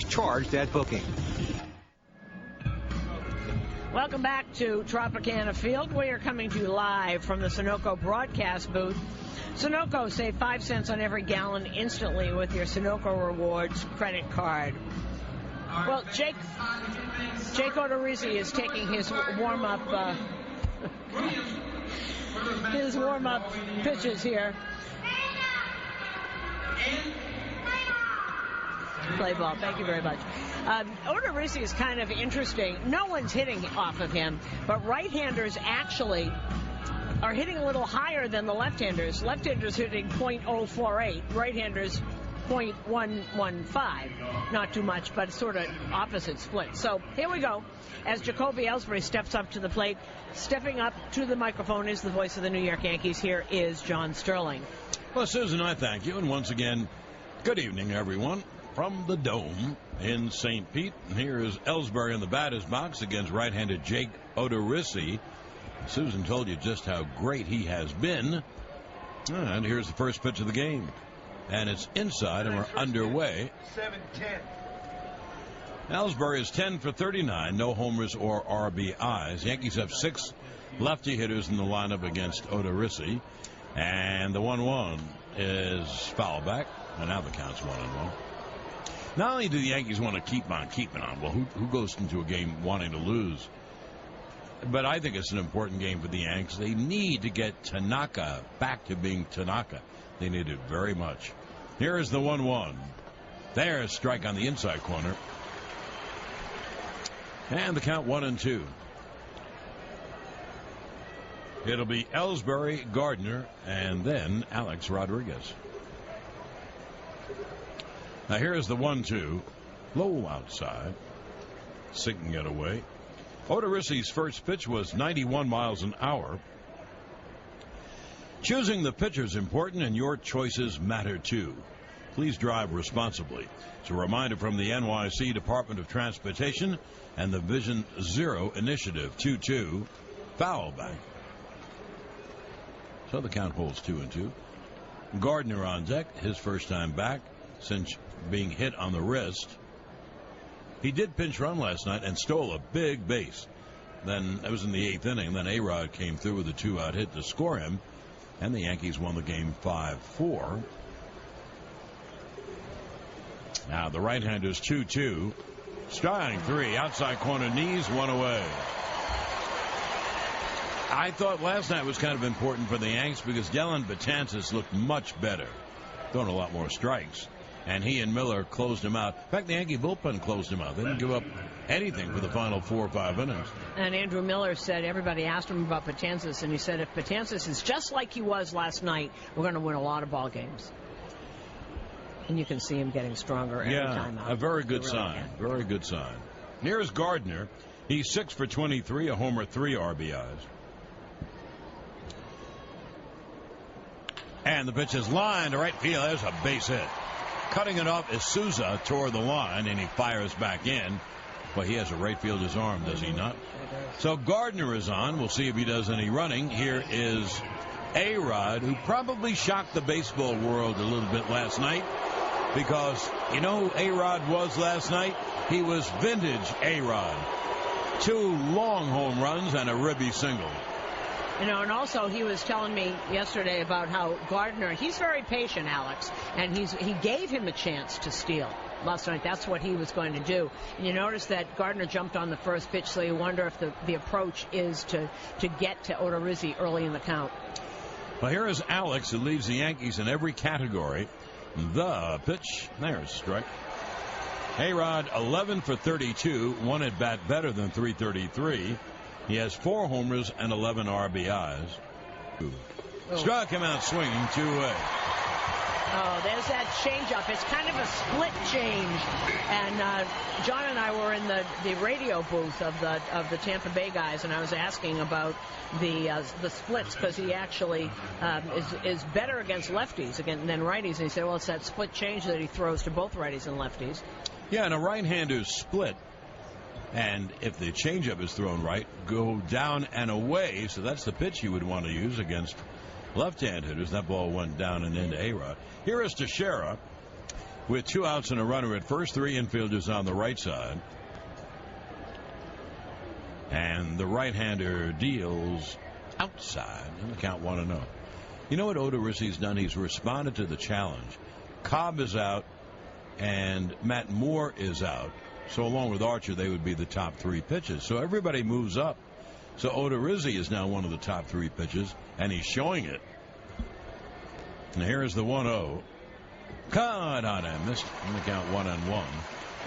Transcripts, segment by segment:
fees charged at booking. Welcome back to Tropicana Field. We are coming to you live from the Sunoco broadcast booth. Sunoco, save 5 cents on every gallon instantly with your Sunoco Rewards credit card. Well, Jake Odorizzi is taking his warm-up pitches here. Play ball. Thank you very much. Odorizzi is kind of interesting. No one's hitting off of him, but right-handers actually are hitting a little higher than the left-handers. Left-handers hitting .048, right-handers .115. Not too much, but sort of opposite split. So here we go. As Jacoby Ellsbury steps up to the plate, stepping up to the microphone is the voice of the New York Yankees. Here is John Sterling. Well, Susan, I thank you. And once again, good evening, everyone. From the Dome in St. Pete, and here is Ellsbury in the batter's box against right-handed Jake Odorizzi. Susan told you just how great he has been. And here's the first pitch of the game. And it's inside, and we're underway. 7-10. Ellsbury is 10 for 39, no homers or RBIs. Yankees have 6 lefty hitters in the lineup against Odorizzi. And the 1-1 is foul back, and now the count's 1-1. Not only do the Yankees want to keep on keeping on, well, who goes into a game wanting to lose? But I think it's an important game for the Yanks. They need to get Tanaka back to being Tanaka. They need it very much. Here is the 1-1. There's a strike on the inside corner. And the count 1-2. It'll be Ellsbury, Gardner, and then Alex Rodriguez. Now here is the 1-2. Low outside. Sinking it away. Odorizzi's first pitch was 91 miles an hour. Choosing the pitcher is important, and your choices matter too. Please drive responsibly. It's a reminder from the NYC Department of Transportation and the Vision Zero Initiative. 2-2. Foul back. So the count holds 2-2. Gardner on deck, his first time back since being hit on the wrist. He did pinch run last night and stole a big base. Then it was in the 8th inning. Then A-Rod came through with a 2-out hit to score him, and the Yankees won the game 5-4. Now the right-hander's 2-2. Strike 3, outside corner, knees, 1 away. I thought last night was kind of important for the Yanks because Dylan Betances looked much better, throwing a lot more strikes. And he and Miller closed him out. In fact, the Yankee bullpen closed him out. They didn't give up anything for the final 4 or 5 innings. And Andrew Miller said, everybody asked him about Betances, and he said, if Betances is just like he was last night, we're going to win a lot of ball games. And you can see him getting stronger every time out. A very good sign. Very good sign. Here's Gardner. He's 6 for 23, a homer, 3 RBIs. And the pitch is lined to right field. There's a base hit. Cutting it off is Souza, tore the line, and he fires back in. Well, he has a right fielder's arm, does he not? So Gardner is on. We'll see if he does any running. Here is A-Rod, who probably shocked the baseball world a little bit last night. Because you know who A-Rod was last night? He was vintage A-Rod. 2 long home runs and a ribby single. You know, and also he was telling me yesterday about how Gardner, he's very patient, Alex, and he gave him a chance to steal last night. That's what he was going to do. And you notice that Gardner jumped on the first pitch, so you wonder if the approach is to get to Odorizzi early in the count. Well, here is Alex, who leads the Yankees in every category. The pitch, there's a strike. A-Rod 11 for 32, 1 at bat better than 333. He has 4 homers and 11 RBIs. Struck him out swinging 2-away. Oh, there's that changeup. It's kind of a split change. And John and I were in the radio booth of the Tampa Bay guys, and I was asking about the splits because he actually is better against lefties than righties. And he said, well, it's that split change that he throws to both righties and lefties. Yeah, and a right-hander's split. And if the changeup is thrown right, go down and away. So that's the pitch you would want to use against left-hand hitters. That ball went down and into A-Rod. Here is Teixeira. with 2 outs and a runner at first, 3 infielders on the right side. And the right-hander deals outside, and the count 1-0. You know what Odorizzi's done? He's responded to the challenge. Cobb is out, and Matt Moore is out. So along with Archer, they would be the top 3 pitches. So everybody moves up. So Odorizzi is now one of the top 3 pitches, and he's showing it. And here is the 1-0. Caught on and missed. And the count 1-1.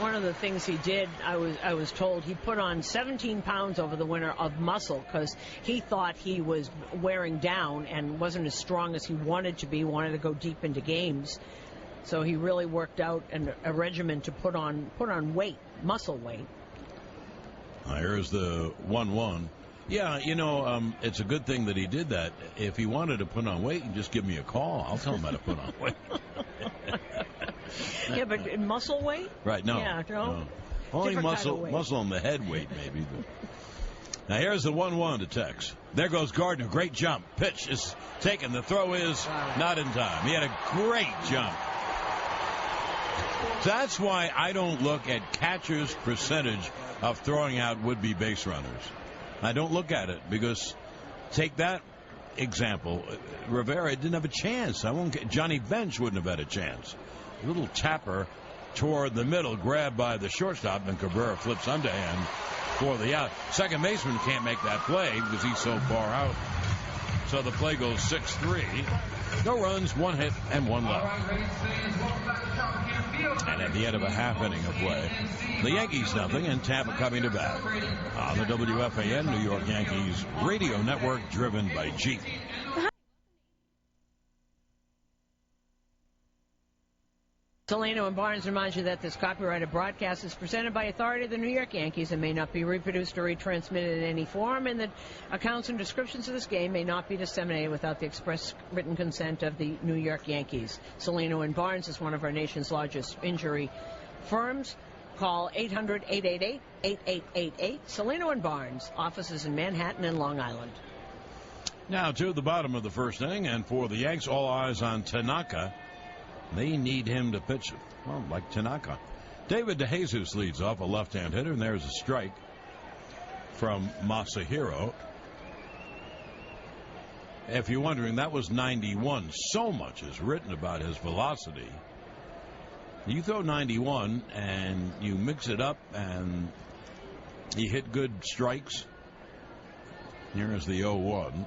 One of the things he did, I was told, he put on 17 pounds over the winter of muscle because he thought he was wearing down and wasn't as strong as he wanted to be, wanted to go deep into games. So he really worked out a regimen to put on weight, muscle weight. Here's the 1-1. Yeah, you know, it's a good thing that he did that. If he wanted to put on weight, he'd just give me a call. I'll tell him how to put on weight. Yeah, but muscle weight? Right, no. Yeah, no. Only muscle on the head weight, maybe. But. Now, here's the 1-1 to Tex. There goes Gardner. Great jump. Pitch is taken. The throw is not in time. He had a great jump. That's why I don't look at catchers' percentage of throwing out would-be base runners. I don't look at it because take that example. Rivera didn't have a chance. Johnny Bench wouldn't have had a chance. A little tapper toward the middle, grabbed by the shortstop, and Cabrera flips underhand for the out. Second baseman can't make that play because he's so far out. So the play goes 6-3. No runs, 1 hit, and 1 left. And at the end of a half inning of play, the Yankees nothing and Tampa coming to bat on the WFAN New York Yankees radio network driven by Jeep. Solano and Barnes remind you that this copyrighted broadcast is presented by authority of the New York Yankees and may not be reproduced or retransmitted in any form, and that accounts and descriptions of this game may not be disseminated without the express written consent of the New York Yankees. Solano and Barnes is one of our nation's largest injury firms. Call 800-888-8888. Solano and Barnes, offices in Manhattan and Long Island. Now to the bottom of the first inning, and for the Yanks, all eyes on Tanaka. They need him to pitch, well, like Tanaka. David DeJesus leads off, a left-hand hitter, and there's a strike from Masahiro. If you're wondering, that was 91. So much is written about his velocity. You throw 91 and you mix it up and you hit good strikes. Here is the 0-1.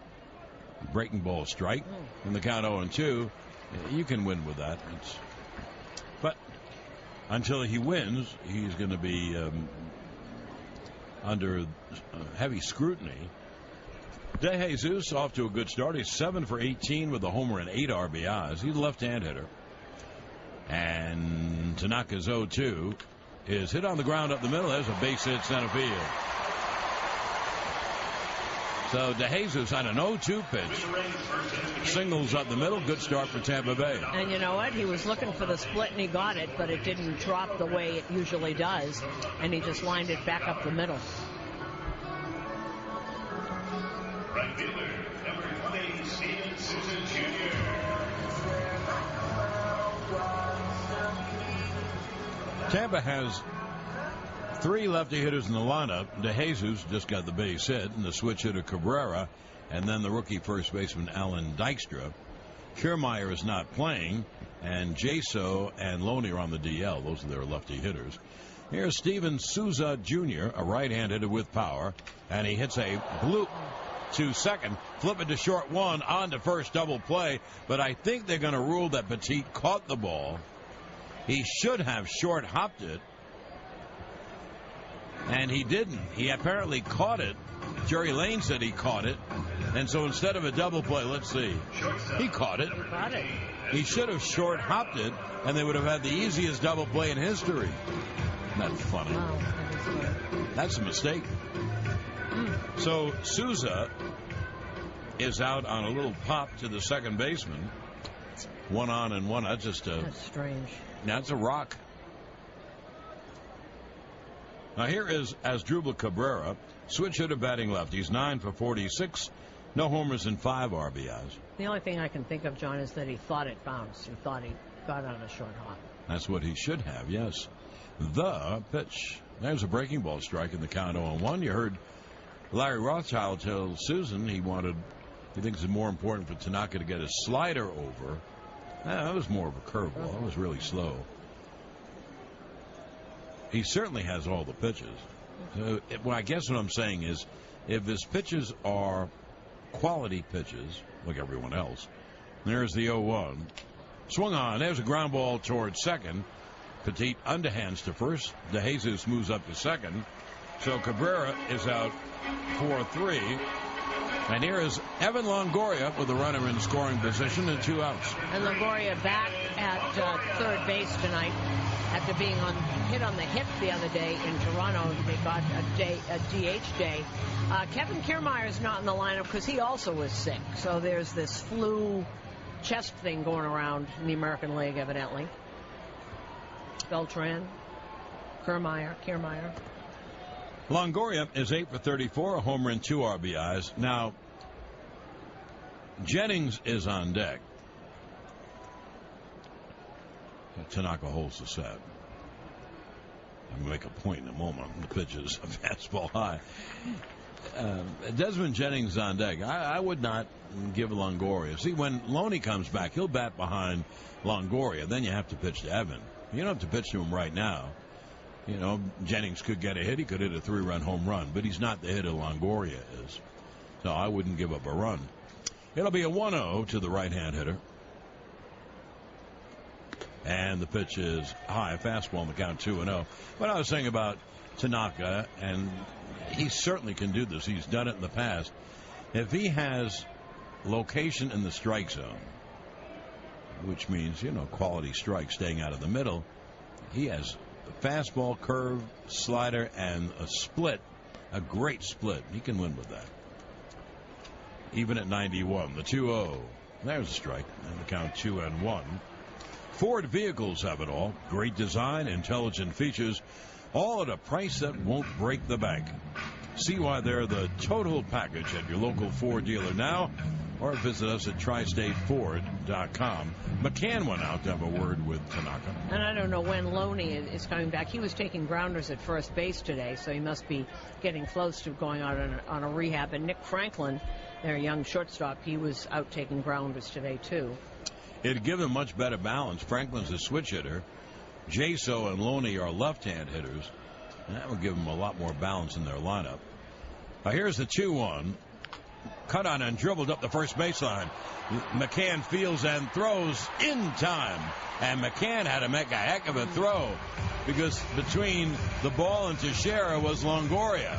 Breaking ball strike. And the count 0-2. You can win with that. But until he wins, he's going to be under heavy scrutiny. DeJesus off to a good start. He's 7 for 18 with a homer and 8 RBIs. He's a left-hand hitter. And Tanaka's 0-2 is hit on the ground up the middle. There's a base hit center field. So DeJesus on an 0-2 pitch. Singles up the middle. Good start for Tampa Bay. And you know what? He was looking for the split and he got it, but it didn't drop the way it usually does. And he just lined it back up the middle. Right fielder, number 20, Steven Souza Jr. Tampa has 3 lefty hitters in the lineup. DeJesus just got the base hit, and the switch hitter Cabrera, and then the rookie first baseman Alan Dykstra. Kiermaier is not playing, and Jaso and Loney are on the DL. Those are their lefty hitters. Here's Steven Souza Jr., a right-hand hitter with power, and he hits a bloop to second, flip it to short one, on to first, double play, but I think they're going to rule that Petit caught the ball. He should have short hopped it. And he didn't. He apparently caught it. Jerry Lane said he caught it. And so instead of a double play, let's see. He caught it. He should have short hopped it, and they would have had the easiest double play in history. Isn't that funny? Wow, that is funny. That's a mistake. So Souza is out on a little pop to the second baseman. 1 on and 1 out. That's strange. That's a rock. Now here is Asdrubal Cabrera, switch hitter batting left. He's 9 for 46, no homers and 5 RBIs. The only thing I can think of, John, is that he thought it bounced. He thought got on a short hop. That's what he should have, yes. The pitch. There's a breaking ball strike in the count 0-1. You heard Larry Rothschild tell Susan he thinks it's more important for Tanaka to get a slider over. That was more of a curveball. It was really slow. He certainly has all the pitches. Well, I guess what I'm saying is, if his pitches are quality pitches, like everyone else, there's the 0-1. Swung on. There's a ground ball towards second. Petit underhands to first. DeJesus moves up to second. So Cabrera is out 4-3. And here is Evan Longoria with a runner in scoring position and 2 outs. And Longoria back at third base tonight after being hit on the hip the other day in Toronto. They got a DH day. Kevin Kiermaier is not in the lineup because he also was sick. So there's this flu chest thing going around in the American League, evidently. Beltran, Kiermaier. Longoria is 8 for 34, a homer and 2 RBIs. Now, Jennings is on deck. Tanaka holds the set. I'm going to make a point in a moment. The pitch is a fastball high. Desmond Jennings on deck. I would not give Longoria. See, when Loney comes back, he'll bat behind Longoria. Then you have to pitch to Evan. You don't have to pitch to him right now. You know, Jennings could get a hit. He could hit a 3-run home run, but he's not the hitter Longoria is. So I wouldn't give up a run. It'll be a 1-0 to the right-hand hitter. And the pitch is high, fastball on the count 2-0. What I was saying about Tanaka, and he certainly can do this. He's done it in the past. If he has location in the strike zone, which means, quality strike, staying out of the middle, he has fastball, curve, slider, and a split, a great split. He can win with that. Even at 91, the 2-0. There's a strike, and the count 2-1. Ford vehicles have it all. Great design, intelligent features, all at a price that won't break the bank. See why they're the total package at your local Ford dealer now, or visit us at tristateford.com. McCann went out to have a word with Tanaka. And I don't know when Loney is coming back. He was taking grounders at first base today, so he must be getting close to going out on a rehab. And Nick Franklin, their young shortstop, he was out taking grounders today, too. It'd give him much better balance. Franklin's a switch hitter. Jaso and Loney are left-hand hitters. And that would give them a lot more balance in their lineup. Here's the 2-1. Cut on and dribbled up the first baseline. McCann fields and throws in time. And McCann had to make a heck of a throw because between the ball and Teixeira was Longoria.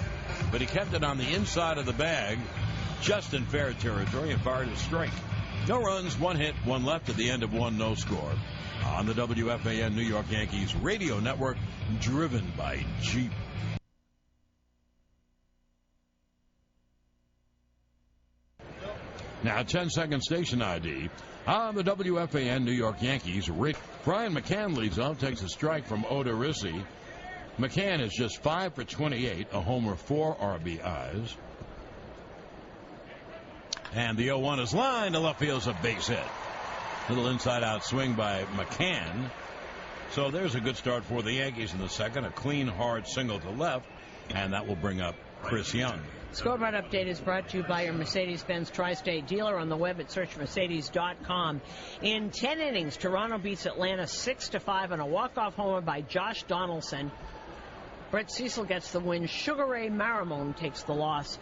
But he kept it on the inside of the bag, just in fair territory, and fired a strike. No runs, 1 hit, 1 left at the end of 1 no score. On the WFAN New York Yankees radio network, driven by Jeep. Now 10-second station ID on the WFAN New York Yankees. Brian McCann leads off, takes a strike from Odorizzi. McCann is just 5 for 28, a homer, 4 RBIs. And the 0-1 is lined to left field's a base hit. Little inside-out swing by McCann. So there's a good start for the Yankees in the second. A clean, hard single to left, and that will bring up Chris Young. Scoreboard update is brought to you by your Mercedes-Benz Tri-State dealer on the web at searchmercedes.com. In 10 innings, Toronto beats Atlanta 6-5 on a walk-off homer by Josh Donaldson. Brett Cecil gets the win. Sugar Ray Maramone takes the loss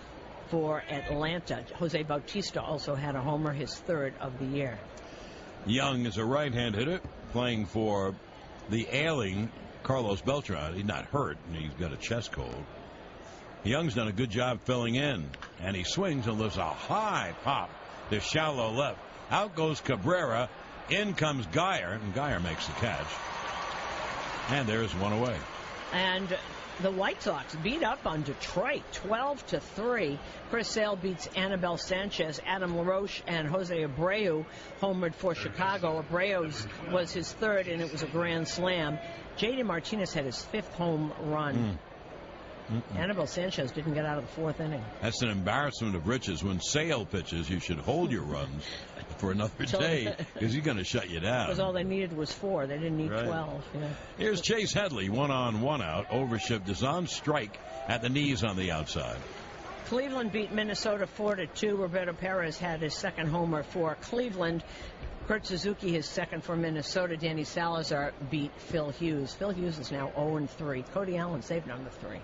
for Atlanta. Jose Bautista also had a homer, his 3rd of the year. Young is a right-hand hitter playing for the ailing Carlos Beltran. He's not hurt, and he's got a chest cold. Young's done a good job filling in, and he swings and lifts a high pop to shallow left. Out goes Cabrera. In comes Geyer, and Geyer makes the catch. And there's one away. And the White Sox beat up on Detroit 12-3. Chris Sale beats Anibal Sanchez. Adam LaRoche and Jose Abreu homered for Chicago. Abreu's was his 3rd, and it was a grand slam. J.D. Martinez had his 5th home run. Anibal Sanchez didn't get out of the fourth inning. That's an embarrassment of riches. When Sale pitches, you should hold your runs for another day because he's going to shut you down. Because all they needed was 4. They didn't need 12. Yeah. Here's Chase Headley, 1-on, 1-out. Overshift is on strike at the knees on the outside. Cleveland beat Minnesota 4-2. Roberto Perez had his second homer for Cleveland. Kurt Suzuki, his second for Minnesota. Danny Salazar beat Phil Hughes. Phil Hughes is now 0-3. Cody Allen saved number 3.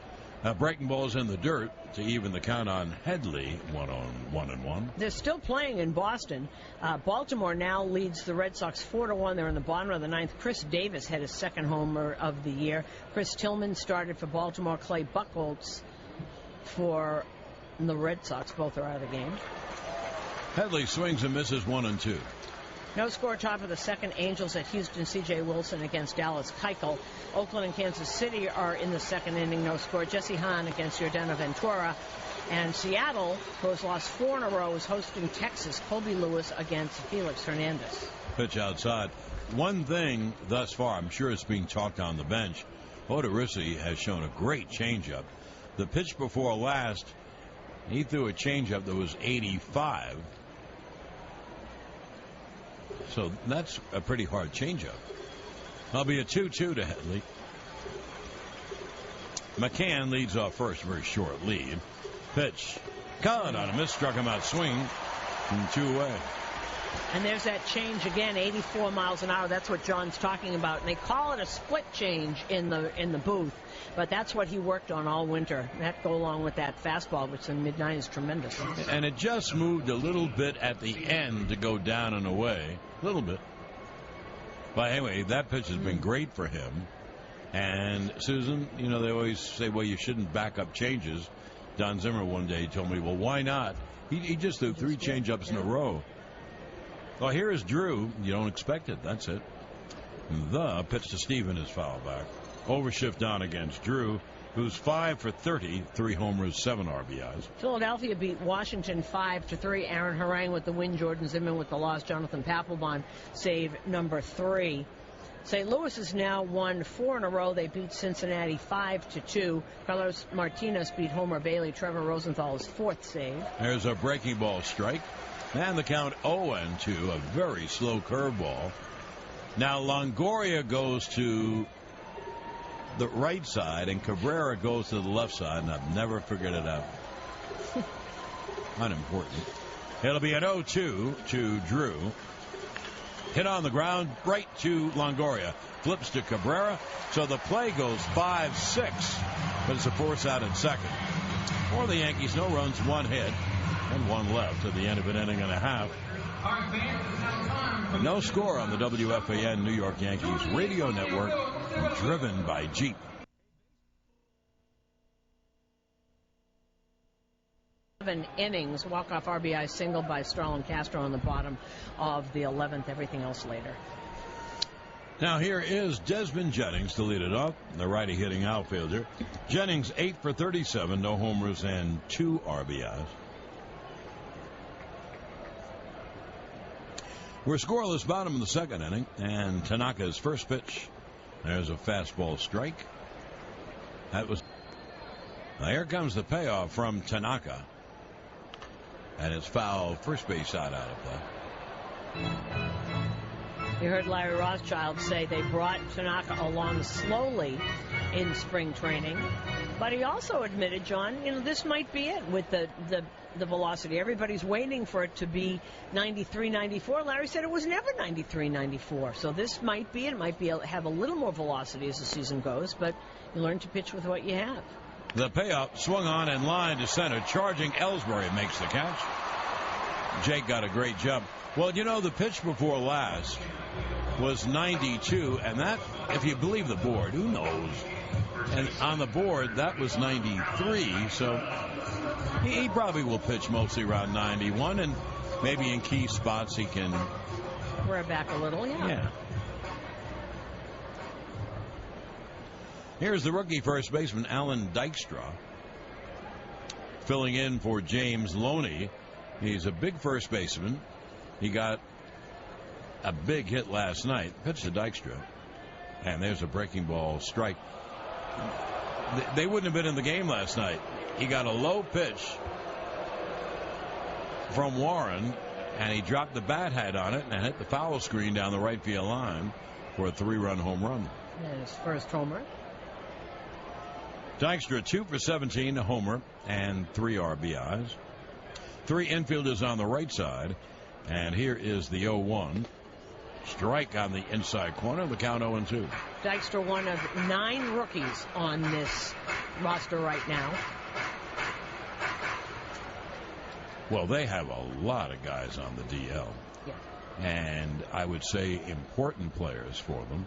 Breaking balls in the dirt to even the count on Headley, 1-on-1. They're still playing in Boston. Baltimore now leads the Red Sox 4-1. They're in the bottom of the ninth. Chris Davis had his second homer of the year. Chris Tillman started for Baltimore. Clay Buchholz for the Red Sox. Both are out of the game. Headley swings and misses 1-2. No score, top of the second. Angels at Houston. C.J. Wilson against Dallas Keuchel. Oakland and Kansas City are in the second inning. No score. Jesse Hahn against Yordano Ventura. And Seattle, who has lost 4 in a row, is hosting Texas. Colby Lewis against Felix Hernandez. Pitch outside. One thing thus far, I'm sure it's being talked on the bench. Odorizzi has shown a great changeup. The pitch before last, he threw a changeup that was 85. So that's a pretty hard changeup. That'll be a 2-2 to Headley. McCann leads off first, very short lead. Pitch. Caught on a miss, struck him out swing from 2 away. And there's that change again, 84 miles an hour. That's what John's talking about. And they call it a split change in the booth. But that's what he worked on all winter. That go along with that fastball, which in mid-9 is tremendous. And it just moved a little bit at the end to go down and away. A little bit. But anyway, that pitch has been great for him. And, Susan, you know, they always say, well, you shouldn't back up changes. Don Zimmer one day told me, well, why not? He just threw 3 changeups in a row. Well, here is Drew. You don't expect it. That's it. The pitch to Steven is foul back. Overshift on against Drew, who's 5 for 30, 3 homers, 7 RBIs. Philadelphia beat Washington 5-3. Aaron Harang with the win. Jordan Zimmerman with the loss. Jonathan Papelbon save number 3. St. Louis has now won 4 in a row. They beat Cincinnati 5-2. Carlos Martinez beat Homer Bailey. Trevor Rosenthal's 4th save. There's a breaking ball strike. And the count 0-2, a very slow curveball. Now Longoria goes to the right side, and Cabrera goes to the left side, and I've never figured it out. Unimportant. It'll be an 0-2 to Drew. Hit on the ground, right to Longoria. Flips to Cabrera, so the play goes 5-6, but it's a force out at second. For the Yankees, no runs, 1 hit, and 1 left at the end of an inning and a half. No score on the WFAN New York Yankees radio network, driven by Jeep. Innings, walk-off RBI single by Starlin Castro on the bottom of the 11th. Everything else later. Now here is Desmond Jennings to lead it off, the righty hitting outfielder. Jennings 8 for 37, no homers and 2 RBIs. We're scoreless bottom of the second inning, and Tanaka's first pitch. There's a fastball strike. That was. Now here comes the payoff from Tanaka. And it's foul, first base side out of play. You heard Larry Rothschild say they brought Tanaka along slowly in spring training. But he also admitted, John, you know, this might be it with the velocity. Everybody's waiting for it to be 93, 94. Larry said it was never 93, 94. So this might be it. It might be have a little more velocity as the season goes, but you learn to pitch with what you have. The payoff swung on in line to center. Charging Ellsbury makes the catch. Jake got a great jump. Well, you know, the pitch before last was 92, and that, if you believe the board, who knows? And on the board, that was 93, so he probably will pitch mostly around 91, and maybe in key spots he can wear back a little, yeah. Here's the rookie first baseman, Alan Dykstra, filling in for James Loney. He's a big first baseman. He got a big hit last night. Pitch to Dykstra. And there's a breaking ball strike. they wouldn't have been in the game last night. He got a low pitch from Warren, and he dropped the bat head on it and hit the foul screen down the right field line for a 3-run home run. And his first homer. Dykstra 2 for 17, a homer, and 3 RBIs. 3 infielders on the right side, and here is the 0-1. Strike on the inside corner, the count 0-2. Dykstra, one of 9 rookies on this roster right now. Well, they have a lot of guys on the DL. Yeah. And I would say important players for them.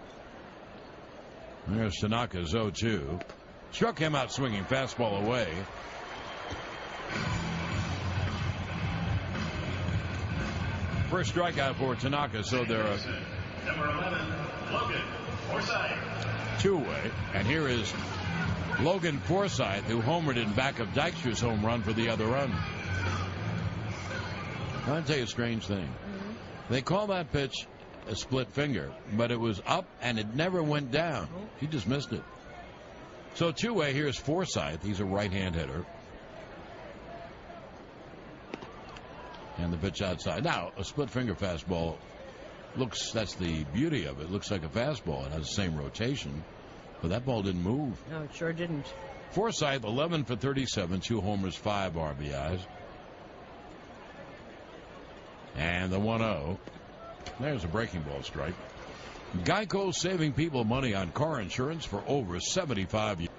There's Tanaka's 0-2. Struck him out swinging, fastball away. First strikeout for Tanaka, so they're a Number 11, Logan Forsythe. 2-away. And here is Logan Forsythe, who homered in back of Dykstra's home run for the other run. I'll tell you a strange thing. They call that pitch a split finger, but it was up and it never went down. He just missed it. So 2-way, here's Forsythe. He's a right-hand hitter. And the pitch outside. Now, a split finger fastball looks, that's the beauty of it. Looks like a fastball. It has the same rotation, but that ball didn't move. No, it sure didn't. Forsythe, 11 for 37, 2 homers, 5 RBIs. And the 1-0. There's a breaking ball strike. Geico saving people money on car insurance for over 75 years.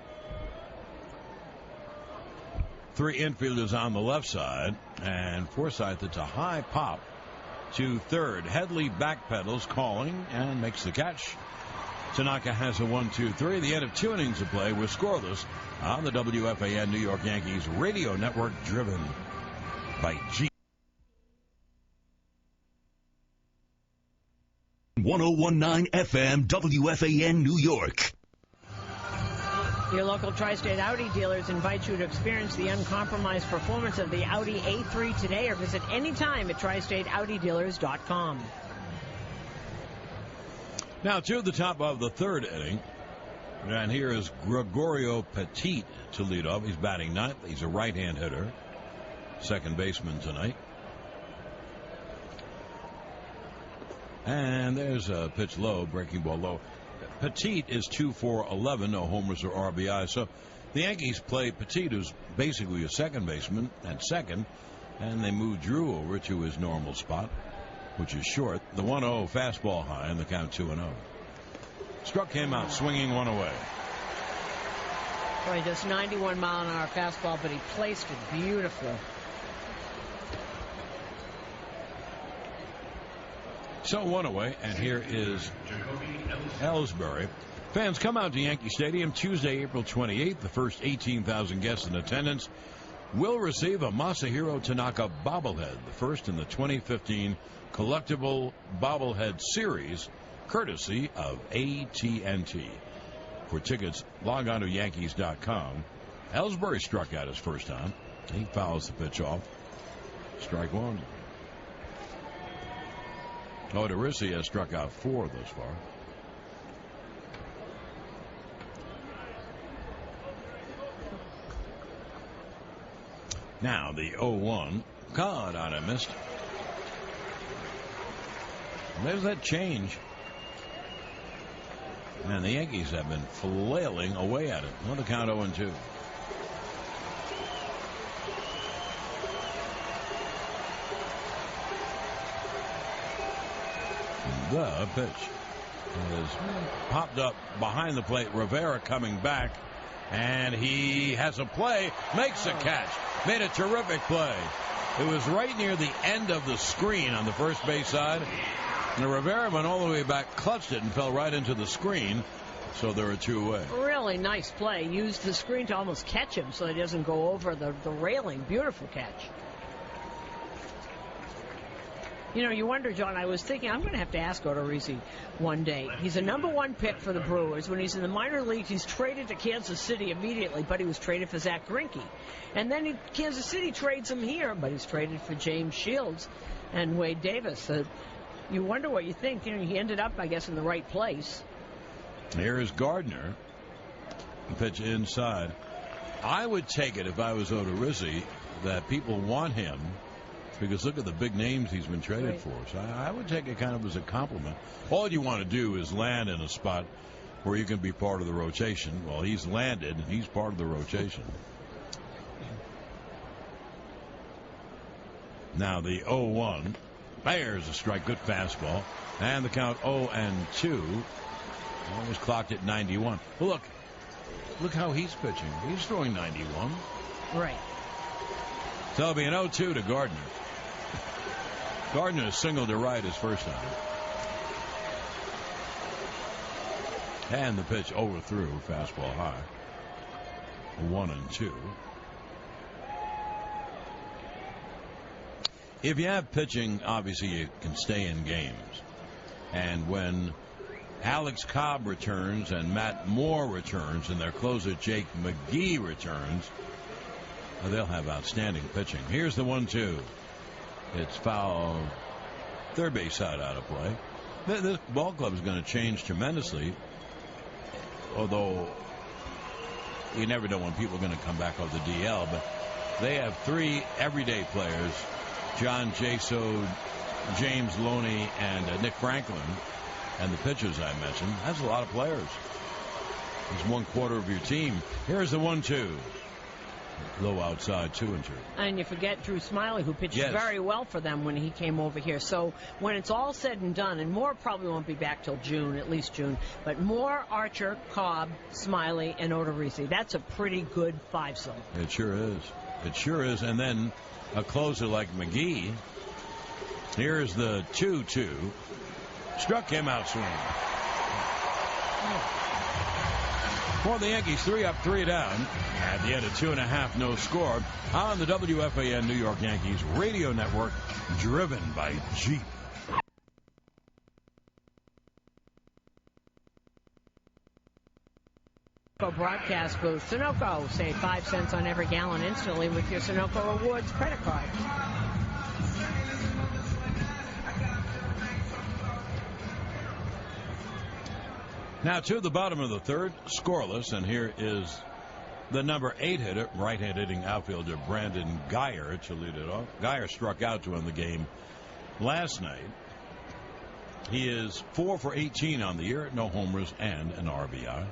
3 infielders on the left side, and Forsythe, it's a high pop to third. Headley backpedals, calling, and makes the catch. Tanaka has a 1-2-3. The end of 2 innings of play. We're scoreless on the WFAN New York Yankees radio network, driven by G. 1019 FM WFAN New York. Your local Tri-State Audi dealers invite you to experience the uncompromised performance of the Audi A3 today, or visit anytime at tristateaudidealers.com. Now to the top of the 3rd inning. And here is Gregorio Petit to lead off. He's batting 9th. He's a right-hand hitter. Second baseman tonight. And there's a pitch low, breaking ball low. Petit is 2 for 11, no homers or RBI. So the Yankees play Petit, who's basically a second baseman, at second, and they move Drew over to his normal spot, which is short. The 1-0 fastball high, and the count 2-0. Struck him out swinging, 1 away. Boy, just 91 mile an hour fastball, but he placed it beautifully. So 1 away, and here is Ellsbury. Fans, come out to Yankee Stadium Tuesday, April 28th. The first 18,000 guests in attendance will receive a Masahiro Tanaka bobblehead, the first in the 2015 collectible bobblehead series, courtesy of AT&T. For tickets, log on to Yankees.com. Ellsbury struck out his first time. He fouls the pitch off. Strike 1. Odorizzi has struck out 4 thus far. Now the 0-1. God, on it, missed. There's that change. And the Yankees have been flailing away at it. Another count 0-2. The pitch is popped up behind the plate. Rivera coming back, and he has a play, makes a catch, made a terrific play. It was right near the end of the screen on the first base side, and Rivera went all the way back, clutched it, and fell right into the screen. So there are 2 away. Really nice play. Used the screen to almost catch him so he doesn't go over the railing. Beautiful catch. You know, you wonder, John, I was thinking I'm going to have to ask Odorizzi one day. He's a #1 pick for the Brewers. When he's in the minor leagues, he's traded to Kansas City immediately, but he was traded for Zach Greinke. And then Kansas City trades him here, but he's traded for James Shields and Wade Davis. You wonder what you think. You know, he ended up, I guess, in the right place. Here is Gardner. Pitch inside. I would take it if I was Odorizzi that people want him because look at the big names he's been traded for. So I would take it kind of as a compliment. All you want to do is land in a spot where you can be part of the rotation. Well, he's landed and he's part of the rotation. Now the 0-1. There's a strike. Good fastball. And the count 0-2. Almost clocked at 91. Well, look how he's pitching. He's throwing 91. Right. So it'll be an 0-2 to Gardner. Gardner singled to right his first time. And the pitch overthrew. Fastball high. 1-2. If you have pitching, obviously you can stay in games. And when Alex Cobb returns and Matt Moore returns and their closer Jake McGee returns, they'll have outstanding pitching. Here's the 1-2. It's foul. Third base side out of play. This ball club is going to change tremendously, although you never know when people are going to come back off the DL. But they have 3 everyday players: John Jaso, James Loney, and Nick Franklin. And the pitchers I mentioned. That's a lot of players. It's 1/4 of your team. Here's the 1-2. Low outside, 2-2. And you forget Drew Smiley, who pitched very well for them when he came over here. So when it's all said and done, and Moore probably won't be back till June, at least June, but Moore, Archer, Cobb, Smiley, and Odorizzi. That's a pretty good fivesome. It sure is. It sure is. And then a closer like McGee. Here's the 2-2. Struck him out swinging. For the Yankees, 3 up, 3 down. At the end of 2.5, no score. On the WFAN New York Yankees radio network, driven by Jeep. Broadcast booth. Sunoco. Save 5 cents on every gallon instantly with your Sunoco Rewards credit card. Now to the bottom of the third, scoreless, and here is the number 8 hitter, right-hand hitting outfielder Brandon Guyer to lead it off. Guyer struck out to win the game last night. He is 4 for 18 on the year, no homers and an RBI.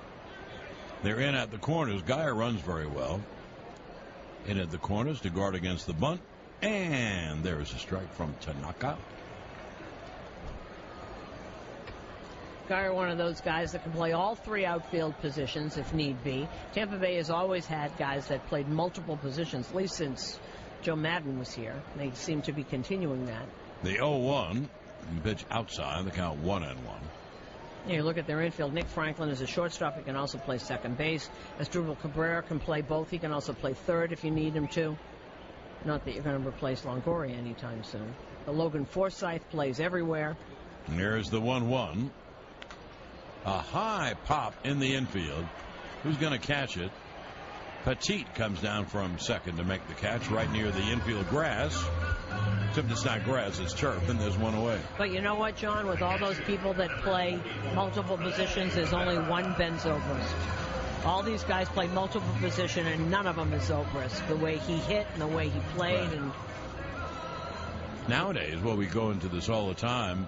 They're in at the corners. Guyer runs very well. In at the corners to guard against the bunt, and there is a strike from Tanaka. Guyer, one of those guys that can play all 3 outfield positions if need be. Tampa Bay has always had guys that played multiple positions, at least since Joe Madden was here. They seem to be continuing that. The 0-1 pitch outside, the count 1-1. You look at their infield. Nick Franklin is a shortstop. He can also play second base. Asdrubal Cabrera can play both. He can also play third if you need him to. Not that you're going to replace Longoria anytime soon. The Logan Forsythe plays everywhere. And there's the 1-1. A high pop in the infield. Who's going to catch it? Petit comes down from second to make the catch right near the infield grass. Except it's not grass, it's turf, and there's one away. But you know what, John? With all those people that play multiple positions, there's only one Ben Zobrist. All these guys play multiple position, and none of them is Zobrist. The way he hit and the way he played. Right. And nowadays, well, we go into this all the time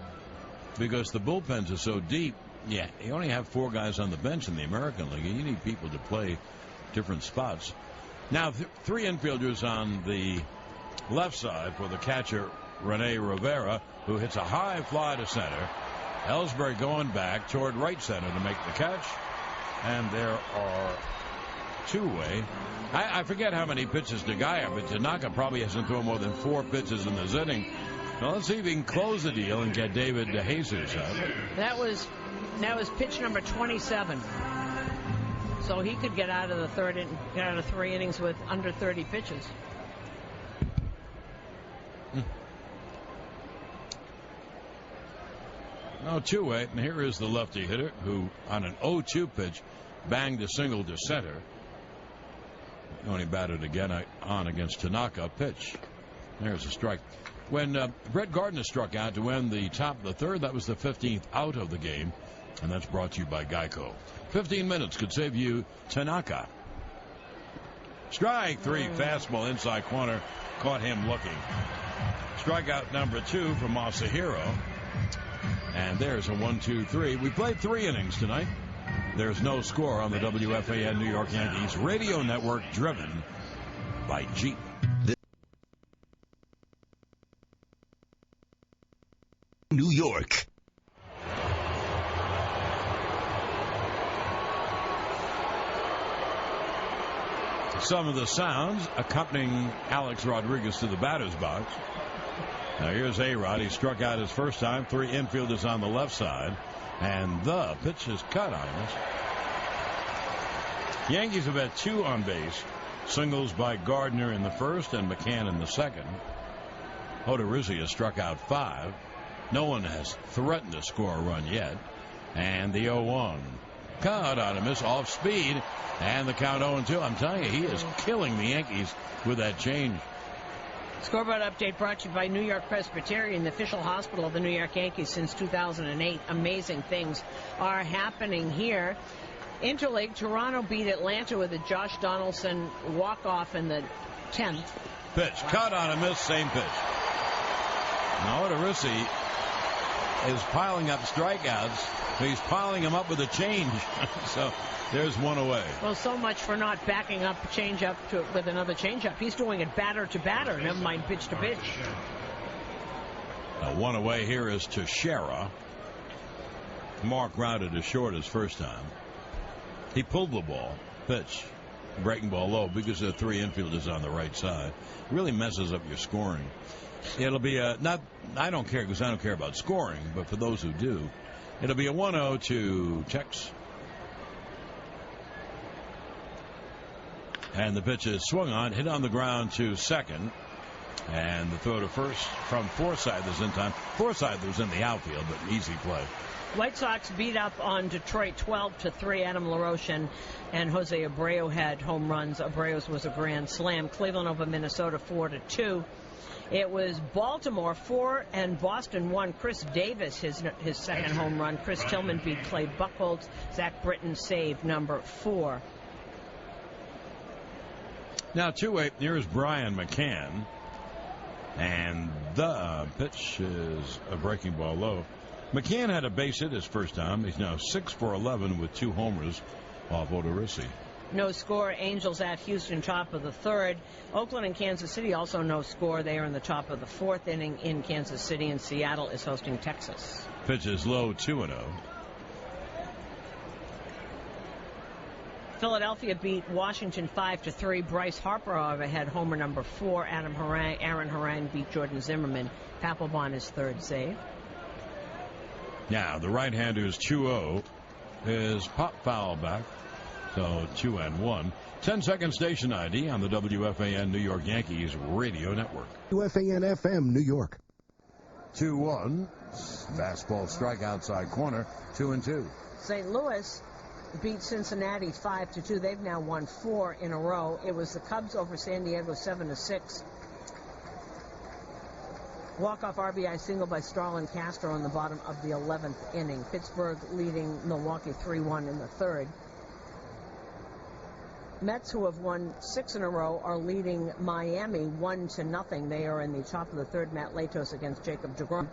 because the bullpens are so deep. Yeah, you only have 4 guys on the bench in the American League, and you need people to play different spots. Now, 3 infielders on the left side for the catcher, Rene Rivera, who hits a high fly to center. Ellsbury going back toward right center to make the catch. And there are 2 away. I forget how many pitches to Guyer, but Tanaka probably hasn't thrown more than 4 pitches in this inning. Now, let's see if he can close the deal and get David DeJesus out. That was pitch number 27. So he could get out of the third and get out of 3 innings with under 30 pitches. Now 2-8, and here is the lefty hitter who, on an 0-2 pitch, banged a single to center. He only batted again on against Tanaka. Pitch. There's a strike. When Brett Gardner struck out to end the top of the third, that was the 15th out of the game. And that's brought to you by Geico. 15 minutes could save you Tanaka. Strike 3, fastball inside corner. Caught him looking. Strikeout number 2 from Masahiro. And there's a 1-2-3. We played 3 innings tonight. There's no score on the WFAN New York Yankees radio network, driven by Jeep. New York. Some of the sounds accompanying Alex Rodriguez to the batter's box. Now here's A-Rod. He struck out his first time. 3 infielders on the left side. And the pitch is cut on us. Yankees have had 2 on base. Singles by Gardner in the first and McCann in the second. Odorizzi has struck out 5. No one has threatened to score a run yet. And the 0-1. Cut on a miss, off speed. And the count 0-2. I'm telling you, he is killing the Yankees with that change. Scoreboard update brought to you by New York Presbyterian, the official hospital of the New York Yankees since 2008. Amazing things are happening here. Interleague, Toronto beat Atlanta with a Josh Donaldson walk-off in the 10th. Pitch, cut on a miss, same pitch. Now Odorizzi is piling up strikeouts. He's piling them up with a change. So there's one away. Well, so much for not backing up changeup with another changeup. He's doing it batter to batter, never mind pitch to pitch. One away here is Teixeira. Mark rounded to short his first time. He pulled the ball. Pitch. Breaking ball low because there are 3 infielders on the right side. Really messes up your scoring. It'll be a not. I don't care because I don't care about scoring, but for those who do, it'll be a 1-0 to Tex. And the pitch is swung on, hit on the ground to second. And the throw to first from Forsythe is in time. Forsythe was in the outfield, but easy play. White Sox beat up on Detroit 12-3. Adam LaRoche and Jose Abreu had home runs. Abreu's was a grand slam. Cleveland over Minnesota 4-2. It was Baltimore 4 and Boston 1. Chris Davis, his second home run. Chris Tillman beat Clay Buchholz. Zach Britton saved number 4. Now 2-8. Here's Brian McCann. And the pitch is a breaking ball low. McCann had a base hit his first time. He's now 6 for 11 with 2 homers off Odorizzi. No score. Angels at Houston, top of the 3rd. Oakland and Kansas City also no score. They are in the top of the 4th inning in Kansas City, and Seattle is hosting Texas. Pitch is low, 2-0. Philadelphia beat Washington 5-3. Bryce Harper, however, had homer number 4. Aaron Harang beat Jordan Zimmerman. Papelbon his 3rd save. Now the right-hander's 2-0 is pop foul back. So 2-1. 10-second station ID on the WFAN New York Yankees radio network. WFAN FM New York. 2-1. Fastball strike outside corner. 2-2. St. Louis beat Cincinnati 5-2. They've now won 4 in a row. It was the Cubs over San Diego 7-6. Walk-off RBI single by Starlin Castro in the bottom of the 11th inning. Pittsburgh leading Milwaukee 3-1 in the 3rd. Mets, who have won 6 in a row, are leading Miami 1-0. They are in the top of the 3rd. Matt Latos against Jacob deGrom.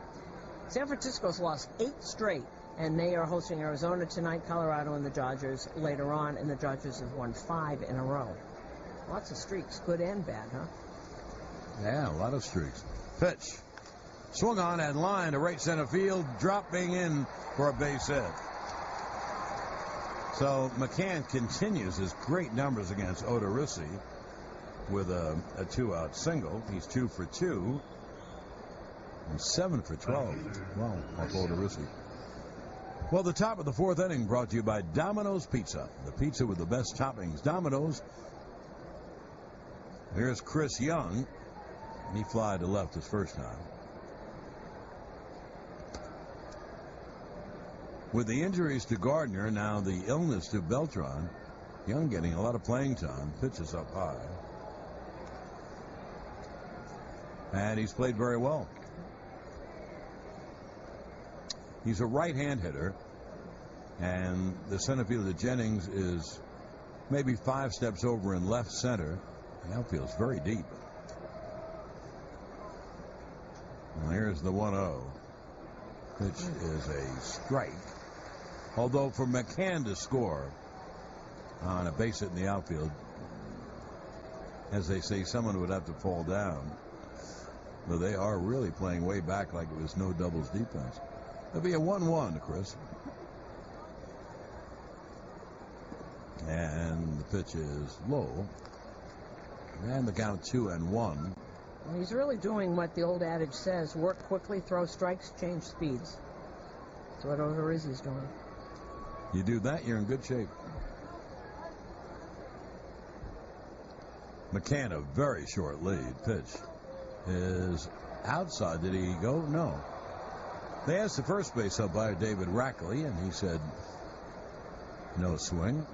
San Francisco's lost 8 straight, and they are hosting Arizona tonight. Colorado and the Dodgers later on, and the Dodgers have won 5 in a row. Lots of streaks, good and bad, huh? Yeah, a lot of streaks. Pitch. Swung on and line to right center field, dropping in for a base hit. So McCann continues his great numbers against Odorizzi with a 2-out single. He's 2 for 2 and 7 for 12. Well, off Odorizzi. Well, the top of the 4th inning brought to you by Domino's Pizza, the pizza with the best toppings. Domino's. Here's Chris Young. He flied to left his first time. With the injuries to Gardner, now the illness to Beltran, Young getting a lot of playing time. Pitches up high. And he's played very well. He's a right-hand hitter. And the center fielder Jennings is maybe 5 steps over in left center. The outfield's very deep. Well, here's the 1-0. Pitch is a strike. Although for McCann to score on a base hit in the outfield, as they say, someone would have to fall down. But they are really playing way back like it was no doubles defense. It'll be a 1-1, Chris. And the pitch is low. And the count 2-1. He's really doing what the old adage says: work quickly, throw strikes, change speeds. That's what Odorizzi's doing. You do that, you're in good shape. McCann, a very short lead. Pitch is outside. Did he go? No. They asked the first base umpire, David Rackley, and he said no swing.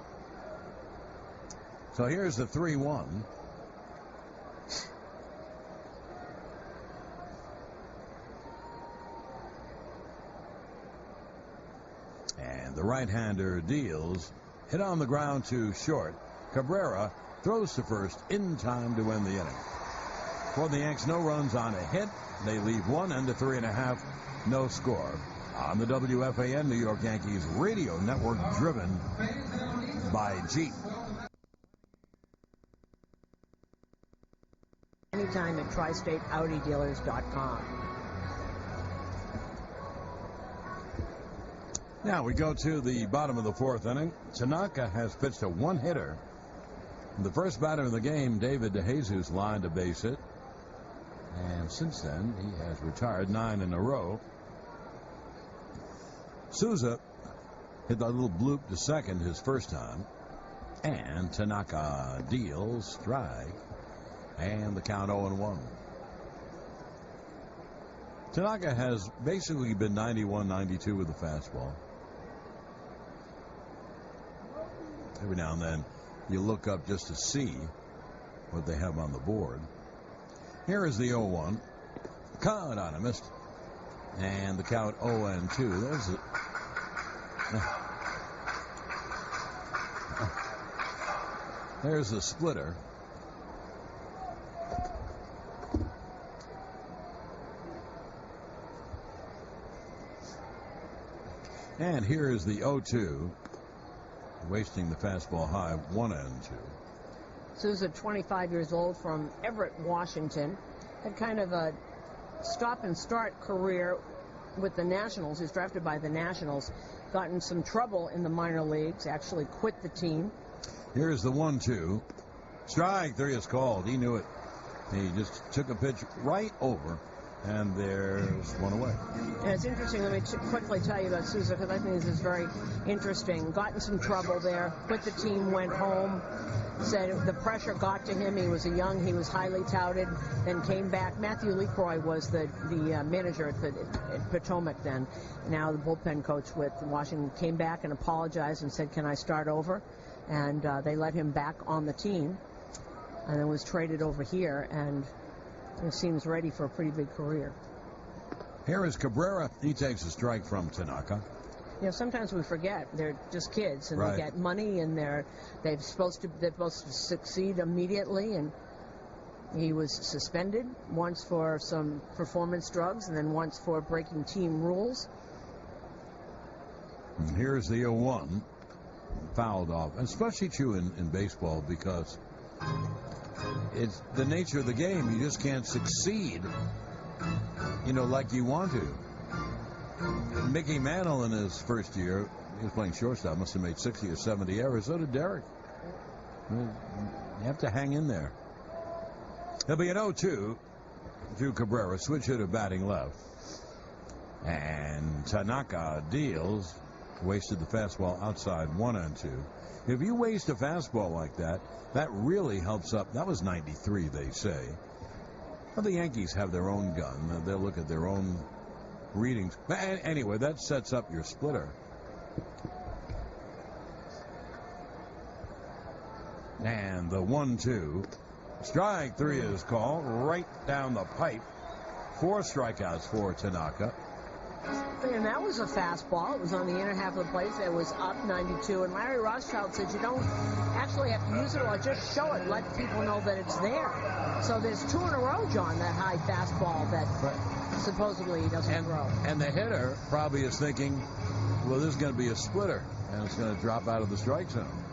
So here's the 3-1. And the right-hander deals. Hit on the ground to short. Cabrera throws to first in time to win the inning. For the Yanks, no runs on a hit. They leave 1 and a 3.5. No score. On the WFAN New York Yankees radio network, driven by Jeep. Anytime at TriStateAudiDealers.com. Now we go to the bottom of the 4th inning. Tanaka has pitched a one-hitter. The first batter of the game, David DeJesus, lined a base hit. And since then, he has retired 9 in a row. Souza hit that little bloop to second his first time. And Tanaka deals strike. And the count 0-1. Tanaka has basically been 91-92 with the fastball. Every now and then you look up just to see what they have on the board. Here is the 0-1. Cut on a missed. And the count 0-2. There's it. There's the splitter. And here is the 0-2. Wasting the fastball high, 1-2. Souza, 25 years old, from Everett, Washington. Had kind of a stop-and-start career with the Nationals. He was drafted by the Nationals. Got in some trouble in the minor leagues. Actually quit the team. Here's the 1-2. Strike 3 is called. He knew it. He just took a pitch right over. And there's one away. And it's interesting. Let me quickly tell you about Souza, because I think this is very interesting. Got in some trouble there. Quit the team, went home. Said the pressure got to him. He was he was highly touted. Then came back. Matthew Lecroy was the manager at Potomac then. Now the bullpen coach with Washington. Came back and apologized and said, "Can I start over?" And they let him back on the team. And then was traded over here, and he seems ready for a pretty big career. Here is Cabrera. He takes a strike from Tanaka. You know, sometimes we forget they're just kids, and right. They get money, and they're supposed to succeed immediately. And he was suspended once for some performance drugs, and then once for breaking team rules. And here's the 0-1. Fouled off, especially true in baseball, because it's the nature of the game. You just can't succeed, like you want to. Mickey Mantle in his first year, he was playing shortstop, must have made 60 or 70 errors. So did Derek. You have to hang in there. There'll be an 0-2 to Cabrera. Switch hitter batting left. And Tanaka deals. Wasted the fastball outside, 1-2. If you waste a fastball like that, that really helps up. That was 93, they say. Well, the Yankees have their own gun. They'll look at their own readings. But anyway, that sets up your splitter. And the 1-2. Strike 3 is called right down the pipe. 4 strikeouts for Tanaka. And that was a fastball. It was on the inner half of the plate. It was up 92. And Larry Rothschild said you don't actually have to use it a lot. Just show it. Let people know that it's there. So there's 2 in a row, John, that high fastball that supposedly he doesn't throw. And the hitter probably is thinking, well, this is going to be a splitter, and it's going to drop out of the strike zone.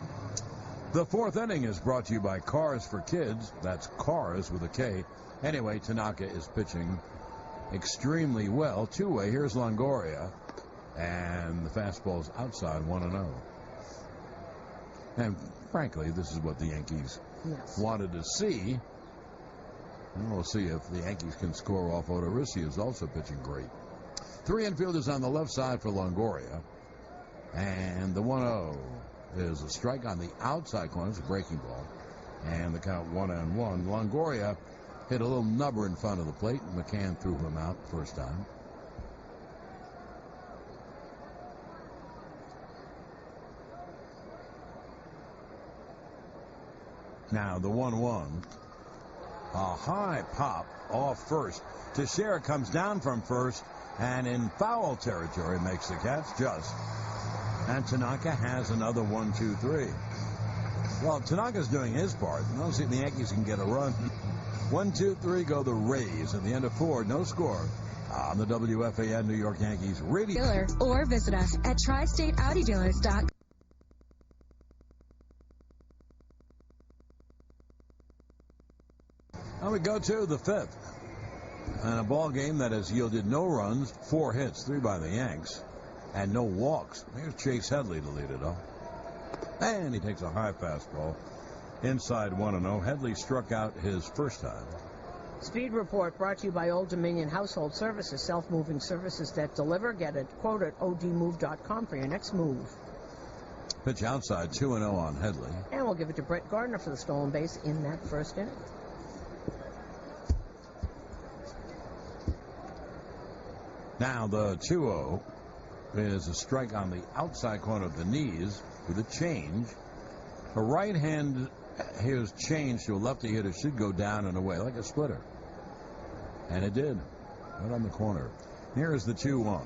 The 4th inning is brought to you by Cars for Kids. That's Cars with a K. Anyway, Tanaka is pitching extremely well. 2-way. Here's Longoria. And the fastball's outside 1-0. And frankly, this is what the Yankees wanted to see. And we'll see if the Yankees can score off Odorizzi, who's also pitching great. 3 infielders on the left side for Longoria. And the 1-0 is a strike on the outside corner. It's a breaking ball. And the count 1-1. Longoria hit a little nubber in front of the plate. McCann threw him out first time. Now the 1-1. A high pop off first. Teixeira comes down from first and in foul territory makes the catch just. And Tanaka has another 1-2-3. Well, Tanaka's doing his part. I don't see if the Yankees can get a run. 1-2-3 go the Rays. At the end of 4, no score on the WFAN New York Yankees radio. Dealer, or visit us at tristateautodealers.com. Now we go to the 5th. And a ball game that has yielded no runs, 4 hits, 3 by the Yanks, and no walks. Here's Chase Headley to lead it off. And he takes a high fastball. Inside 1-0. Headley struck out his first time. Speed Report brought to you by Old Dominion Household Services, self-moving services that deliver. Get a quote at odmove.com for your next move. Pitch outside, 2-0 on Headley. And we'll give it to Brett Gardner for the stolen base in that first inning. Now the 2-0 is a strike on the outside corner of the knees with a change. A right hand, here's change to a lefty hitter, should go down and away like a splitter. And it did. Right on the corner. Here is the 2-1.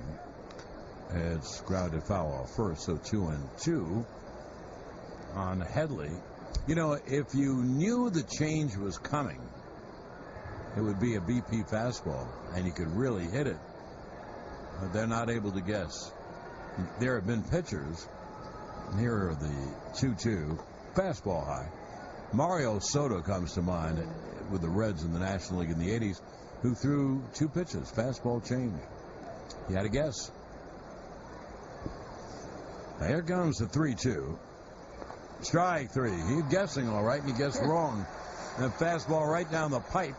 It's grounded foul off first, so 2-2 on Headley. You know, if you knew the change was coming, it would be a BP fastball, and you could really hit it. But they're not able to guess. There have been pitchers. Here are the 2-2. Fastball high. Mario Soto comes to mind with the Reds in the National League in the 80s, who threw 2 pitches, fastball change. You had to guess. Now here comes the 3-2. Strike 3. He's guessing all right, and he guessed wrong. And fastball right down the pipe.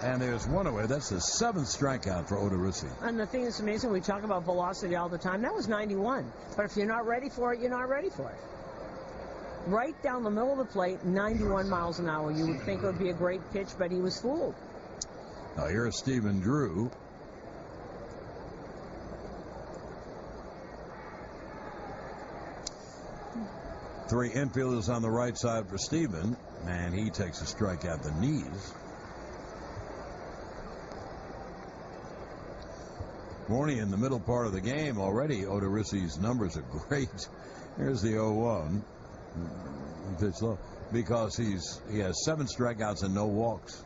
And there's 1 away. That's the 7th strikeout for Odorizzi. And the thing that's amazing, we talk about velocity all the time. That was 91. But if you're not ready for it, you're not ready for it. Right down the middle of the plate, 91 miles an hour. You would think it would be a great pitch, but he was fooled. Now here's Stephen Drew. Three infielders on the right side for Stephen, and he takes a strike at the knees. Morning in the middle part of the game already. Odorizzi's numbers are great. Here's the 0-1. Pitch low because he has 7 strikeouts and no walks.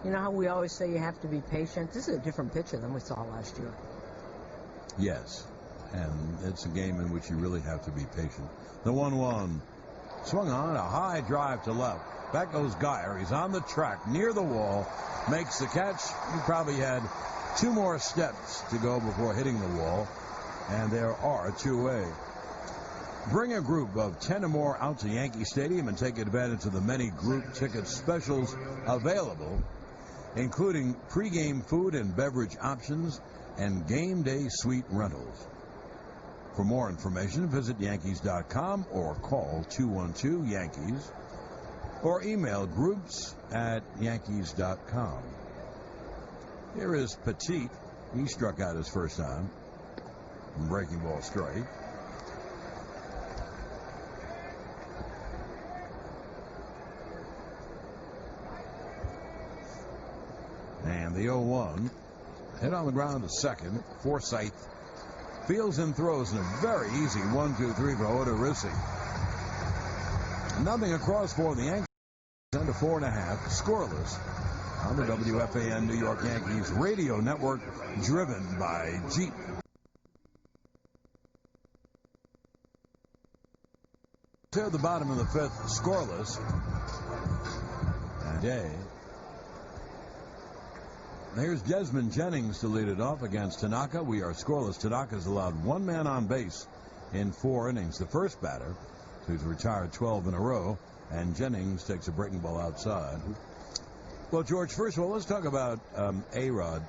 You know how we always say you have to be patient? This is a different pitcher than we saw last year. Yes, and it's a game in which you really have to be patient. The 1-1 swung on, a high drive to left. Back goes Geyer. He's on the track near the wall, makes the catch. He probably had 2 more steps to go before hitting the wall, and there are 2 away. Bring a group of 10 or more out to Yankee Stadium and take advantage of the many group ticket specials available, including pregame food and beverage options and game day suite rentals. For more information, visit Yankees.com or call 212-YANKEES or email groups@Yankees.com. Here is Petit. He struck out his first time. Breaking ball strike. And the 0-1 Hit on the ground to second. Forsythe fields and throws in a very easy 1-2-3 for Odorizzi. Nothing across for the Yankees. Under 4.5, scoreless on the WFAN New York Yankees radio network, driven by Jeep. To the bottom of the fifth, scoreless. And there's Desmond Jennings to lead it off against Tanaka. We are scoreless. Tanaka's allowed one man on base in 4 innings. The first batter, who's retired 12 in a row, and Jennings takes a breaking ball outside. Well, George, first of all, let's talk about A-Rod.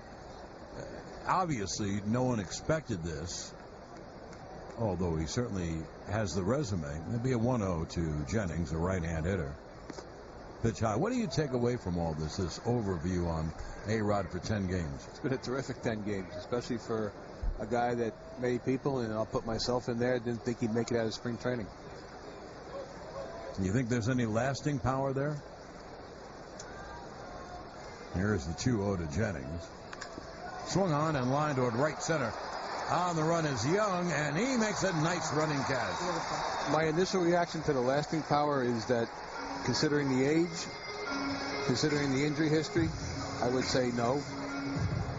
Obviously, no one expected this, although he certainly has the resume. It'd be a 1-0 to Jennings, a right-hand hitter. Pitch high. What do you take away from all this overview on A-Rod for 10 games? It's been a terrific 10 games, especially for a guy that many people, and I'll put myself in there, didn't think he'd make it out of spring training. Do you think there's any lasting power there? Here's the 2-0 to Jennings. Swung on and lined toward right center. On the run is Young, and he makes a nice running catch. My initial reaction to the lasting power is that, considering the age, considering the injury history, I would say no.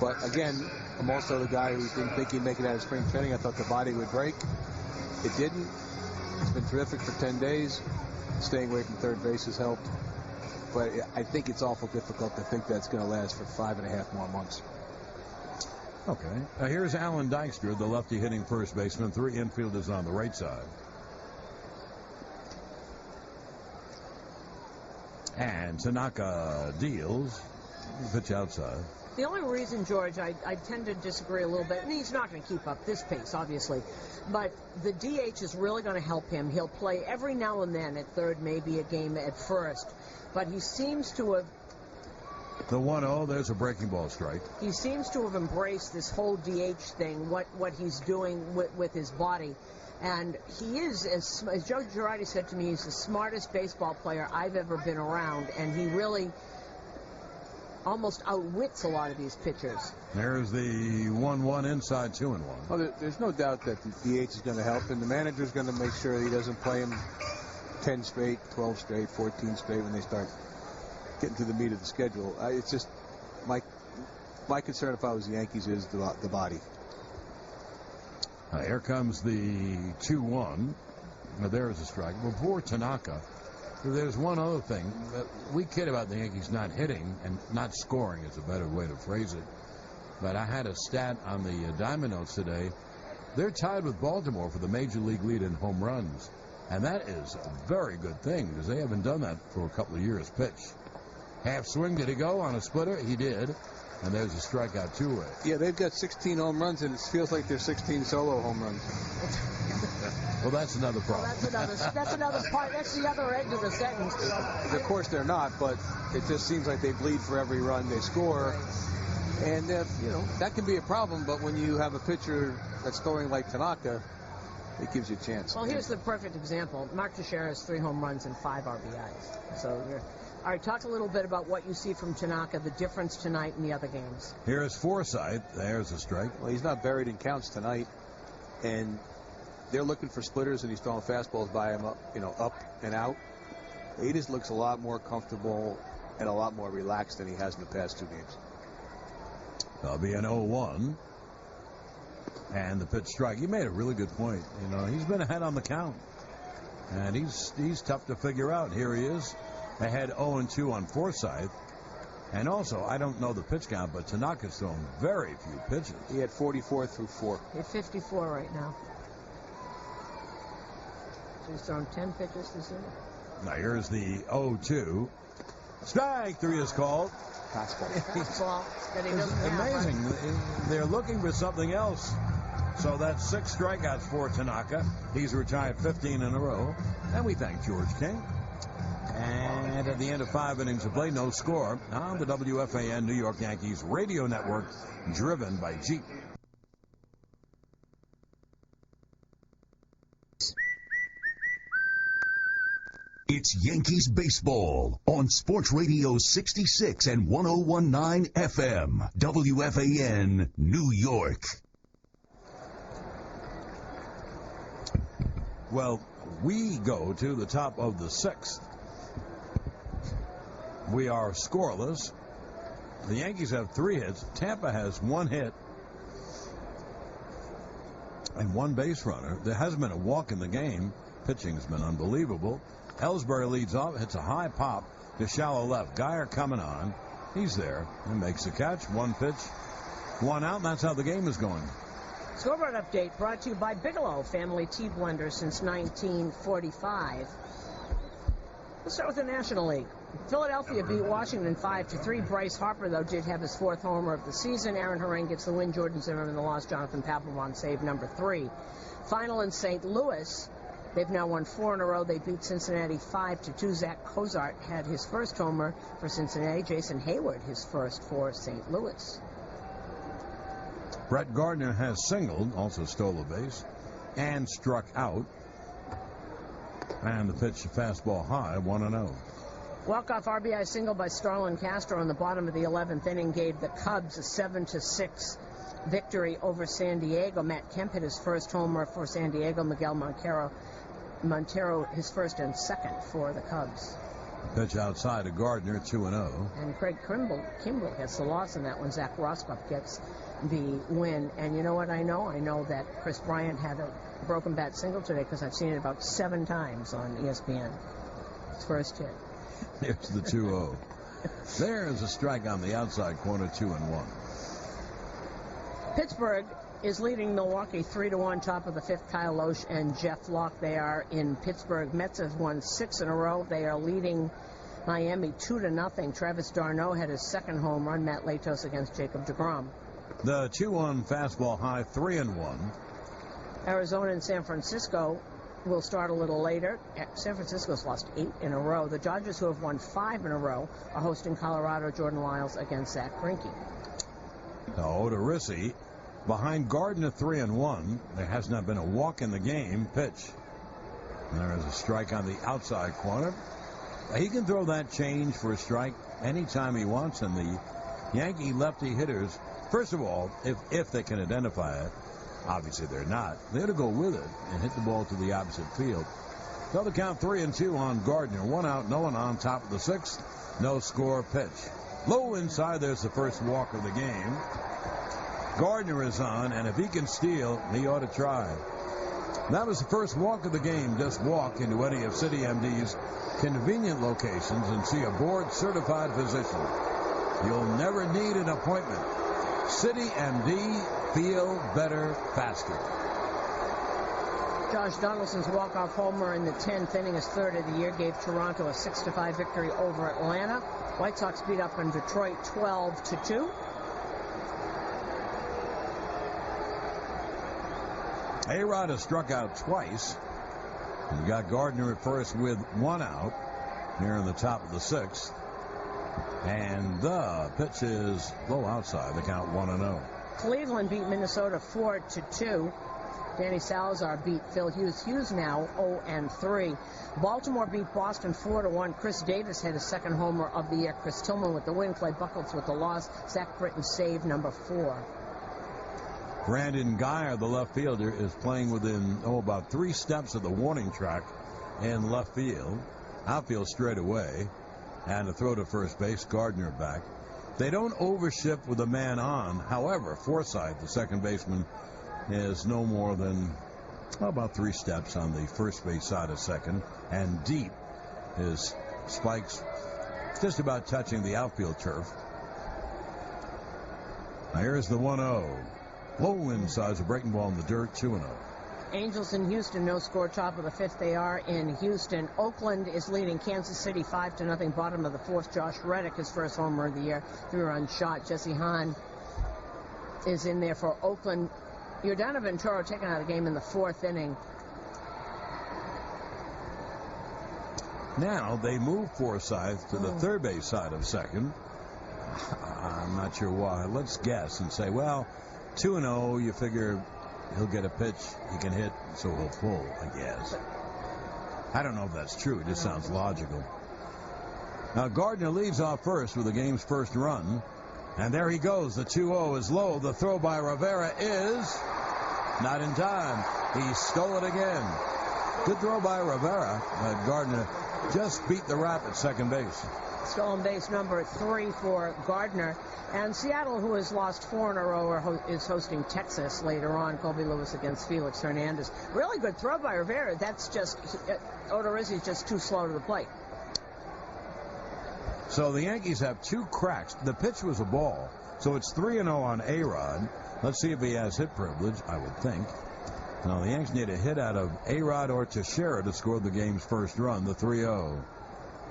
But again, I'm also the guy who didn't think he'd make it out of spring training. I thought the body would break. It didn't. It's been terrific for 10 days. Staying away from third base has helped. But I think it's awful difficult to think that's going to last for 5.5 more months. Okay. Here's Alan Dykstra, the lefty hitting first baseman. 3 infielders on the right side. And Tanaka deals. Pitch outside. The only reason, George, I tend to disagree a little bit, and he's not going to keep up this pace, obviously, but the DH is really going to help him. He'll play every now and then at third, maybe a game at first, but he seems to have... The 1-0, there's a breaking ball strike. He seems to have embraced this whole DH thing, what he's doing with his body. And he is, as Joe Girardi said to me, he's the smartest baseball player I've ever been around, and he really almost outwits a lot of these pitchers. There's the 1-1 inside 2-1. Well, there's no doubt that the DH is going to help, and the manager's going to make sure he doesn't play him 10 straight, 12 straight, 14 straight when they start getting to the meat of the schedule. It's just my concern, if I was the Yankees, is the body. Here comes the 2-1. Now there's a strike. Before Tanaka, there's one other thing. We kid about the Yankees not hitting, and not scoring is a better way to phrase it. But I had a stat on the Diamond Notes today. They're tied with Baltimore for the major league lead in home runs. And that is a very good thing, because they haven't done that for a couple of years. Pitch. Half swing, did he go on a splitter? He did. And there's a strikeout two-way. Yeah, they've got 16 home runs, and it feels like there's 16 solo home runs. Well, that's another problem. Well, that's another part. That's the other end of the sentence. Of course they're not, but it just seems like they bleed for every run they score. And, that can be a problem, but when you have a pitcher that's throwing like Tanaka, it gives you a chance. Well, here's the perfect example. Mark Teixeira has 3 home runs and 5 RBIs. So you're... All right, talk a little bit about what you see from Tanaka, the difference tonight in the other games. Here's Forsythe. There's a strike. Well, he's not buried in counts tonight, and they're looking for splitters, and he's throwing fastballs by him up and out. He just looks a lot more comfortable and a lot more relaxed than he has in the past 2 games. That'll be an 0-1. And the pitch strike. You made a really good point. He's been ahead on the count, and he's tough to figure out. Here he is. Ahead 0-2 on Forsythe. And also, I don't know the pitch count, but Tanaka's thrown very few pitches. He had 44 through 4. He's 54 right now. So he's thrown 10 pitches this inning. Now here's the 0-2. Strike 3 is called. Fastball that he doesn't have. Amazing. They're looking for something else. So that's 6 strikeouts for Tanaka. He's retired 15 in a row. And we thank George King. And at the end of 5 innings of play, no score on the WFAN New York Yankees radio network, driven by Jeep. It's Yankees baseball on Sports Radio 66 and 101.9 FM, WFAN, New York. Well, we go to the top of the 6th. We are scoreless. The Yankees have 3 hits. Tampa has 1 hit and 1 base runner. There hasn't been a walk in the game. Pitching's been unbelievable. Ellsbury leads off, hits a high pop to shallow left. Geyer coming on. He's there and makes the catch. 1 pitch, 1 out, and that's how the game is going. Scoreboard update brought to you by Bigelow Family Tea Blender since 1945. Let's start with the National League. Philadelphia beat Washington 5-3. Bryce Harper, though, did have his 4th homer of the season. Aaron Harang gets the win. Jordan Zimmerman the loss. Jonathan Papelbon save number 3. Final in St. Louis. They've now won 4 in a row. They beat Cincinnati 5-2. Zach Cozart had his 1st homer for Cincinnati. Jason Hayward his 1st for St. Louis. Brett Gardner has singled, also stole a base, and struck out. And the pitch, fastball high, 1-0. Walk-off RBI single by Starlin Castro in the bottom of the 11th inning gave the Cubs a 7-6 victory over San Diego. Matt Kemp hit his 1st homer for San Diego. Miguel Montero his 1st and 2nd for the Cubs. Pitch outside to Gardner, 2-0. And Craig Kimbrell gets the loss in that one. Zach Roscoff gets the win. And you know what I know? I know that Chris Bryant had a broken bat single today because I've seen it about 7 times on ESPN. His 1st hit. Here's the 2-0. There's a strike on the outside corner, 2-1. Pittsburgh is leading Milwaukee 3-1, top of the 5th. Kyle Loesch and Jeff Locke. They are in Pittsburgh. Mets have won 6 in a row. They are leading Miami 2-0. Travis d'Arnaud had his 2nd home run. Matt Latos against Jacob deGrom. The 2-1 fastball high, 3-1. Arizona and San Francisco will start a little later. San Francisco's lost 8 in a row. The Dodgers, who have won 5 in a row, are hosting Colorado. Jordan Lyles against Zach Greinke. Odorizzi behind Gardner, 3-1. There has not been a walk in the game. Pitch. There is a strike on the outside corner. He can throw that change for a strike anytime he wants, and the Yankee lefty hitters, first of all, if they can identify it, obviously they're not, they ought to go with it and hit the ball to the opposite field. So the count 3-2 on Gardner. 1 out, no one on, top of the 6th. No score. Pitch. Low inside, there's the 1st walk of the game. Gardner is on, and if he can steal, he ought to try. That was the 1st walk of the game. Just walk into any of City MD's convenient locations and see a board-certified physician. You'll never need an appointment. City MD, feel better faster. Josh Donaldson's walk-off homer in the 10th inning, his 3rd of the year, gave Toronto a 6-5 victory over Atlanta. White Sox beat up on Detroit 12-2. A-Rod has struck out twice. You got Gardner at first with 1 out here in the top of the 6th. And the pitch is low outside. The count 1-0. Cleveland beat Minnesota 4-2. Danny Salazar beat Phil Hughes. Hughes now 0-3. Baltimore beat Boston 4-1. Chris Davis had his 2nd homer of the year. Chris Tillman with the win. Clay Buchholz with the loss. Zach Britton save number 4. Brandon Geyer, the left fielder, is playing within about 3 steps of the warning track in left field. Outfield straight away. And a throw to first base. Gardner back. They don't overship with a man on. However, Forsythe, the 2nd baseman, is no more than about 3 steps on the first base side of 2nd. And deep, his spikes just about touching the outfield turf. Now here's the 1-0. Low inside, a breaking ball in the dirt, 2-0. Angels in Houston, no score, top of the 5th. They are in Houston. Oakland is leading Kansas City 5-0, bottom of the 4th. Josh Reddick, his 1st homer of the year, 3-run shot. Jesse Hahn is in there for Oakland. Yordano Ventura taking out a game in the 4th inning. Now they move Forsythe to the 3rd base side of 2nd. I'm not sure why. Let's guess and say, well, 2-0, you figure he'll get a pitch he can hit, so he'll pull, I guess. I don't know if that's true. It just sounds logical. Now Gardner leads off first with the game's first run. And there he goes. The 2-0 is low. The throw by Rivera is not in time. He stole it again. Good throw by Rivera. Gardner just beat the Rap at second base. Stolen base number 3 for Gardner. And Seattle, who has lost 4 in a row, is hosting Texas later on. Colby Lewis against Felix Hernandez. Really good throw by Rivera. That's just, Odorizzi's just too slow to the plate. So the Yankees have 2 cracks. The pitch was a ball. So it's 3-0 on A-Rod. Let's see if he has hit privilege, I would think. Now the Yankees need a hit out of A-Rod or Teixeira to score the game's first run, the 3-0.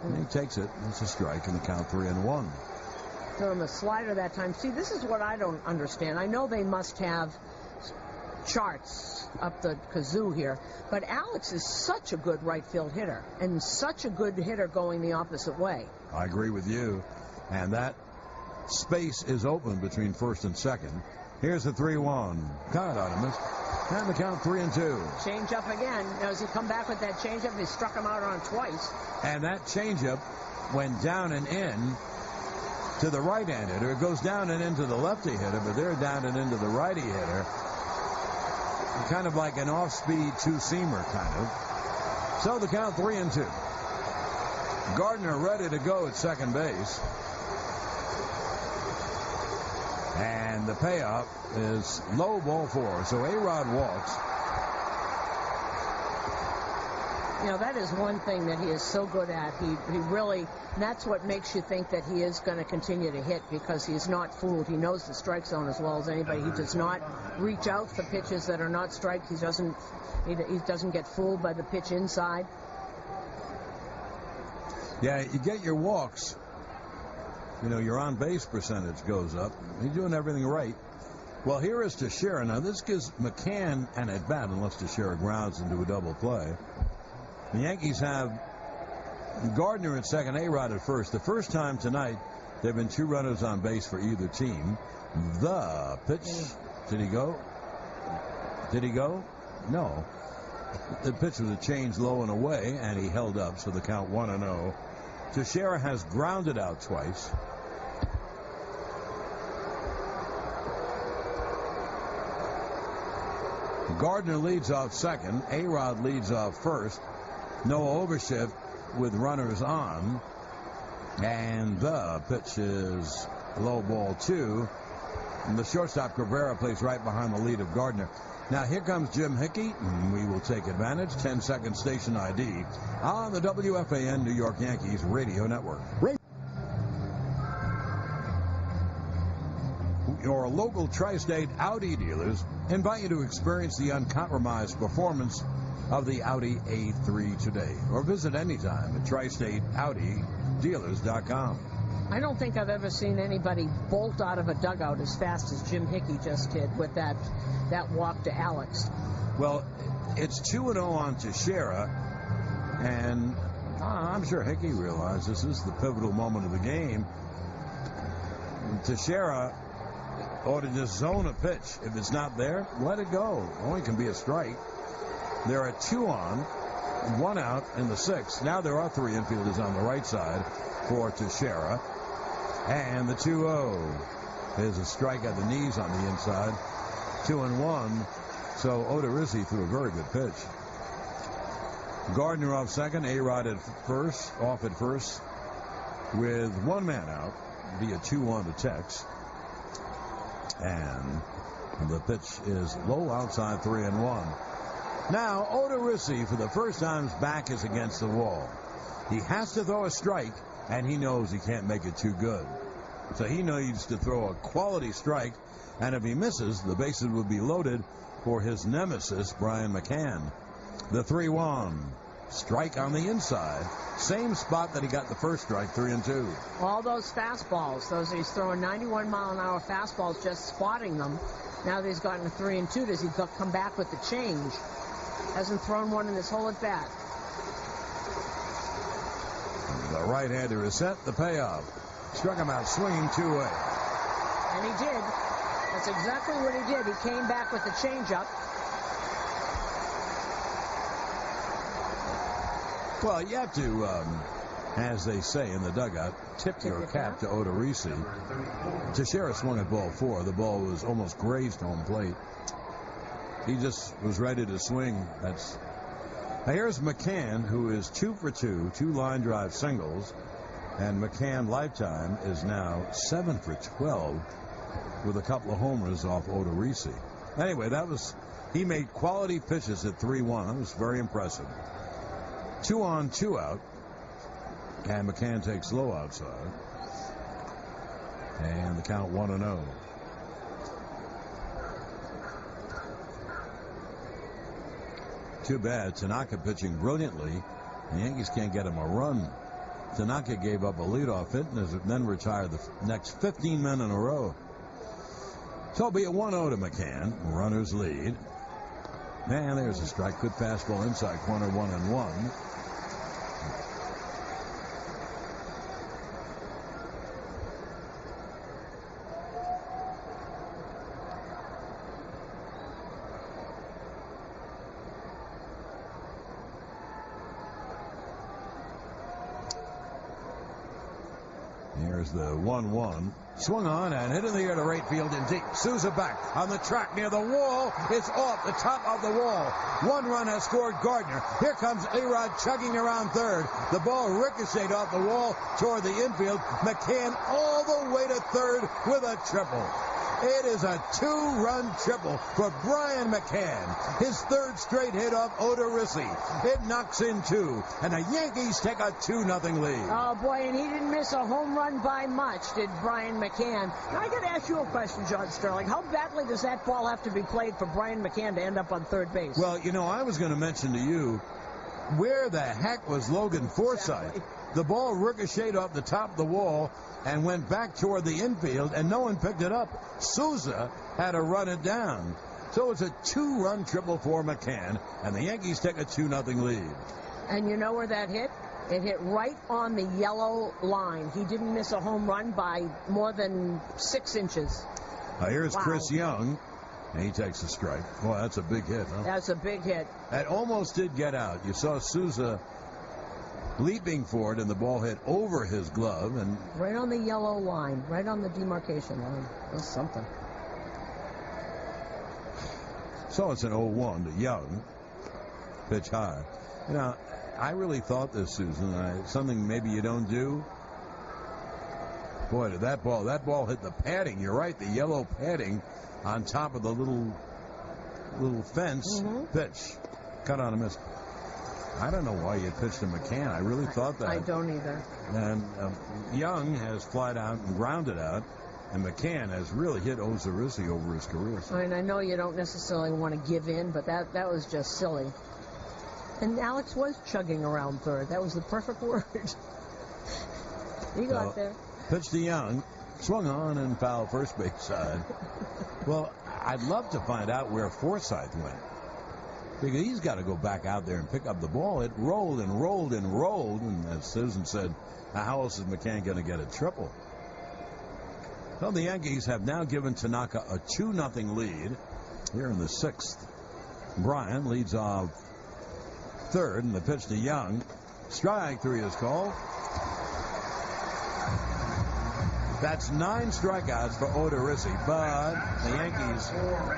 And he takes it. It's a strike and the count 3-1. Throw him a slider that time. See, this is what I don't understand. I know they must have charts up the kazoo here, but Alex is such a good right field hitter and such a good hitter going the opposite way. I agree with you. And that space is open between first and second. Here's the 3-1. Caught on him. And the count 3-2. Change up again. Now, does he come back with that changeup? He struck him out on twice. And that changeup went down and in to the right-hand hitter. It goes down and into the lefty hitter, but they're down and into the righty hitter. Kind of like an off-speed two-seamer, kind of. So the count 3-2. Gardner ready to go at second base. And the payoff is low, ball 4. So A-Rod walks. You know, that is one thing that he is so good at. He really, that's what makes you think that he is going to continue to hit, because he is not fooled. He knows the strike zone as well as anybody. He does not reach out for pitches that are not strikes. He doesn't get fooled by the pitch inside. Yeah, you get your walks. You know, your on-base percentage goes up. He's doing everything right. Well, here is Teixeira. Now, this gives McCann an at-bat unless Teixeira grounds into a double play. The Yankees have Gardner at second, A-Rod at first. The first time tonight, there have been 2 runners on base for either team. The pitch. Did he go? Did he go? No. The pitch was a change low and away, and he held up, so the count 1-0. Teixeira has grounded out twice. Gardner leads off second. A-Rod leads off first. No overshift with runners on. And the pitch is low, ball 2. And the shortstop, Cabrera, plays right behind the lead of Gardner. Now here comes Jim Hickey, and we will take advantage. 10-second station ID on the WFAN New York Yankees radio network. Your local tri-state Audi dealers invite you to experience the uncompromised performance of the Audi A3 today, or visit anytime at tristateaudidealers.com. I don't think I've ever seen anybody bolt out of a dugout as fast as Jim Hickey just did with that walk to Alex. Well, it's 2-0 on Teixeira, and I'm sure Hickey realizes this is the pivotal moment of the game. Teixeira ought to just zone a pitch. If it's not there, let it go. Only can be a strike. There are 2 on, 1 out in the 6th. Now there are 3 infielders on the right side for Teixeira. And the 2-0 is a strike at the knees on the inside. 2-1. So Odorizzi threw a very good pitch. Gardner off second. A-Rod at first, off at first, with 1 man out via 2-1 to Tex. And the pitch is low outside, 3-1. Now Odorizzi, for the first time, his back is against the wall. He has to throw a strike, and he knows he can't make it too good. So he needs to throw a quality strike, and if he misses, the bases will be loaded for his nemesis, Brian McCann. The 3-1. Strike on the inside. Same spot that he got the first strike, 3-2. All those fastballs, he's throwing 91-mile-an-hour fastballs, just spotting them. Now that he's gotten a 3-2, does he come back with the change? Hasn't thrown one in his whole at-bat. The right-hander is set. The payoff. Struck him out swinging 2-away. And he did. That's exactly what he did. He came back with the changeup. Well, you have to, as they say in the dugout, tip your cap to Odorizzi. Teixeira swung at ball 4. The ball was almost grazed home plate. He just was ready to swing. Now here's McCann, who is 2 for 2, 2 line drive singles. And McCann lifetime is now 7 for 12 with a couple of homers off Odorizzi. Anyway, he made quality pitches at 3-1. That was very impressive. 2 on, 2 out. And McCann takes low outside. And the count 1-0. Too bad. Tanaka pitching brilliantly. The Yankees can't get him a run. Tanaka gave up a leadoff hit and then retired the next 15 men in a row. So it'll be a 1-0 to McCann. Runners lead. Man, there's a strike. Good fastball inside corner, 1-1. Here's the 1-1. Swung on and hit in the air to right field and deep. Souza back on the track near the wall. It's off the top of the wall. 1 run has scored Gardner. Here comes A-Rod chugging around third. The ball ricocheted off the wall toward the infield. McCann all the way to third with a triple. It is a 2-run triple for Brian McCann. His 3rd straight hit off Odorizzi. It knocks in 2, and the Yankees take a 2-0 lead. Oh, boy, and he didn't miss a home run by much, did Brian McCann. Now, I got to ask you a question, John Sterling. How badly does that ball have to be played for Brian McCann to end up on third base? Well, I was going to mention to you, where the heck was Logan Forsythe? Exactly. The ball ricocheted off the top of the wall and went back toward the infield, and no one picked it up. Souza had to run it down. So it's a 2-run triple for McCann, and the Yankees take a 2-0 lead. And you know where that hit? It hit right on the yellow line. He didn't miss a home run by more than 6 inches. Here's Chris Young, and he takes a strike. Boy, that's a big hit, huh? That's a big hit. That almost did get out. You saw Souza leaping for it, and the ball hit over his glove. And right on the yellow line, right on the demarcation line. That's something. So it's an 0-1 to Young. Pitch high. I really thought this, Susan, something maybe you don't do. Boy, did that ball hit the padding. You're right, the yellow padding on top of the little fence. Pitch. Cut on a miss. I don't know why you pitched to McCann. I really thought that. I don't either. And Young has flied out and grounded out, and McCann has really hit Odorizzi over his career. I mean, I know you don't necessarily want to give in, but that was just silly. And Alex was chugging around third. That was the perfect word. He got there. Pitch to Young. Swung on and foul first base side. Well, I'd love to find out where Forsythe went. Because he's got to go back out there and pick up the ball. It rolled and rolled and rolled. And as Susan said, how else is McCann going to get a triple? Well, the Yankees have now given Tanaka a 2-0 lead here in the 6th. Brian leads off third, and the pitch to Young. Strike 3 is called. That's 9 strikeouts for Odorizzi, but the Yankees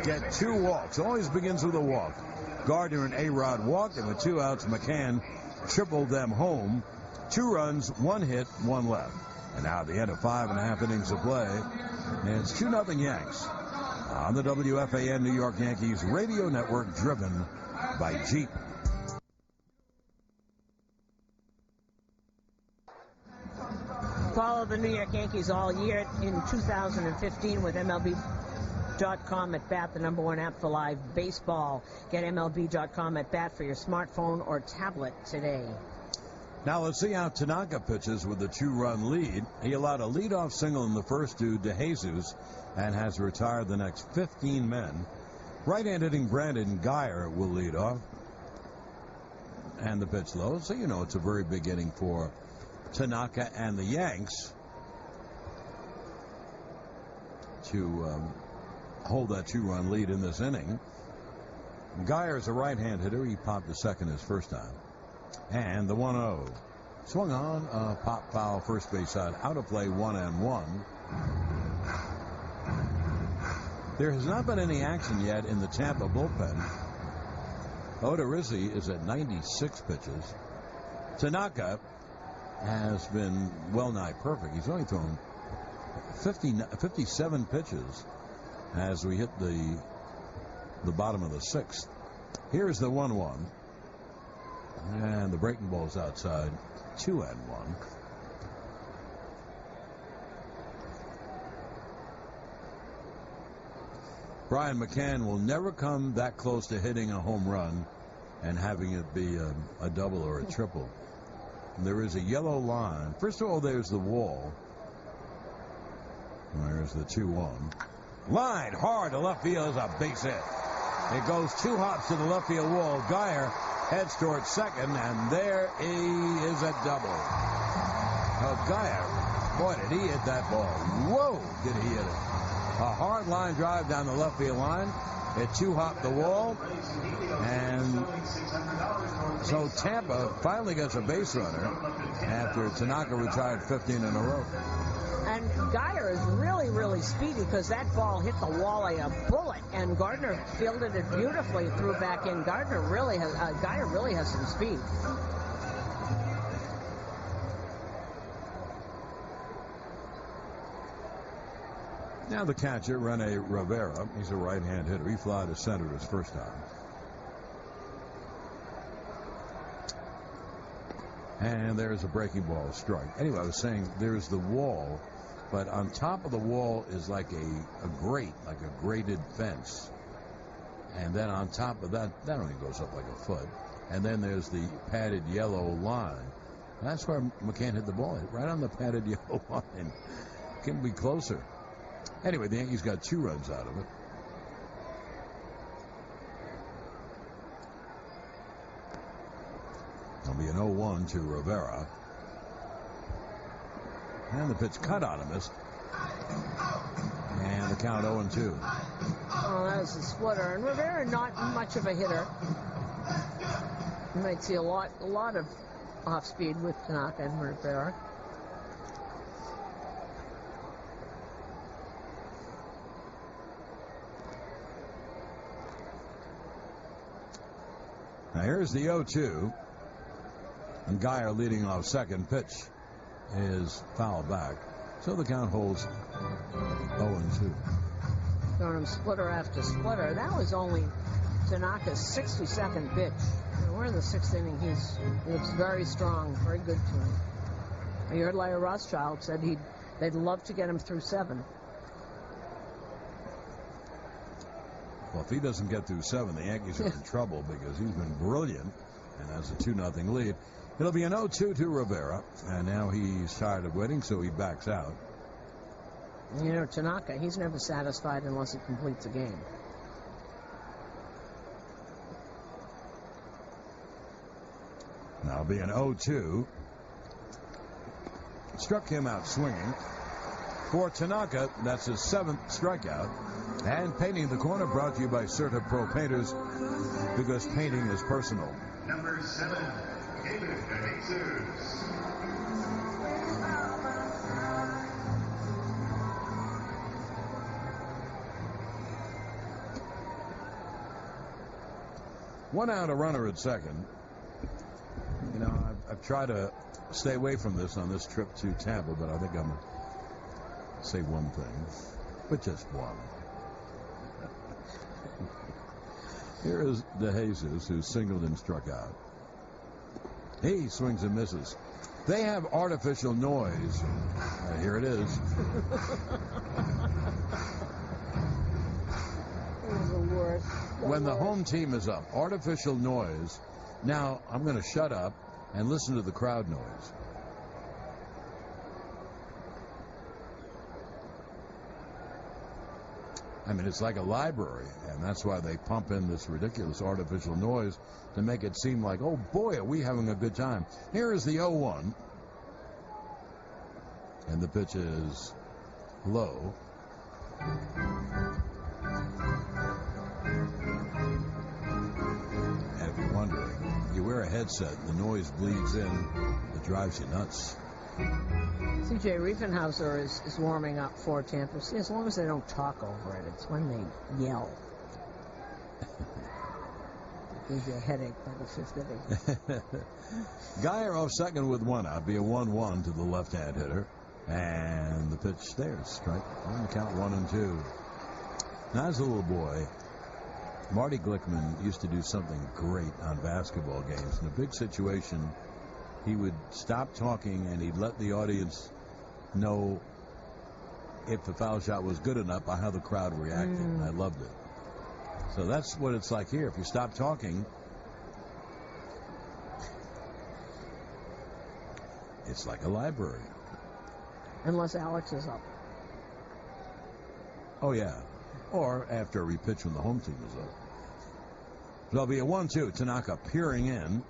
get 2 walks. Always begins with a walk. Gardner and A-Rod walked, and with 2 outs, McCann tripled them home. 2 runs, 1 hit, 1 left. And now at the end of 5.5 innings of play, and it's 2-0 Yanks on the WFAN New York Yankees radio network, driven by Jeep. Follow the New York Yankees all year in 2015 with MLB.com at bat, the #1 app for live baseball. Get MLB.com at bat for your smartphone or tablet today. Now let's see how Tanaka pitches with the 2-run lead. He allowed a leadoff single in the first to DeJesus and has retired the next 15 men. Right-hand hitting Brandon Geyer will lead off. And the pitch low. So it's a very big inning for Tanaka and the Yanks to hold that 2-run lead in this inning. Geyer's a right-hand hitter. He popped to second his first time. And the 1-0. Swung on, pop foul, first base side, out of play, 1-1. There has not been any action yet in the Tampa bullpen. Odorizzi is at 96 pitches. Tanaka has been well nigh perfect. He's only thrown 57 pitches as we hit the bottom of the sixth. Here's the 1-1. And the breaking ball's outside. 2-1. Brian McCann will never come that close to hitting a home run and having it be a double or a triple. And there is a yellow line. First of all, there's the wall. There's the 2-1. Line hard to left field is a base hit. It goes 2 hops to the left field wall. Geyer heads towards second, and there he is a double. Geyer, boy, did he hit that ball. Whoa, did he hit it. A hard line drive down the left field line. It 2-hopped the wall. And so Tampa finally gets a base runner after Tanaka retired 15 in a row. And Geyer is really, really speedy because that ball hit the wall like a bullet. And Gardner fielded it beautifully, threw back in. Geyer really has some speed. Now the catcher, Rene Rivera, he's a right-hand hitter. He fly to center his first time. And there's a breaking ball strike. Anyway, I was saying there's the wall, but on top of the wall is like a grate, like a grated fence. And then on top of that, that only goes up like a foot. And then there's the padded yellow line. That's where McCann hit the ball, right on the padded yellow line. Couldn't be closer. Anyway, the Yankees got 2 runs out of it. It'll be an 0-1 to Rivera. And the pitch cut on him, missed. And the count 0-2. Oh, that was a splitter. And Rivera not much of a hitter. You might see a lot of off speed with Tanaka and Rivera. Now here's the 0-2. And Geyer leading off second. Pitch is foul back. So the count holds 0-2. Throwing him splitter after splitter. That was only Tanaka's 62nd pitch. And we're in the 6th inning. He looks very strong, very good to him. You heard Larry Rothschild said they'd love to get him through 7. Well, if he doesn't get through 7, the Yankees are in trouble because he's been brilliant and has a 2-0 lead. It'll be an 0-2 to Rivera, and now he's tired of waiting, so he backs out. You know, Tanaka, he's never satisfied unless he completes a game. Now it'll be an 0-2. Struck him out swinging. For Tanaka, that's his 7th strikeout. And painting the corner brought to you by Certa Pro Painters, because painting is personal. Number 7, David Jesus. One out, a runner at second. You know, I've tried to stay away from this on this trip to Tampa, but I think I'm going to say one thing, but just one. Here is De Jesus, who singled and struck out. He swings and misses. They have artificial noise. Here it is. When the home team is up, artificial noise. Now I'm going to shut up and listen to the crowd noise. I mean, it's like a library, and that's why they pump in this ridiculous artificial noise to make it seem like, oh boy, are we having a good time. Here is the 0-1. And the pitch is low. And if you're wondering, you wear a headset. The noise bleeds in. It drives you nuts. C.J. Riefenhauser is warming up for Tampa. See, as long as they don't talk over it, it's when they yell. Gives you a headache by the fifth inning. Geyer off second with one out. Be a 1-1 to the left-hand hitter. And the pitch there. Strike on the count 1-2. Now, as a little boy, Marty Glickman used to do something great on basketball games. In a big situation, he would stop talking and he'd let the audience know if the foul shot was good enough by how the crowd reacted. And I loved it. So that's what it's like here. If you stop talking, it's like a library. Unless Alex is up. Oh, yeah. Or after a repitch when the home team is up. There'll be a 1-2. Tanaka peering in.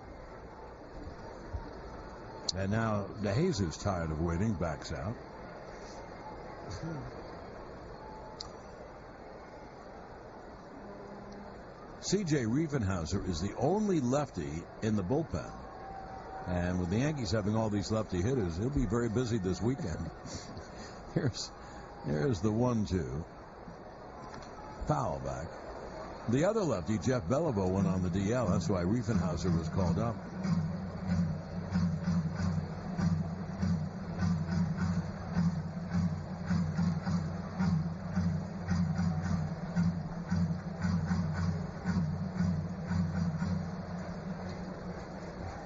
And now DeJesus, tired of waiting, backs out. C.J. Riefenhauser is the only lefty in the bullpen. And with the Yankees having all these lefty hitters, he'll be very busy this weekend. Here's the 1-2. Foul back. The other lefty, Jeff Beliveau, went on the DL. That's why Riefenhauser was called up.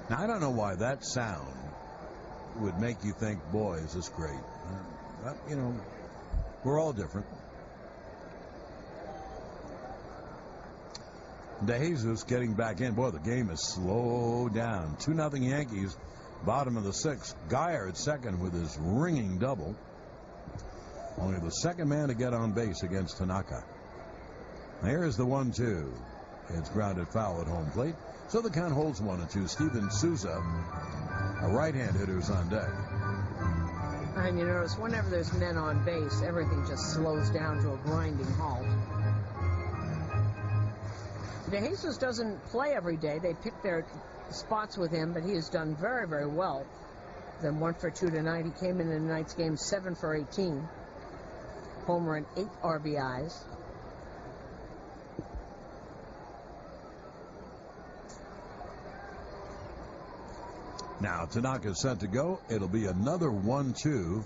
Now, I don't know why that sound would make you think, boy, is this great. You know, we're all different. DeJesus getting back in. Boy, the game is slowed down. 2-0 Yankees, bottom of the sixth. Geyer at second with his ringing double. Only the second man to get on base against Tanaka. Here's the 1-2. It's grounded foul at home plate. So the count holds 1-2. Steven Souza, a right-hand hitter, is on deck. And you notice whenever there's men on base, everything just slows down to a grinding halt. DeJesus doesn't play every day. They pick their spots with him, but he has done very, very well. Then 1 for 2 tonight. He came in tonight's game 7 for 18. Homer and 8 RBIs. Now Tanaka's set to go. It'll be another 1-2.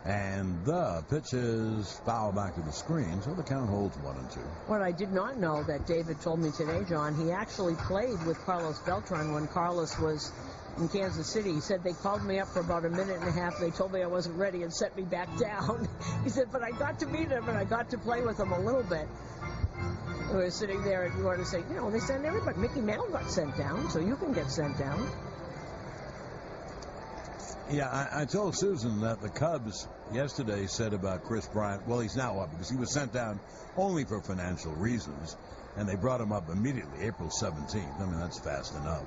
And the pitch is foul back to the screen, so the count holds 1-2. What I did not know that David told me today, John, he actually played with Carlos Beltran when Carlos was in Kansas City. He said they called me up for about a minute and a half. They told me I wasn't ready and set me back down. He said, but I got to meet him and I got to play with him a little bit. We were sitting there and you want to say, you know, they send everybody. Mickey Mantle got sent down, so you can get sent down. Yeah, I told Susan that the Cubs yesterday said about Chris Bryant, well, he's now up because he was sent down only for financial reasons, and they brought him up immediately, April 17th. I mean, that's fast enough.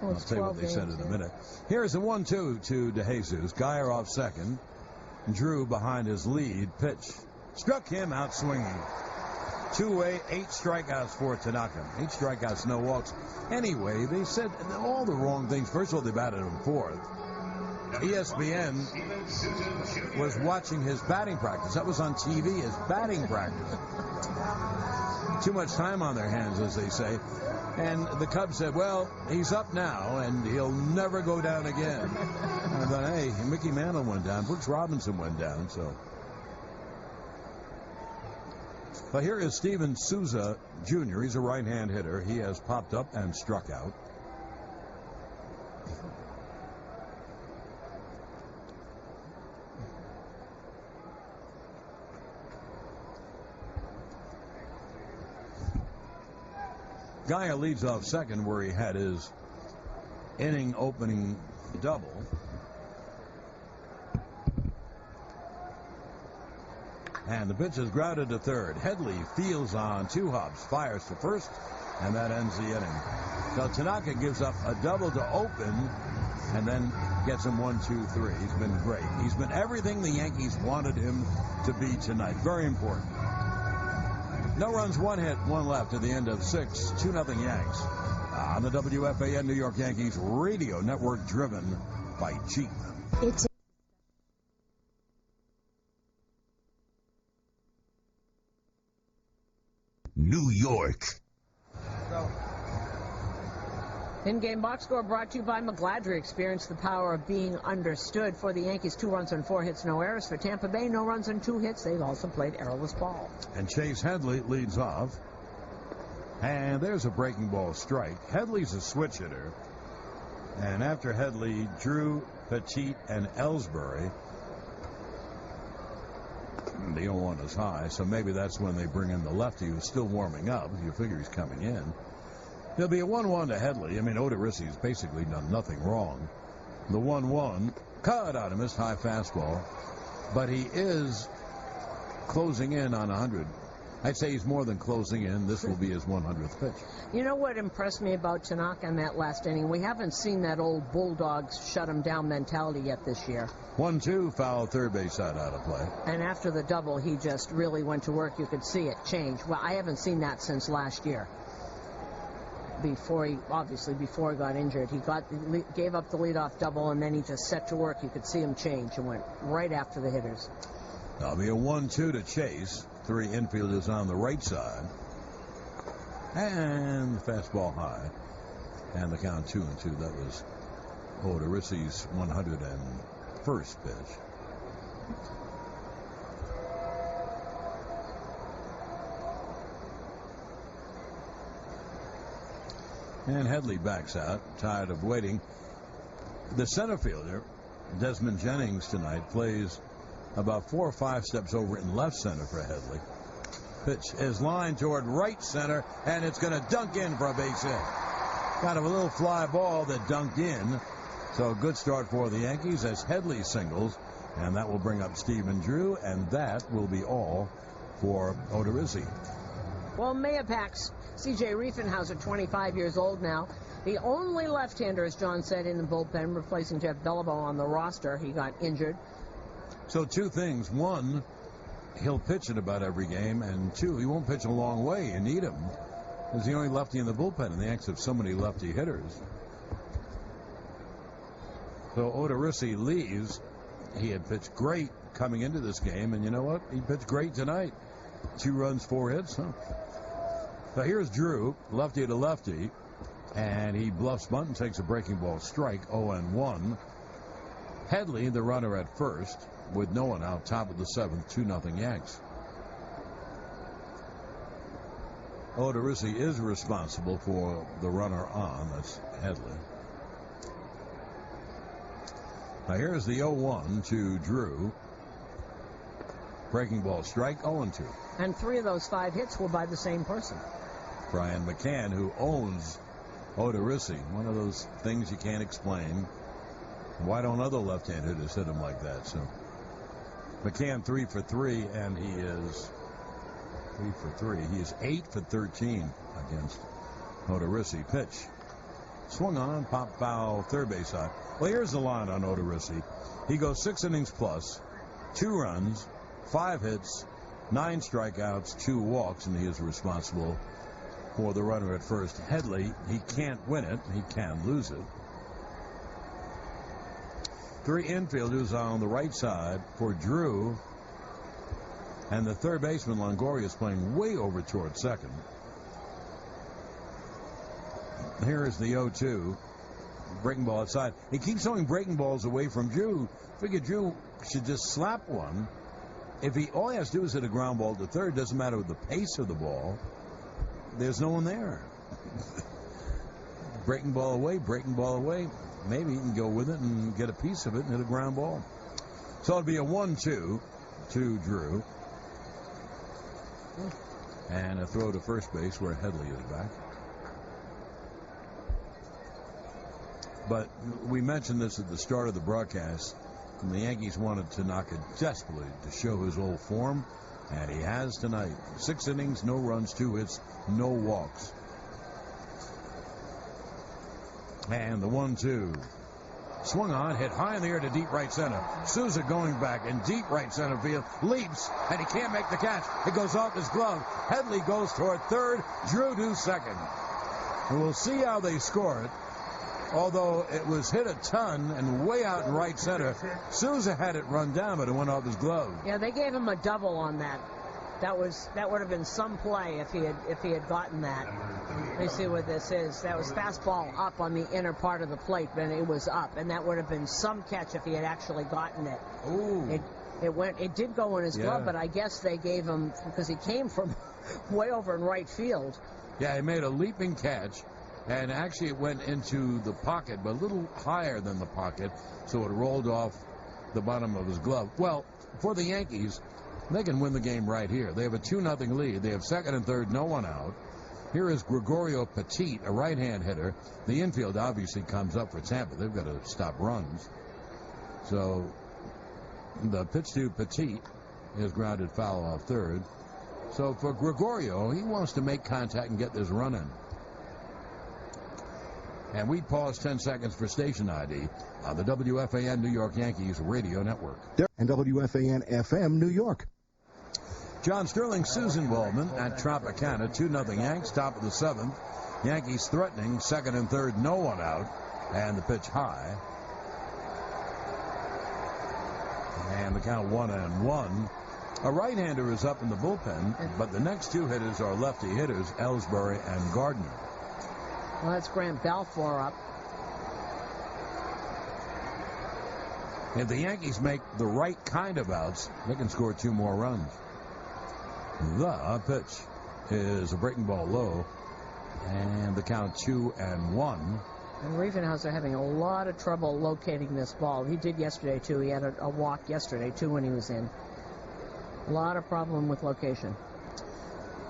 Well, I'll tell you what they said in a minute. Here's the 1-2 to DeJesus. Geyer off second. Drew behind his lead. Pitch. Struck him out swinging. Two-way, 8 strikeouts for Tanaka. 8 strikeouts, no walks. Anyway, they said all the wrong things. First of all, they batted him fourth. ESPN was watching his batting practice. That was on TV, his batting practice. Too much time on their hands, as they say. And the Cubs said, well, he's up now, and he'll never go down again. And I thought, hey, Mickey Mantle went down. Brooks Robinson went down, so. But here is Steven Souza, Jr. He's a right-hand hitter. He has popped up and struck out. Geyer leads off second where he had his inning opening double. And the pitch is grounded to third. Headley fields on 2 hops, fires to first, and that ends the inning. So Tanaka gives up a double to open and then gets him 1, 2, 3. He's been great. He's been everything the Yankees wanted him to be tonight. Very important. No runs, 1 hit, 1 left at the end of 6. 2-0 Yanks. on the WFAN New York Yankees radio network, driven by Jeep. It's New York. In-game box score brought to you by McGladrey. Experience the power of being understood. For the Yankees, 2 runs on 4 hits, no errors. For Tampa Bay, no runs on 2 hits. They've also played errorless ball. And Chase Headley leads off. And there's a breaking ball strike. Headley's a switch hitter. And after Headley, Drew, Petit, and Ellsbury. The 0-1 is high, so maybe that's when they bring in the lefty who's still warming up. You figure he's coming in. It'll be a 1-1 to Headley. I mean, Odorizzi's basically done nothing wrong. The 1-1, cut out a missed high fastball, but he is closing in on 100. I'd say he's more than closing in. This will be his 100th pitch. You know what impressed me about Tanaka in that last inning? We haven't seen that old Bulldogs shut him down mentality yet this year. 1-2, foul, third base side out of play. And after the double, he just really went to work. You could see it change. Well, I haven't seen that since last year. Before he got injured, he gave up the leadoff double, and then he just set to work. You could see him change and went right after the hitters. That'll be a 1-2 to Chase. 3 infielders on the right side. And the fastball high. And the count 2-2. That was Odorizzi's 101st pitch. And Headley backs out, tired of waiting. The center fielder, Desmond Jennings, tonight plays about 4 or 5 steps over in left center for Headley. Pitch is lined toward right center, and it's going to dunk in for a base hit. Kind of a little fly ball that dunked in. So a good start for the Yankees as Headley singles, and that will bring up Stephen Drew, and that will be all for Odorizzi. Well, Mayapack's C.J. Riefenhauser, 25 years old now. The only left-hander, as John said, in the bullpen, replacing Jeff Beliveau on the roster. He got injured. So 2 things. 1, he'll pitch in about every game, and 2, he won't pitch a long way. You need him. He's the only lefty in the bullpen, and the Yankees have so many lefty hitters. So Odorizzi leaves. He had pitched great coming into this game, and you know what? He pitched great tonight. 2 runs, 4 hits. Huh? So here's Drew, lefty to lefty, and he bluffs bunt and takes a breaking ball strike, 0-1. Headley, the runner at first, with no one out, top of the 7th, 2-0 Yanks. Odorizzi is responsible for the runner on. That's Headley. Now here's the 0-1 to Drew. Breaking ball strike, 0-2. And 3 of those 5 hits were by the same person. Brian McCann, who owns Odorizzi. One of those things you can't explain. Why don't other left-hand hitters hit him like that? So McCann 3 for 3, and he is 3 for 3. He is 8 for 13 against Odorizzi. Pitch swung on, pop foul, third base side. Well, here's the line on Odorizzi. He goes 6 innings plus, 2 runs, 5 hits, 9 strikeouts, 2 walks, and he is responsible for the runner at first. Headley, he can't win it. He can lose it. 3 infielders on the right side for Drew. And the third baseman, Longoria, is playing way over toward second. Here is the 0-2. Breaking ball outside. He keeps throwing breaking balls away from Drew. Figure Drew should just slap one. If all he has to do is hit a ground ball to third, doesn't matter with the pace of the ball. There's no one there. Breaking ball away. Maybe he can go with it and get a piece of it and hit a ground ball. So it'll be a 1-2 to Drew. And a throw to first base where Headley is back. But we mentioned this at the start of the broadcast, and the Yankees wanted Tanaka desperately to show his old form, and he has tonight. 6 innings, no runs, 2 hits, no walks. And the 1-2. Swung on, hit high in the air to deep right center. Souza going back in deep right center field, leaps, and he can't make the catch. It goes off his glove. Headley goes toward third. Drew to second. And we'll see how they score it. Although it was hit a ton and way out in right center. Souza had it run down, but it went off his glove. Yeah, they gave him a double on that. That would have been some play if he had gotten that. Let me see what this is. That was fastball up on the inner part of the plate, but it was up, and that would have been some catch if he had actually gotten it. Ooh. It did go in his glove, but I guess they gave him, because he came from way over in right field. Yeah, he made a leaping catch, and actually it went into the pocket, but a little higher than the pocket, so it rolled off the bottom of his glove. Well, for the Yankees, they can win the game right here. They have a 2-0 lead. They have second and third, no one out. Here is Gregorio Petit, a right-hand hitter. The infield obviously comes up for Tampa. They've got to stop runs. So the pitch to Petit is grounded foul off third. So for Gregorio, he wants to make contact and get this run in. And we pause 10 seconds for station ID on the WFAN New York Yankees radio network. And WFAN FM New York. John Sterling, Susan Waldman at Tropicana, 2-0 Yanks, top of the seventh. Yankees threatening, second and third, no one out, and the pitch high. And the count 1-1. A right-hander is up in the bullpen, but the next two hitters are lefty hitters, Ellsbury and Gardner. Well, that's Grant Balfour up. If the Yankees make the right kind of outs, they can score 2 more runs. The pitch is a breaking ball low, and the count 2-1. And Riefenhauser having a lot of trouble locating this ball. He did yesterday, too. He had a walk yesterday, too, when he was in. A lot of problem with location.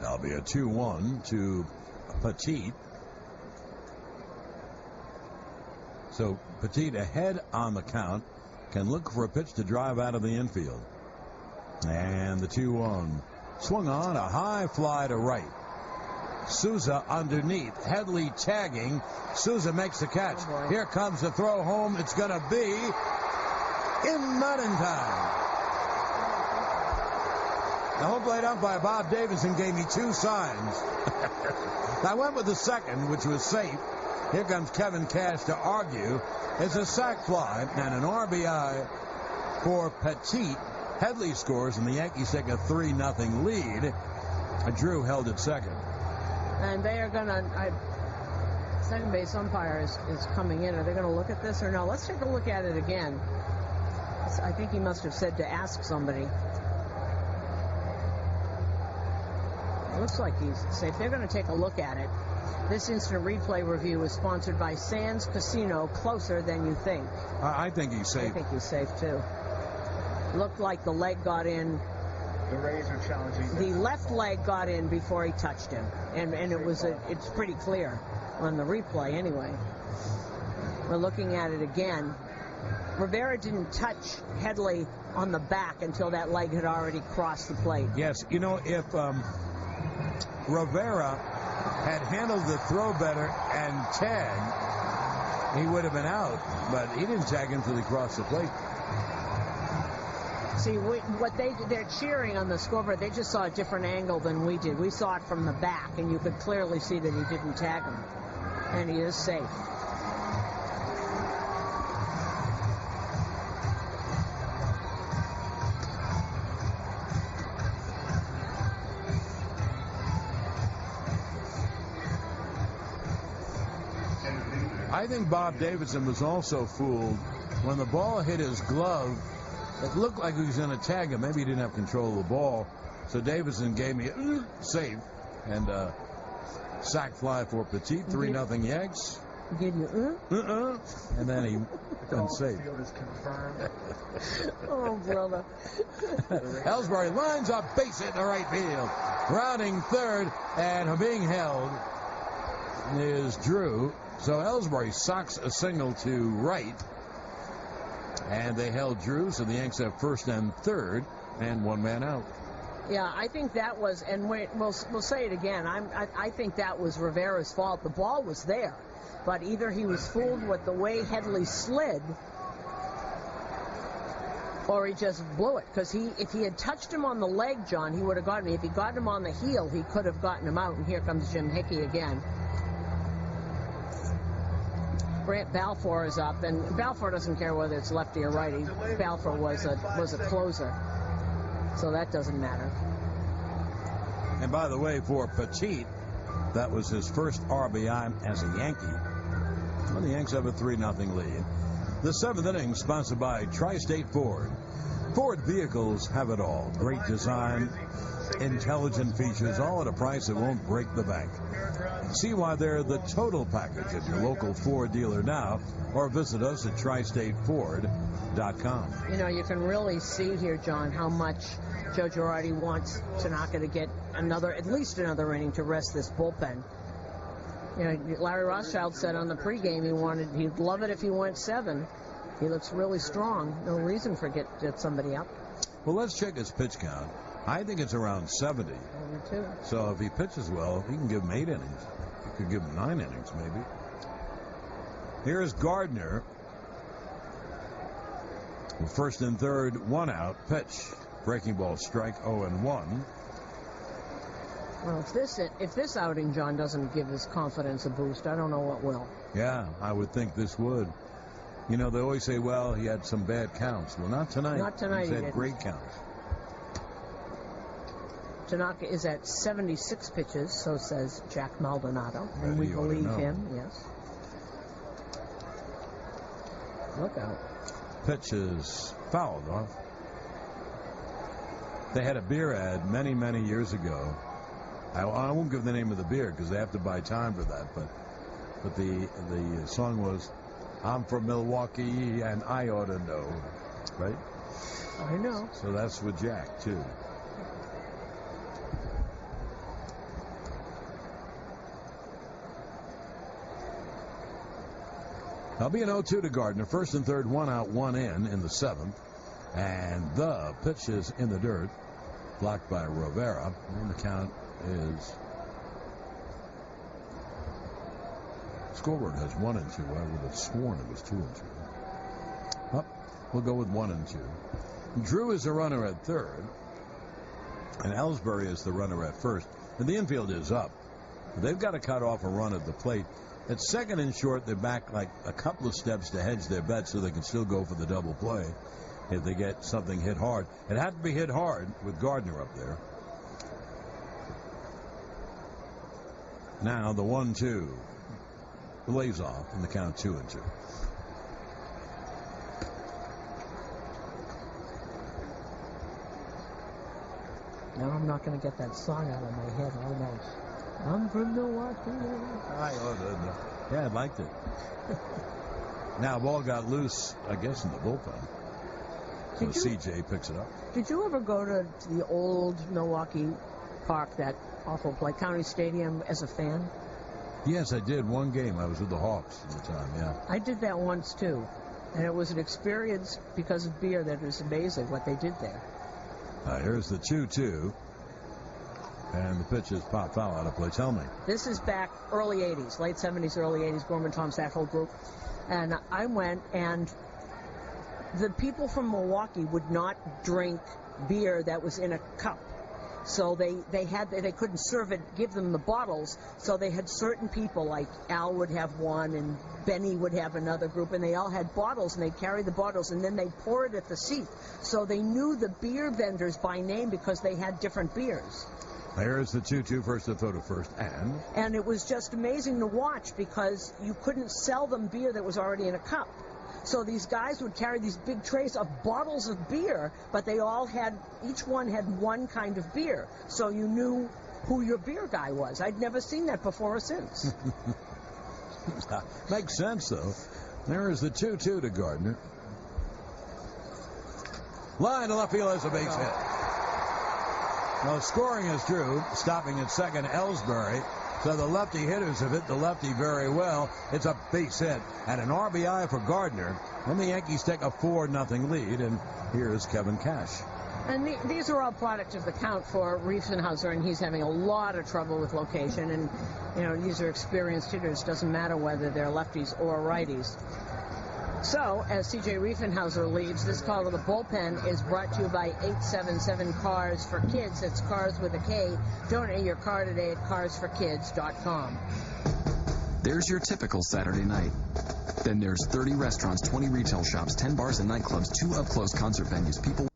That'll be a 2-1 to Petit. So Petit ahead on the count, can look for a pitch to drive out of the infield. And the 2-1. Swung on, a high fly to right. Souza underneath. Headley tagging. Souza makes the catch. Oh, here comes the throw home. It's going to be not in time. The home plate umpire Bob Davidson gave me 2 signs. I went with the second, which was safe. Here comes Kevin Cash to argue. It's a sac fly and an RBI for Petit. Headley scores, and the Yankees take a 3-0 lead. Drew held at second. And they are going to... Second base umpire is coming in. Are they going to look at this or no? Let's take a look at it again. I think he must have said to ask somebody. It looks like he's safe. They're going to take a look at it. This instant replay review is sponsored by Sands Casino, closer than you think. I think he's safe. I think he's safe, too. Looked like the leg got in. The Rays are challenging. The left leg got in before he touched him. And it's pretty clear on the replay anyway. We're looking at it again. Rivera didn't touch Headley on the back until that leg had already crossed the plate. Yes, you know, if Rivera had handled the throw better and tagged, he would have been out. But he didn't tag him until he crossed the plate. See, they're cheering on the scoreboard. They just saw a different angle than we did. We saw it from the back, and you could clearly see that he didn't tag him. And he is safe. I think Bob Davidson was also fooled when the ball hit his glove. It looked like he was going to tag him. Maybe he didn't have control of the ball. So Davidson gave me a save and sac fly for Petit. 3-0 Yanks. Give you and then he went safe. Oh, brother. Ellsbury lines up, base hit in the right field. Rounding third, and being held is Drew. So Ellsbury socks a single to right. And they held Drew, so the Yanks have first and third, and 1 man out. Yeah, I think that was, and we'll say it again, I think that was Rivera's fault. The ball was there, but either he was fooled with the way Headley slid, or he just blew it. Because if he had touched him on the leg, John, he would have gotten him. If he got him on the heel, he could have gotten him out. And here comes Jim Hickey again. Brant Balfour is up, and Balfour doesn't care whether it's lefty or righty. Balfour was a closer, so that doesn't matter. And by the way, for Petit, that was his first RBI as a Yankee. Well, the Yanks have a 3-0 lead. The 7th inning sponsored by Tri-State Ford. Ford vehicles have it all. Great design, intelligent features, all at a price that won't break the bank. See why they're the total package at your local Ford dealer now, or visit us at tristateford.com. You know, you can really see here, John, how much Joe Girardi wants Tanaka to get at least another inning to rest this bullpen. You know, Larry Rothschild said on the pregame he'd love it if he went 7. He looks really strong. No reason for get somebody up. Well, let's check his pitch count. I think it's around 70. Too. So if he pitches well, he can give him 8 innings. He could give him 9 innings, maybe. Here's Gardner. First and third, 1 out. Pitch. Breaking ball strike, 0-1. Well, if this outing, John, doesn't give his confidence a boost, I don't know what will. Yeah, I would think this would. You know, they always say, well, he had some bad counts. Well, not tonight. Not tonight. He's had great counts. Tanaka is at 76 pitches, so says Jack Maldonado, and we believe him, yes. Look out. Pitch is fouled off. They had a beer ad many, many years ago. I won't give the name of the beer because they have to buy time for that, but the song was, I'm from Milwaukee and I ought to know, right? I know. So that's with Jack, too. That'll be an 0-2 to Gardner. First and third, 1 out, 1 in the 7th. And the pitch is in the dirt, blocked by Rivera. And the count is... Scoreboard has 1-2. I would have sworn it was 2-2. Oh, we'll go with 1-2. Drew is the runner at third. And Ellsbury is the runner at first. And the infield is up. They've got to cut off a run at the plate. At second and short, they're back like a couple of steps to hedge their bet so they can still go for the double play if they get something hit hard. It had to be hit hard with Gardner up there. Now the 1-2 lays off in the count 2-2. Now I'm not going to get that song out of my head almost. I'm from Milwaukee. Yeah, I liked it. Now, ball got loose, I guess, in the bullpen. So CJ picks it up. Did you ever go to the old Milwaukee Park, that awful play, County Stadium, as a fan? Yes, I did. One game. I was with the Hawks at the time, yeah. I did that once, too. And it was an experience because of beer that was amazing what they did there. Here's the 2-2. And the pitch is pop foul out of play. Tell me. This is back early 80s, late 70s, early 80s, Gorman Thomas, that whole group. And I went, and the people from Milwaukee would not drink beer that was in a cup. So they couldn't serve it, give them the bottles. So they had certain people, like Al would have one and Benny would have another group, and they all had bottles, and they'd carry the bottles, and then they'd pour it at the seat. So they knew the beer vendors by name because they had different beers. There's the 2-2, first to throw to first, and it was just amazing to watch because you couldn't sell them beer that was already in a cup. So these guys would carry these big trays of bottles of beer, but they all had, each one had one kind of beer. So you knew who your beer guy was. I'd never seen that before or since. Makes sense, though. There is the 2-2 to Gardner. Line to left field as a base hit. Well, scoring is Drew. Stopping at second, Ellsbury. So the lefty hitters have hit the lefty very well. It's a base hit and an RBI for Gardner. Then the Yankees take a 4-0 lead, and here's Kevin Cash. And these are all products of the count for Riefenhauser, and he's having a lot of trouble with location. And, you know, these are experienced hitters. Doesn't matter whether they're lefties or righties. So, as C.J. Riefenhauser leaves, this call to the bullpen is brought to you by 877 Cars for Kids. It's Cars with a K. Donate your car today at carsforkids.com. There's your typical Saturday night. Then there's 30 restaurants, 20 retail shops, 10 bars and nightclubs, 2 up-close concert venues. People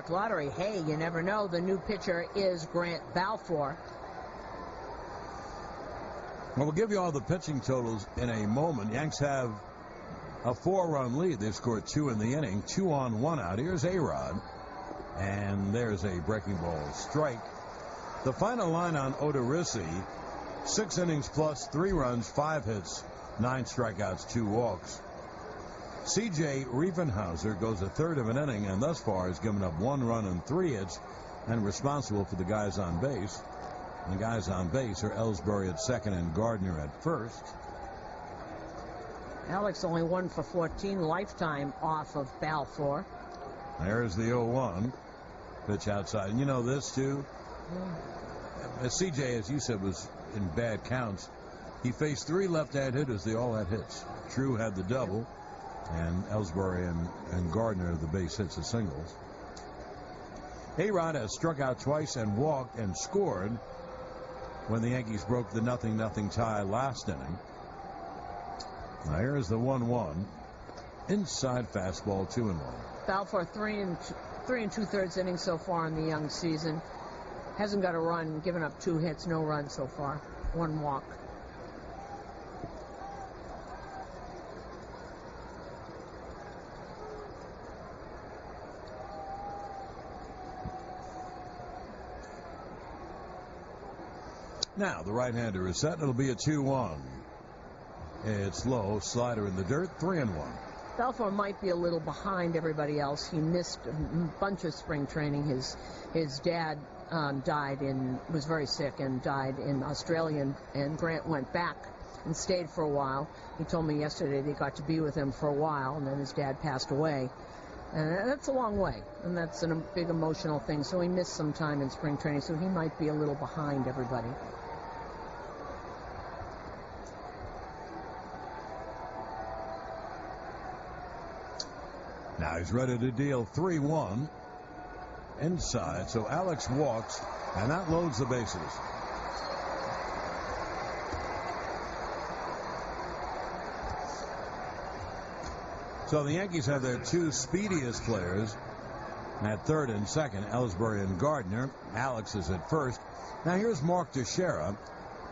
lottery. Hey, you never know. The new pitcher is Grant Balfour. Well, we'll give you all the pitching totals in a moment. Yanks have a 4-run lead. They've scored 2 in the inning, 2 on, 1 out. Here's A-Rod, and there's a breaking ball strike. The final line on Odorizzi, 6 innings plus 3 runs, 5 hits, 9 strikeouts, 2 walks. C.J. Riefenhauser goes a third of an inning and thus far has given up 1 run and 3 hits and responsible for the guys on base. And the guys on base are Ellsbury at second and Gardner at first. Alex only 1 for 14 lifetime off of Balfour. There's the 0-1 pitch outside. And you know this too? C.J., as you said, was in bad counts. He faced 3 left-hand hitters. They all had hits. True had the double. And Ellsbury and Gardner the base hits the singles. A-Rod has struck out twice and walked and scored when the Yankees broke the 0-0 tie last inning. Now here's the 1-1. Inside fastball, 2-1. Balfour 3 2/3 innings so far in the young season. Hasn't got a run, given up 2 hits, no runs so far. 1 walk. Now the right-hander is set. It'll be a 2-1. It's low, slider in the dirt, 3-1. Balfour might be a little behind everybody else. He missed a bunch of spring training. His dad was very sick and died in Australia, and Grant went back and stayed for a while. He told me yesterday they got to be with him for a while, and then his dad passed away. And that's a long way, and that's a big emotional thing. So he missed some time in spring training, so he might be a little behind everybody. Now he's ready to deal 3-1 inside. So Alex walks, and that loads the bases. So the Yankees have their 2 speediest players at third and second, Ellsbury and Gardner. Alex is at first. Now here's Mark Teixeira.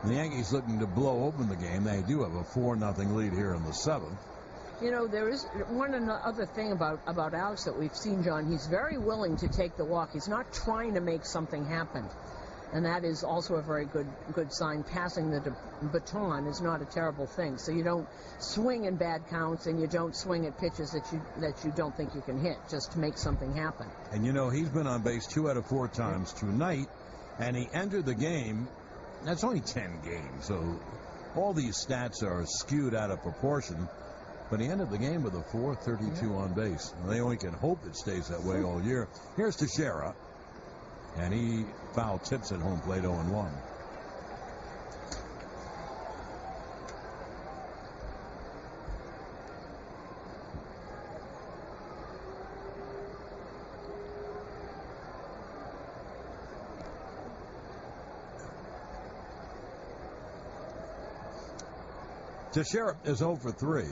The Yankees looking to blow open the game. They do have a 4-0 lead here in the 7th. You know, there is one other thing about Alex that we've seen, John. He's very willing to take the walk. He's not trying to make something happen. And that is also a very good sign. Passing the baton is not a terrible thing. So you don't swing in bad counts, and you don't swing at pitches that you don't think you can hit, just to make something happen. And you know, he's been on base 2 out of 4 times tonight, and he entered the game. That's only 10 games, so all these stats are skewed out of proportion. But he ended the game with a 4.32 on base. And they only can hope it stays that way all year. Here's Teixeira. And he foul tips at home plate 0-1. Teixeira is 0 for 3.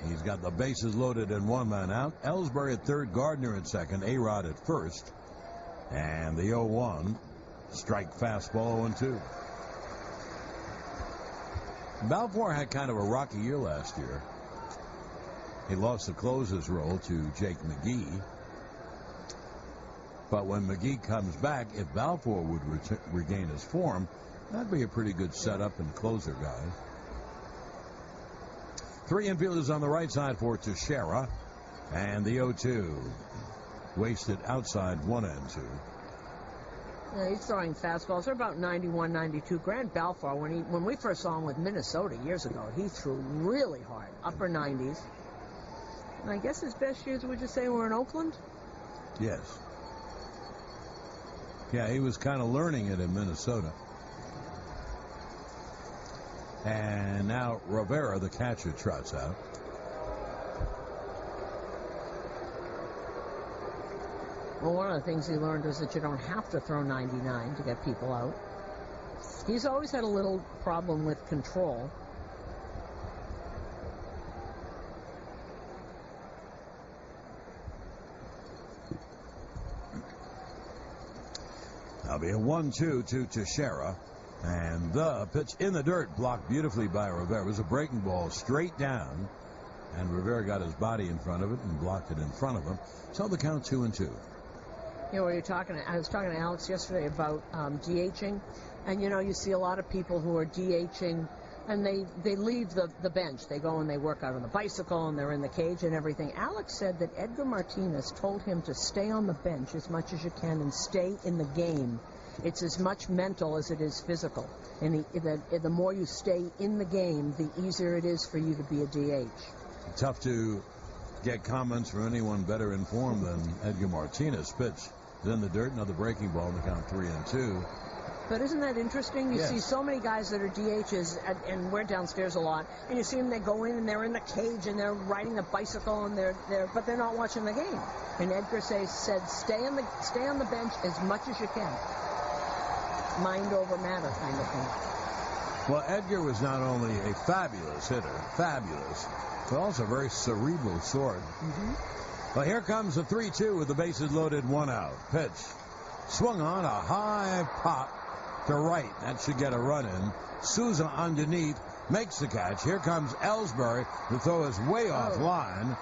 He's got the bases loaded and 1 man out. Ellsbury at third, Gardner at second, A-Rod at first. And the 0-1. Strike fastball 0-2. Balfour had kind of a rocky year last year. He lost the closer's role to Jake McGee. But when McGee comes back, if Balfour would regain his form, that'd be a pretty good setup and closer, guys. 3 infielders on the right side for Teixeira. And the 0-2. Wasted outside 1 and 2. Yeah, he's throwing fastballs. They're about 91, 92. Grant Balfour, when we first saw him with Minnesota years ago, he threw really hard, upper 90s. And I guess his best years, would you say, were in Oakland? Yes. Yeah, he was kind of learning it in Minnesota. And now Rivera, the catcher, trots out. Well, one of the things he learned was that you don't have to throw 99 to get people out. He's always had a little problem with control. That'll be a 1-2 to Teixeira. And the pitch in the dirt, blocked beautifully by Rivera. It was a breaking ball straight down. And Rivera got his body in front of it and blocked it in front of him. So the count 2-2. You know, I was talking to Alex yesterday about DHing. And, you know, you see a lot of people who are DHing, and they leave the bench. They go and they work out on the bicycle, and they're in the cage and everything. Alex said that Edgar Martinez told him to stay on the bench as much as you can and stay in the game. It's as much mental as it is physical. And the more you stay in the game, the easier it is for you to be a DH. Tough to get comments from anyone better informed than Edgar Martinez. Pitch is in the dirt, another breaking ball, and the count 3-2. But isn't that interesting? You Yes. see so many guys that are DHs, and we're downstairs a lot, and you see them, they go in and they're in the cage and they're riding the bicycle and but they're not watching the game. And Edgar said, stay on the bench as much as you can. Mind over matter kind of thing. Well, Edgar was not only a fabulous hitter, but also a very cerebral sort. Mm-hmm. Well, here comes the 3-2 with the bases loaded, 1 out. Pitch swung on, a high pop to right. That should get a run in. Souza underneath makes the catch. Here comes Ellsbury. The throw is way off line.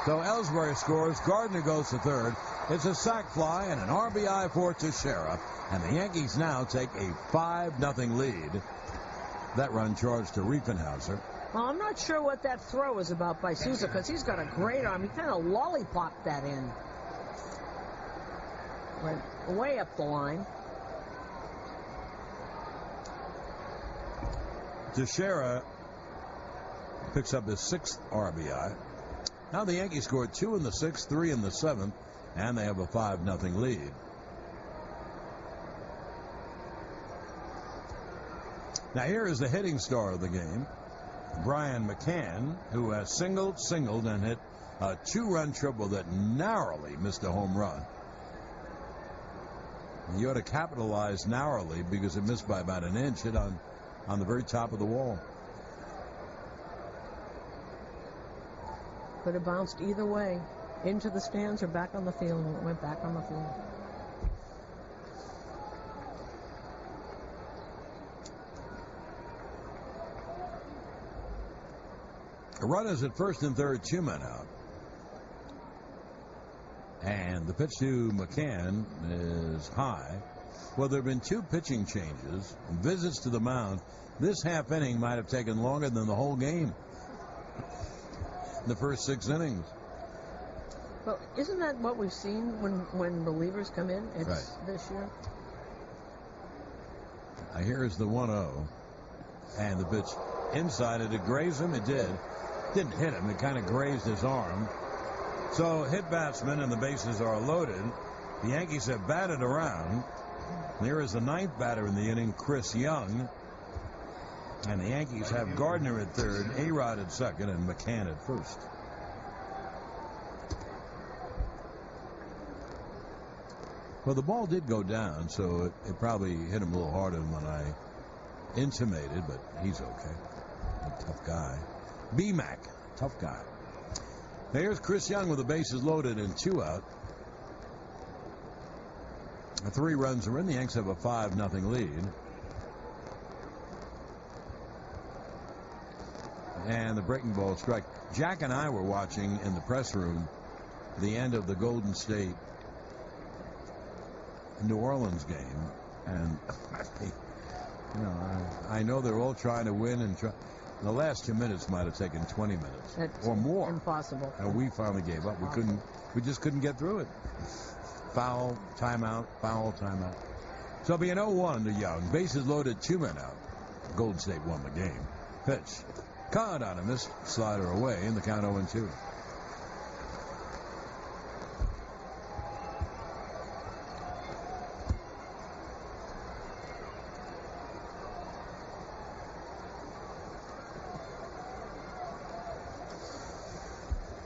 So Ellsbury scores. Gardner goes to third. It's a sac fly and an RBI for Teixeira. And the Yankees now take a 5-0 lead. That run charged to Riefenhauser. Well, I'm not sure what that throw is about by Souza, because he's got a great arm. He kind of lollipopped that in. Went way up the line. Teixeira picks up his 6th RBI. Now the Yankees scored 2 in the 6th, 3 in the 7th, and they have a 5-0 lead. Now here is the hitting star of the game, Brian McCann, who has singled, and hit a 2-run triple that narrowly missed a home run. And you ought to capitalize narrowly because it missed by about an inch, hit on the very top of the wall. Could have bounced either way, into the stands or back on the field, and it went back on the field. Runners at first and third, 2 men out. And the pitch to McCann is high. Well, there have been 2 pitching changes, visits to the mound. This half inning might have taken longer than the whole game. The first 6 innings. Well, isn't that what we've seen when relievers come in? It's right. This year. Here's the 1-0. And the pitch inside. Did it graze him? It did. Didn't hit him. It kind of grazed his arm. So hit batsman and the bases are loaded. The Yankees have batted around. There is the 9th batter in the inning, Chris Young. And the Yankees have Gardner at third, A-Rod at second, and McCann at first. Well, the ball did go down, so it probably hit him a little harder than I intimated, but he's okay. A tough guy. B-Mac, tough guy. Now here's Chris Young with the bases loaded and 2 out. 3 runs are in. The Yanks have a 5-0 lead. And the breaking ball strike. Jack and I were watching in the press room the end of the Golden State New Orleans game. And, you know, I know they're all trying to win and try. The last 2 minutes might have taken 20 minutes or more. Impossible. And we finally gave up. We just couldn't get through it. Foul, timeout, foul, timeout. So it'll be an 0-1 to Young. Bases loaded, 2 men out. Golden State won the game. Pitch. Caught on a missed slider away in the count 0-2.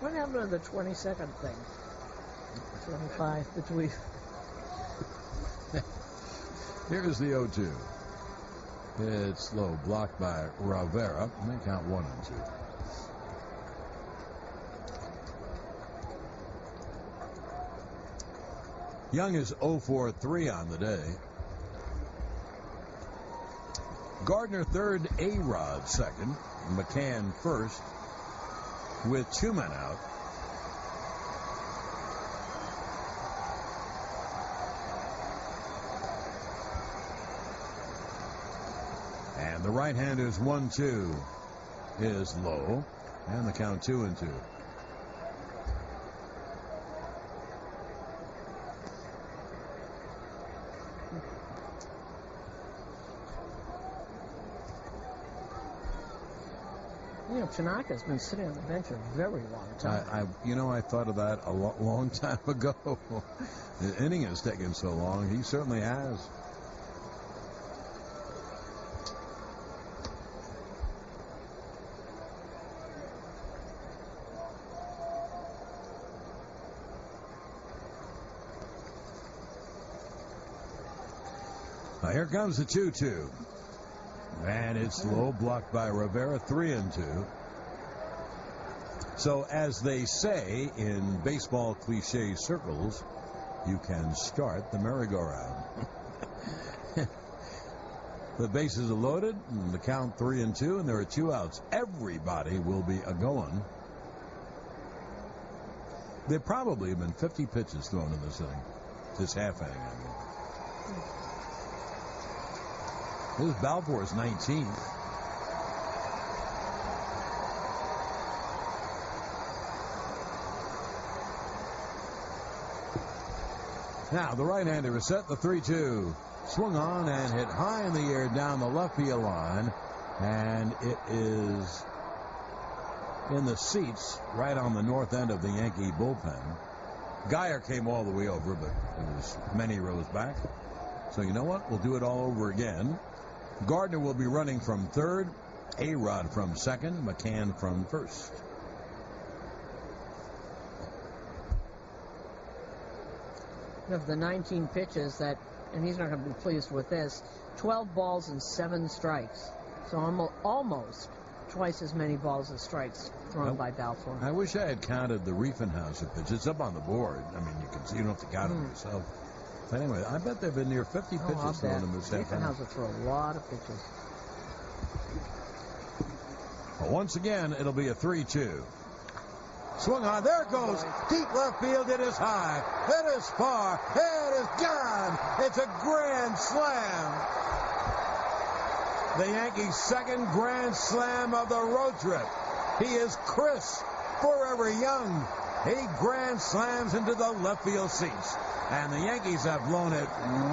What happened to the 20-second thing? 75 between. Here's the 0-2. It's low, blocked by Rivera. And they count 1-2. Young is 0-for-3 on the day. Gardner third, A-Rod second, McCann first, with 2 men out. And the right-hander's 1-2 is low, and the count 2-2. You know, Tanaka's been sitting on the bench a very long time. I thought of that a long time ago. The inning has taken so long. He certainly has. Now here comes the 2-2. And it's low, blocked by Rivera, 3-2. So as they say in baseball cliche circles, you can start the merry-go-round. The bases are loaded, and the count 3-2, and there are 2 outs. Everybody will be a-going. There probably have been 50 pitches thrown in this inning. This half inning, I mean. This is Balfour's 19th. Now the right-hander is set, the 3-2. Swung on and hit high in the air down the left field line. And it is in the seats right on the north end of the Yankee bullpen. Geyer came all the way over, but it was many rows back. So you know what? We'll do it all over again. Gardner will be running from third, A-Rod from second, McCann from first. Of the 19 pitches that, and he's not going to be pleased with this, 12 balls and 7 strikes. So almost twice as many balls as strikes thrown by Balfour. I wish I had counted the Riefenhauser pitch. It's up on the board. I mean, you can see, you don't have to count them yourself. But anyway, I bet there have been near 50 pitches thrown in this half inning. Riefenhauser threw a lot of pitches. But once again, it'll be a 3-2. Swung on. There it goes. Deep left field. It is high. It is far. It is gone. It's a grand slam. The Yankees' second grand slam of the road trip. He is Chris Forever Young. He grand slams into the left field seats. And the Yankees have blown it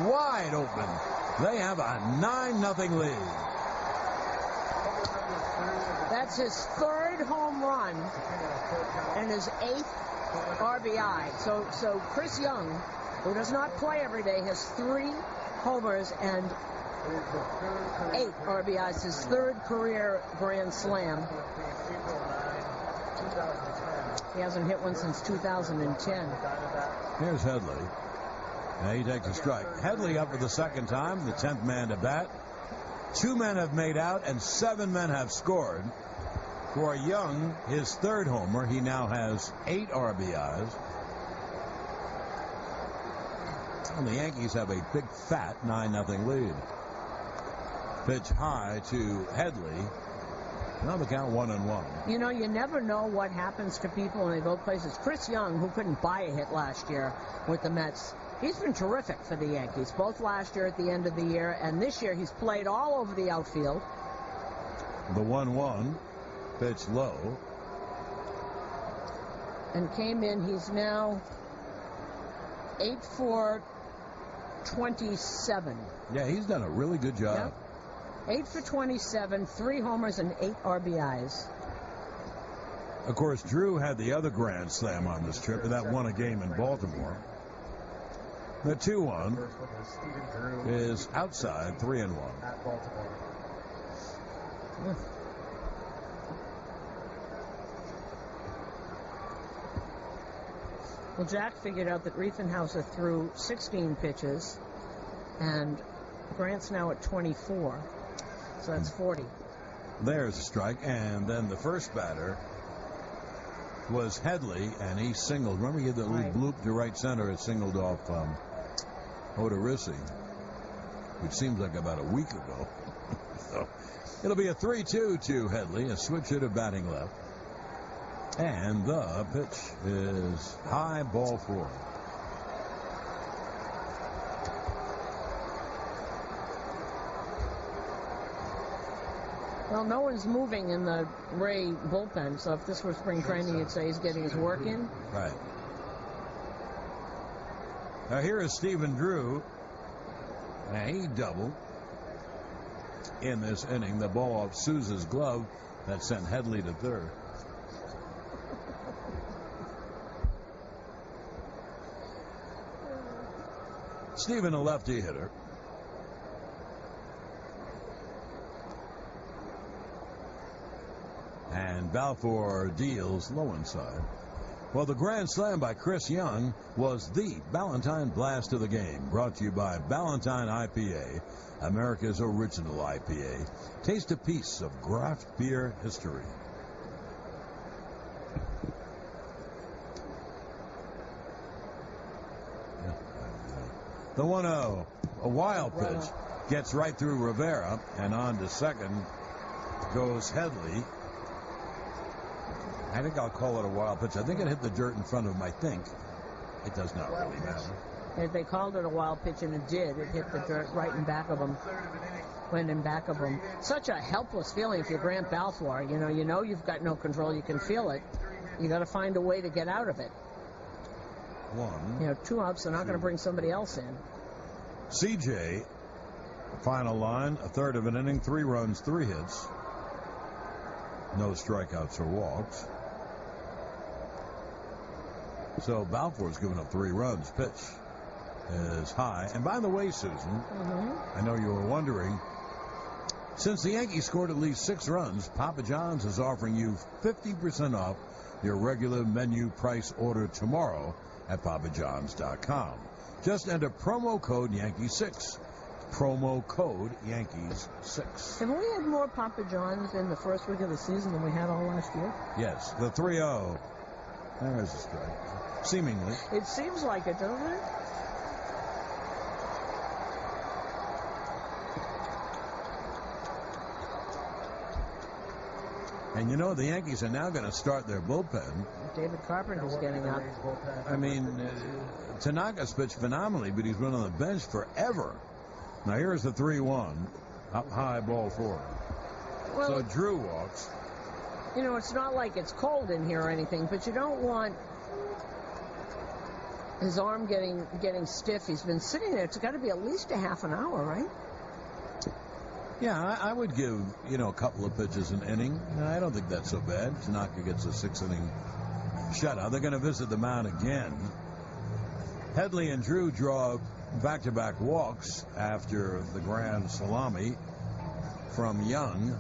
wide open. They have a 9-0 lead. That's his 3rd home run and his 8th RBI. So Chris Young, who does not play every day, has 3 homers and 8 RBIs. His 3rd career grand slam. He hasn't hit one since 2010. Here's Headley. Now he takes a strike. Headley up for the 2nd time, the 10th man to bat. 2 men have made out and 7 men have scored. For Young, his 3rd homer, he now has 8 RBIs. And the Yankees have a big fat 9-0 lead. Pitch high to Headley. Now the count 1-1. You know, you never know what happens to people when they go places. Chris Young, who couldn't buy a hit last year with the Mets, he's been terrific for the Yankees, both last year at the end of the year, and this year he's played all over the outfield. The 1-1, pitch low. And came in, he's now 8 for 27. Yeah, he's done a really good job. Yep. 8 for 27, 3 homers and 8 RBIs. Of course, Drew had the other grand slam on this trip, and that won a game in Baltimore. The 2-1 is outside, 3-1. Well, Jack figured out that Riefenhauser threw 16 pitches, and Grant's now at 24. So that's 40. There's a strike, and then the first batter was Headley, and he singled. Remember, he had the little bloop to right center. It singled off Odorizzi, which seems like about a week ago. So it'll be a 3-2 to Headley, a switch hitter batting left. And the pitch is high, ball 4. Well, no one's moving in the Ray bullpen, so if this were spring training, you'd say he's getting his work in. Right. Now here is Stephen Drew. And he doubled in this inning. The ball off Souza's glove that sent Headley to third. Stephen, a lefty hitter. And Balfour deals low inside. Well, the grand slam by Chris Young was the Ballantine blast of the game. Brought to you by Ballantine IPA, America's original IPA. Taste a piece of craft beer history. The 1-0, a wild pitch, gets right through Rivera, and on to second goes Headley. I think I'll call it a wild pitch. I think it hit the dirt in front of him. I think it does not really matter. If they called it a wild pitch, and it did, it hit the dirt right in back of him. Went in back of him. Such a helpless feeling if you're Grant Balfour. You know you've got no control. You can feel it. You got to find a way to get out of it. 2 outs. They're not going to bring somebody else in. CJ, final line, a third of an inning, 3 runs, 3 hits. No strikeouts or walks. So Balfour's given up 3 runs. Pitch is high. And by the way, Susan, I know you were wondering, since the Yankees scored at least 6 runs, Papa John's is offering you 50% off your regular menu price order tomorrow at papajohns.com. Just enter promo code Yankees6. Promo code Yankees6. Have we had more Papa John's in the first week of the season than we had all last year? Yes, the 3-0. There's a strike. Seemingly. It seems like it, doesn't it? And the Yankees are now going to start their bullpen. David Carpenter's getting up. I mean, Tanaka's pitched phenomenally, but he's been on the bench forever. Now here's the 3-1. Up high, ball 4. Well, so Drew walks. It's not like it's cold in here or anything, but you don't want his arm getting stiff. He's been sitting there. It's got to be at least a half an hour, right? Yeah, I would give, a couple of pitches an inning. I don't think that's so bad. Tanaka gets a 6-inning shutout. They're going to visit the mound again. Headley and Drew draw back-to-back walks after the grand salami from Young.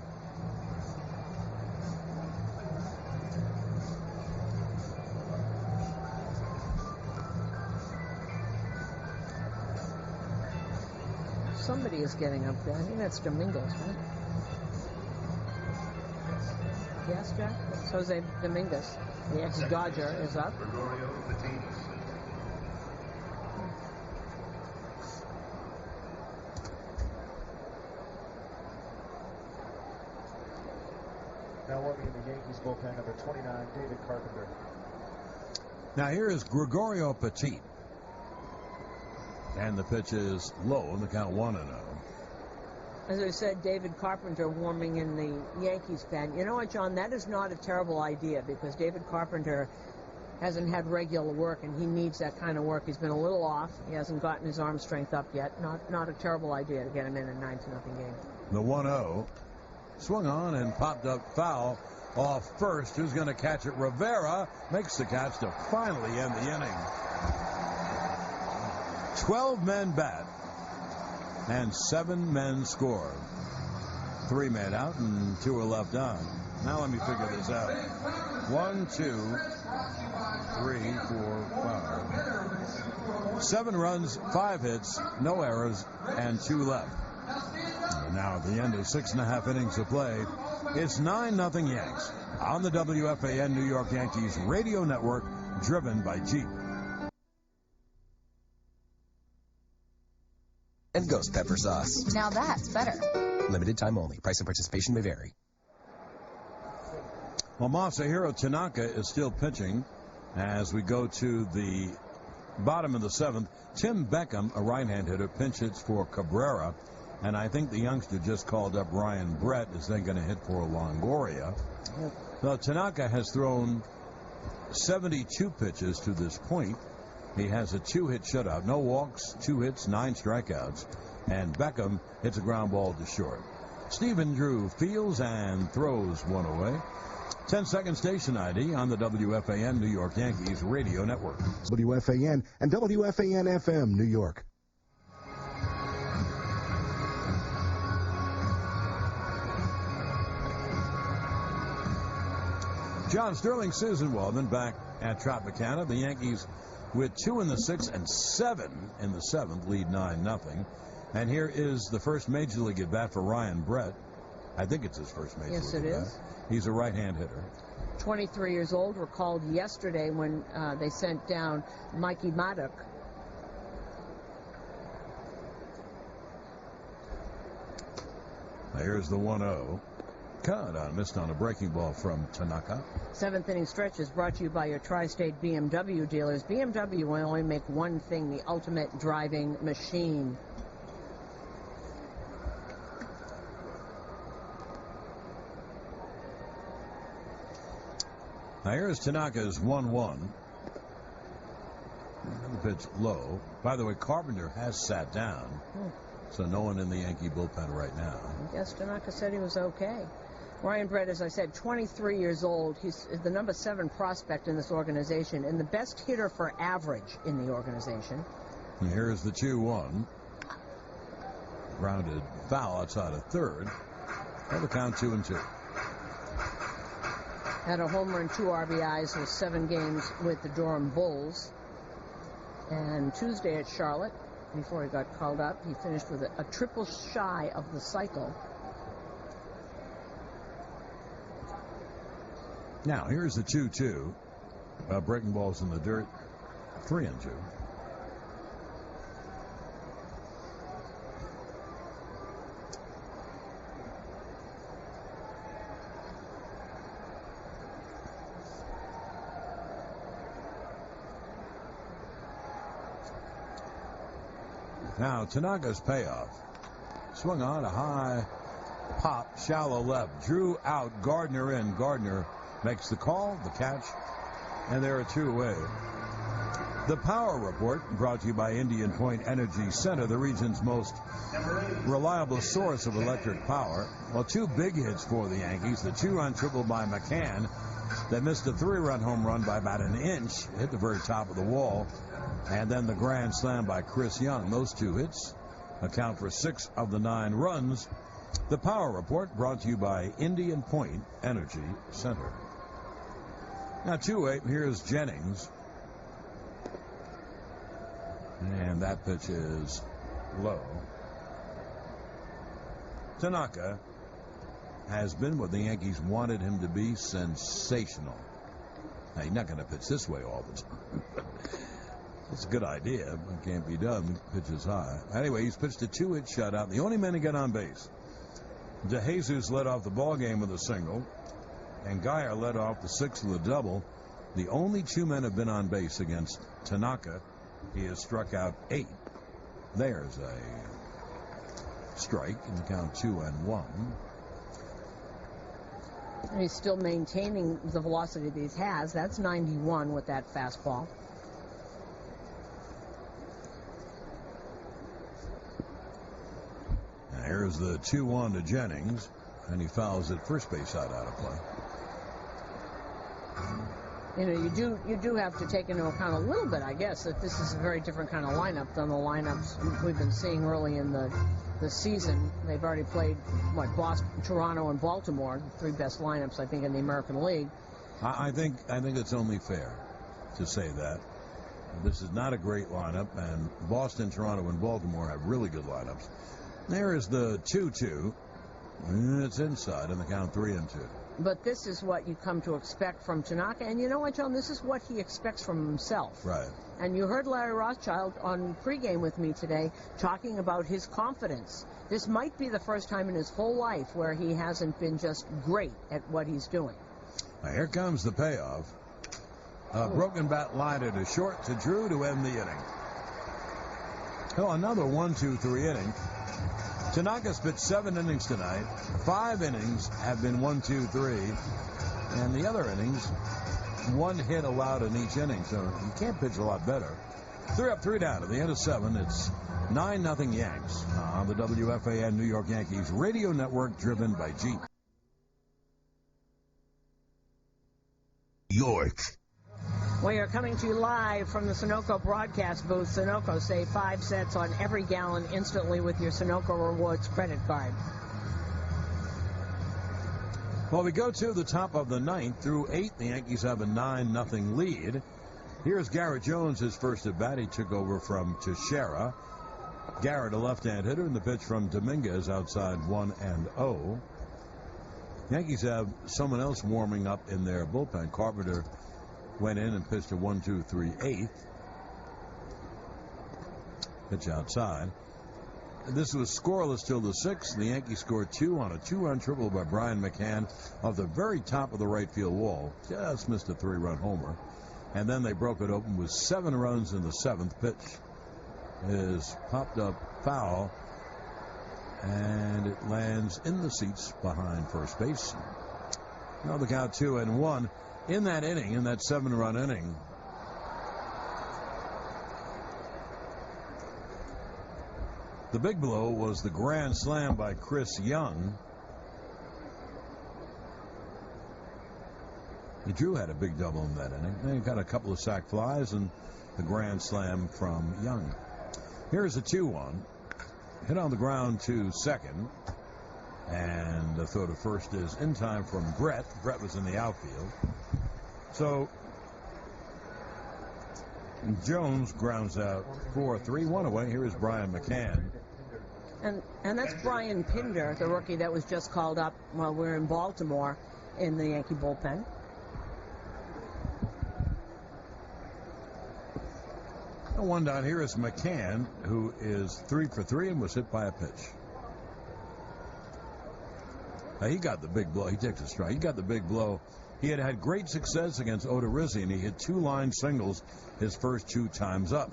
Somebody is getting up there. I think that's Domingos, right? Yes, Jack? It's Jose Domingos. The ex-Dodger is up. Now working in the Yankees bullpen, number 29, David Carpenter. Now here is Gregorio Petit. And the pitch is low on the count 1-0. As I said, David Carpenter warming in the Yankees pen. You know what, John? That is not a terrible idea because David Carpenter hasn't had regular work, and he needs that kind of work. He's been a little off. He hasn't gotten his arm strength up yet. Not a terrible idea to get him in a 9-0 game. The 1-0 swung on and popped up foul off first. Who's going to catch it? Rivera makes the catch to finally end the inning. 12 men bat and 7 men score. 3 men out and 2 are left on. Now let me figure this out. 1, 2, 3, 4, 5. 7 runs, 5 hits, no errors, and 2 left. And now at the end of 6.5 innings of play, it's 9-0 Yanks on the WFAN New York Yankees radio network, driven by Jeep. And ghost pepper sauce. Now that's better. Limited time only. Price and participation may vary. Well, Masahiro Tanaka is still pitching as we go to the bottom of the 7th. Tim Beckham, a right-hand hitter, pinch hits for Cabrera. And I think the youngster just called up Ryan Brett is then going to hit for Longoria. Well, Tanaka has thrown 72 pitches to this point. He has a 2-hit shutout, no walks, 2 hits, 9 strikeouts. And Beckham hits a ground ball to short. Stephen Drew fields and throws one away. 10-second station ID on the WFAN New York Yankees radio network. WFAN and WFAN FM New York. John Sterling, Susan Waldman back at Tropicana. The Yankees with 2 in the 6th and 7 in the 7th lead 9-0. And here is the first major league at bat for Ryan Brett. I think it's his first major league at bat. Yes, it is. He's a right-hand hitter. 23 years old. Recalled yesterday when they sent down Mikey Maddock. Here's the 1-0. Cut on, missed on a breaking ball from Tanaka. 7th inning stretch is brought to you by your Tri-State BMW dealers. BMW will only make one thing, the ultimate driving machine. Now here's Tanaka's 1-1. The pitch low. By the way, Carpenter has sat down, so no one in the Yankee bullpen right now. I guess Tanaka said he was okay. Ryan Brett, as I said, 23 years old. He's the number 7 prospect in this organization and the best hitter for average in the organization. And here's the 2-1. Grounded foul outside of third. And the count 2-2. Had a homer and 2 RBIs with 7 games with the Durham Bulls. And Tuesday at Charlotte, before he got called up, he finished with a triple shy of the cycle. Now, here's the 2-2. Breaking balls in the dirt, 3-2. Now, Tanaka's payoff. Swung on a high pop, shallow left. Drew out, Gardner in. Gardner makes the call, the catch, and there are 2 away. The Power Report, brought to you by Indian Point Energy Center, the region's most reliable source of electric power. Well, 2 big hits for the Yankees. The 2-run triple by McCann that missed a 3-run home run by about an inch, hit the very top of the wall. And then the grand slam by Chris Young. Those 2 hits account for 6 of the 9 runs. The Power Report brought to you by Indian Point Energy Center. Now 2-8, here's Jennings. And that pitch is low. Tanaka has been what the Yankees wanted him to be, sensational. Now, he's not going to pitch this way all the time. It's a good idea, but it can't be done. The pitch is high. Anyway, he's pitched a 2-hit shutout. The only man to get on base. DeJesus led off the ball game with a single, and Geyer led off the 6th with a double. The only 2 men have been on base against Tanaka. He has struck out 8. There's a strike in the count 2-1. And he's still maintaining the velocity that he has. That's 91 with that fastball. And here's the 2-1 to Jennings, and he fouls at first base out of play. You know, you do have to take into account a little bit, I guess, that this is a very different kind of lineup than the lineups we've been seeing early in the season. They've already played, Boston, Toronto, and Baltimore, the 3 best lineups, I think, in the American League. I think it's only fair. to say that. This is not a great lineup, and Boston, Toronto, and Baltimore have really good lineups. There is the 2-2. It's inside on the count 3-2. But this is what you come to expect from Tanaka. And you know what, John? This is what he expects from himself. Right. And you heard Larry Rothschild on pregame with me today talking about his confidence. This might be the first time in his whole life where he hasn't been just great at what he's doing. Now here comes the payoff. A broken bat line to short to Drew to end the inning. Oh, another 1-2-3 inning. Tanaka's pitched 7 innings tonight. 5 innings have been 1-2-3. And the other innings, 1 hit allowed in each inning. So you can't pitch a lot better. 3 up, 3 down. At the end of 7, it's 9-0 Yanks on the WFAN New York Yankees radio network, driven by Jeep. York. We are coming to you live from the Sunoco broadcast booth. Sunoco, save 5 cents on every gallon instantly with your Sunoco Rewards credit card. Well, we go to the top of the 9th. Through 8, the Yankees have a 9-0 lead. Here's Garrett Jones, his first at bat. He took over from Teixeira. Garrett, a left-hand hitter, and the pitch from Dominguez outside 1-0. Yankees have someone else warming up in their bullpen. Carpenter went in and pitched a 1-2-3-8. Pitch outside. This was scoreless till the 6th. The Yankees scored 2 on a 2-run triple by Brian McCann off the very top of the right field wall. Just missed a 3-run homer. And then they broke it open with 7 runs in the 7th. Pitch is popped up foul, and it lands in the seats behind first base. Now the count 2-1. In that inning, in that 7-run inning, the big blow was the grand slam by Chris Young. Drew had a big double in that inning. Then he got a couple of sac flies and the grand slam from Young. Here's a 2-1. Hit on the ground to second. And the throw to first is in time from Brett. Brett was in the outfield. So Jones grounds out 4-3. 1 away. Here is Brian McCann. And that's Brian Pinder, the rookie that was just called up while we're in Baltimore in the Yankee bullpen. The 1 down here is McCann, who is 3 for 3 and was hit by a pitch. Now he got the big blow. He takes a strike. He got the big blow. He had had great success against Odorizzi, and he hit 2 line singles his first 2 times up.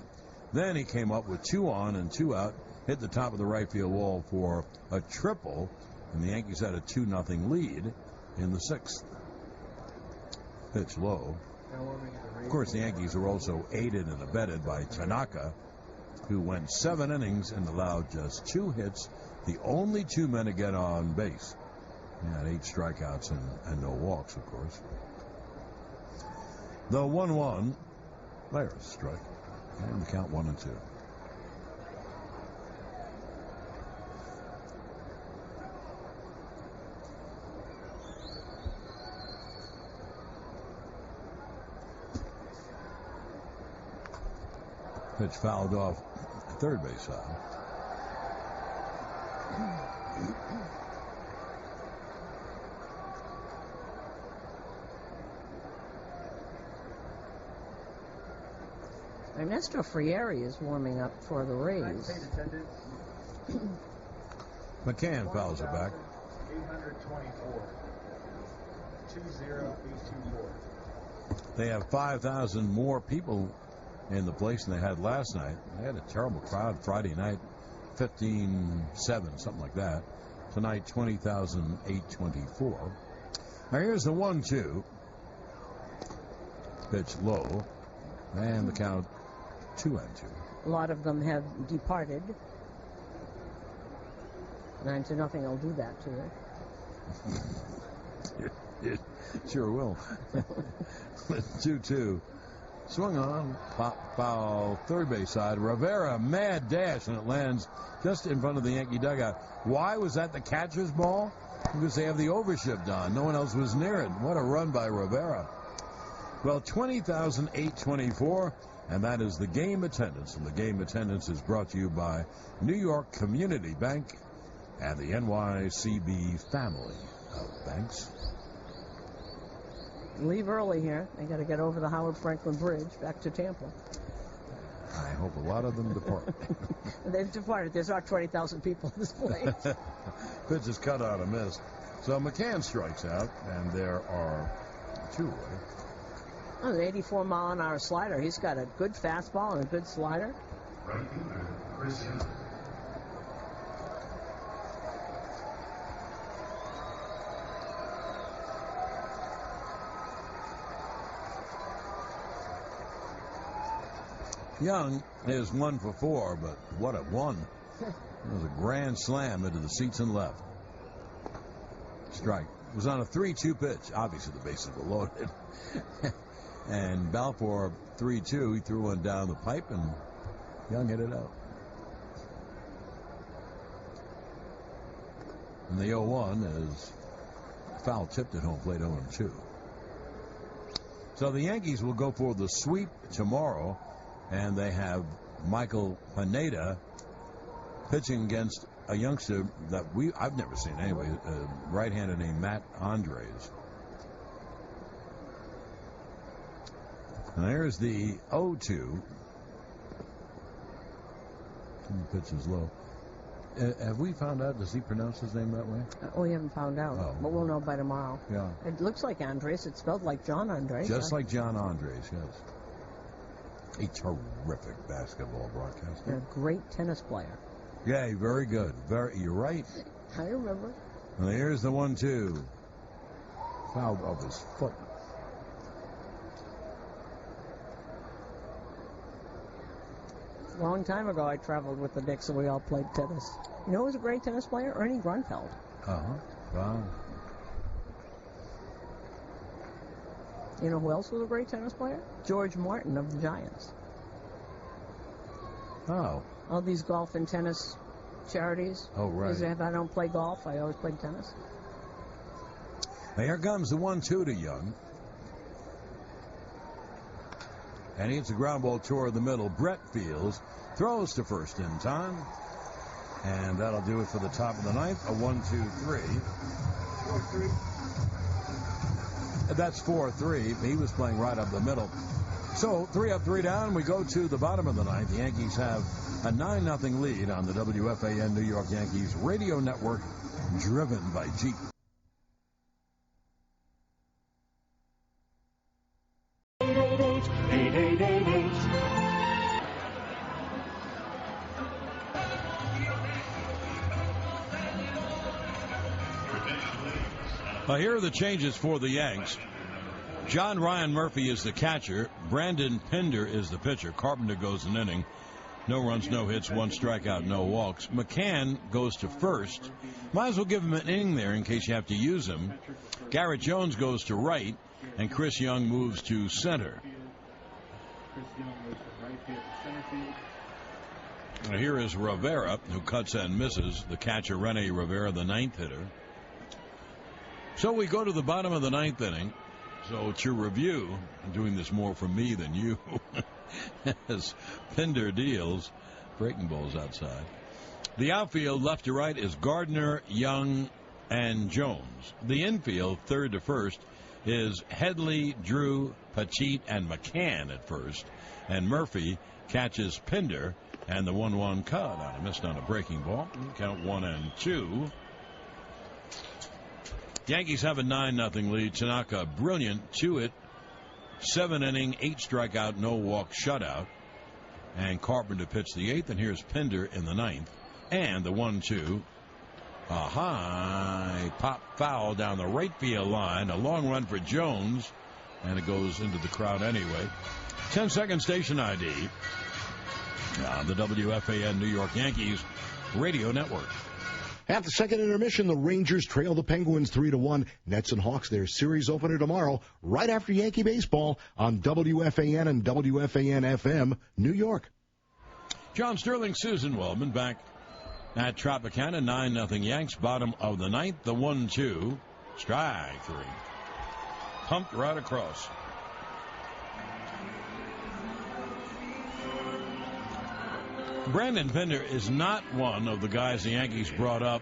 Then he came up with 2 on and 2 out, hit the top of the right field wall for a triple, and the Yankees had a 2-0 lead in the 6th. Pitch low. Of course, the Yankees were also aided and abetted by Tanaka, who went 7 innings and allowed just 2 hits, the only 2 men to get on base. He had 8 strikeouts and no walks, of course. The 1-1, there's a strike. And the count 1-2. Pitch fouled off third base side. Ernesto Frieri is warming up for the Rays. McCann fouls it back. 824. 20824. They have 5,000 more people in the place than they had last night. They had a terrible crowd Friday night, 15,700, something like that. Tonight, 20,824. Now here's the 1-2. Pitch low, and the count 2-2. A lot of them have departed. 9-0 will do that to you. It sure will. 2-2. Swung on, foul, third base side. Rivera, mad dash, and it lands just in front of the Yankee dugout. Why was that the catcher's ball? Because they have the overshift on. No one else was near it. What a run by Rivera. Well, 20,824, and that is the game attendance. And the game attendance is brought to you by New York Community Bank and the NYCB family of banks. Leave early here. They got to get over the Howard Franklin Bridge back to Tampa. I hope a lot of them depart. They've departed. There's not 20,000 people in this place. Pitch is cut out and missed. So McCann strikes out, and there are two away. Oh, an 84-mile-an-hour slider. He's got a good fastball and a good slider. Right fielder, Chris Young. Young is 1 for 4, but what a one. It was a grand slam into the seats and left. Strike. It was on a 3-2 pitch. Obviously, the bases were loaded. And Balfour 3-2. He threw one down the pipe, and Young hit it out. And the 0-1 is foul tipped at home plate, 0-2. So the Yankees will go for the sweep tomorrow. And they have Michael Pineda pitching against a youngster that I've never seen anyway, a right-hander named Matt Andres. And there's the 0-2. The pitch is low. Have we found out, does he pronounce his name that way? We haven't found out, but we'll know by tomorrow. Yeah. It looks like Andres. It's spelled like John Andres. Just like John Andres, yes. A terrific basketball broadcaster. And a great tennis player. Yeah, very good. You're right. I remember. And here's the 1-2. Fouled off his foot. A long time ago, I traveled with the Knicks and we all played tennis. You know who was a great tennis player? Ernie Grunfeld. Wow. You know who else was a great tennis player? George Martin of the Giants. Oh. All these golf and tennis charities. Oh, right. Because if I don't play golf, I always play tennis. Now here comes the 1-2 to Young. And he hits a ground ball toward the middle. Brett Fields throws to first in time. And that'll do it for the top of the ninth. A 1-2-3. 4-3. That's 4-3. He was playing right up the middle. So 3 up, 3 down. We go to the bottom of the ninth. The Yankees have a 9-0 lead on the WFAN New York Yankees radio network, driven by Jeep. Here are the changes for the Yanks. John Ryan Murphy is the catcher. Brandon Pinder is the pitcher. Carpenter goes an inning. No runs, no hits, 1 strikeout, no walks. McCann goes to first. Might as well give him an inning there in case you have to use him. Garrett Jones goes to right, and Chris Young moves to center. Now here is Rivera, who cuts and misses. The catcher, Rene Rivera, the 9th hitter. So we go to the bottom of the 9th inning. So to review, I'm doing this more for me than you, as Pinder deals. Breaking balls outside. The outfield, left to right, is Gardner, Young, and Jones. The infield, third to first, is Headley, Drew, Petit, and McCann at first. And Murphy catches Pinder, and the 1-1 cut on a missed on a breaking ball. Count 1-2. Yankees have a 9-0 lead. Tanaka brilliant to it. 7-inning, 8 strikeout, no walk shutout. And Carpenter pitched the 8th, and here's Pinder in the 9th. And the 1-2. A high pop foul down the right field line. A long run for Jones. And it goes into the crowd anyway. 10-second station ID on the WFAN New York Yankees radio network. At the second intermission, the Rangers trail the Penguins 3-1. Nets and Hawks, their series opener tomorrow, right after Yankee baseball on WFAN and WFAN-FM, New York. John Sterling, Susan Wellman back at Tropicana. 9-0 Yanks, bottom of the 9th. The 1-2, strike 3. Pumped right across. Brandon Pinder is not one of the guys the Yankees brought up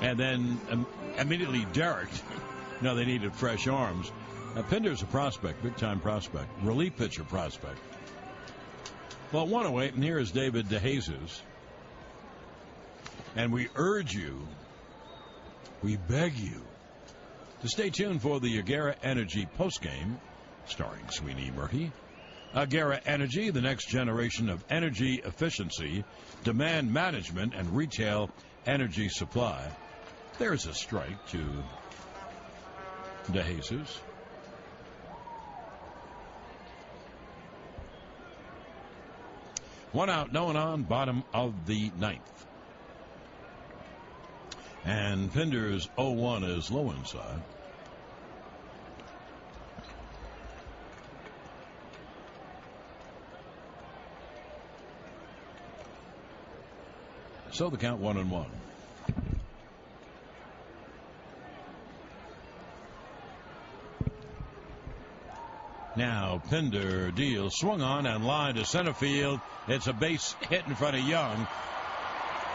and then immediately derricked. No, they needed fresh arms. Pinder's a prospect, big-time prospect, relief pitcher prospect. Well, 108, and here is David DeJesus. And we urge you, we beg you, to stay tuned for the Agera Energy postgame, starring Sweeney Murphy. Agera Energy, the next generation of energy efficiency, demand management, and retail energy supply. There's a strike to DeJesus. One out, no one on, bottom of the ninth. And Pinder's 0-1 is low inside. So the count 1-1. Now Pinder deals, swung on and line to center field. It's a base hit in front of Young.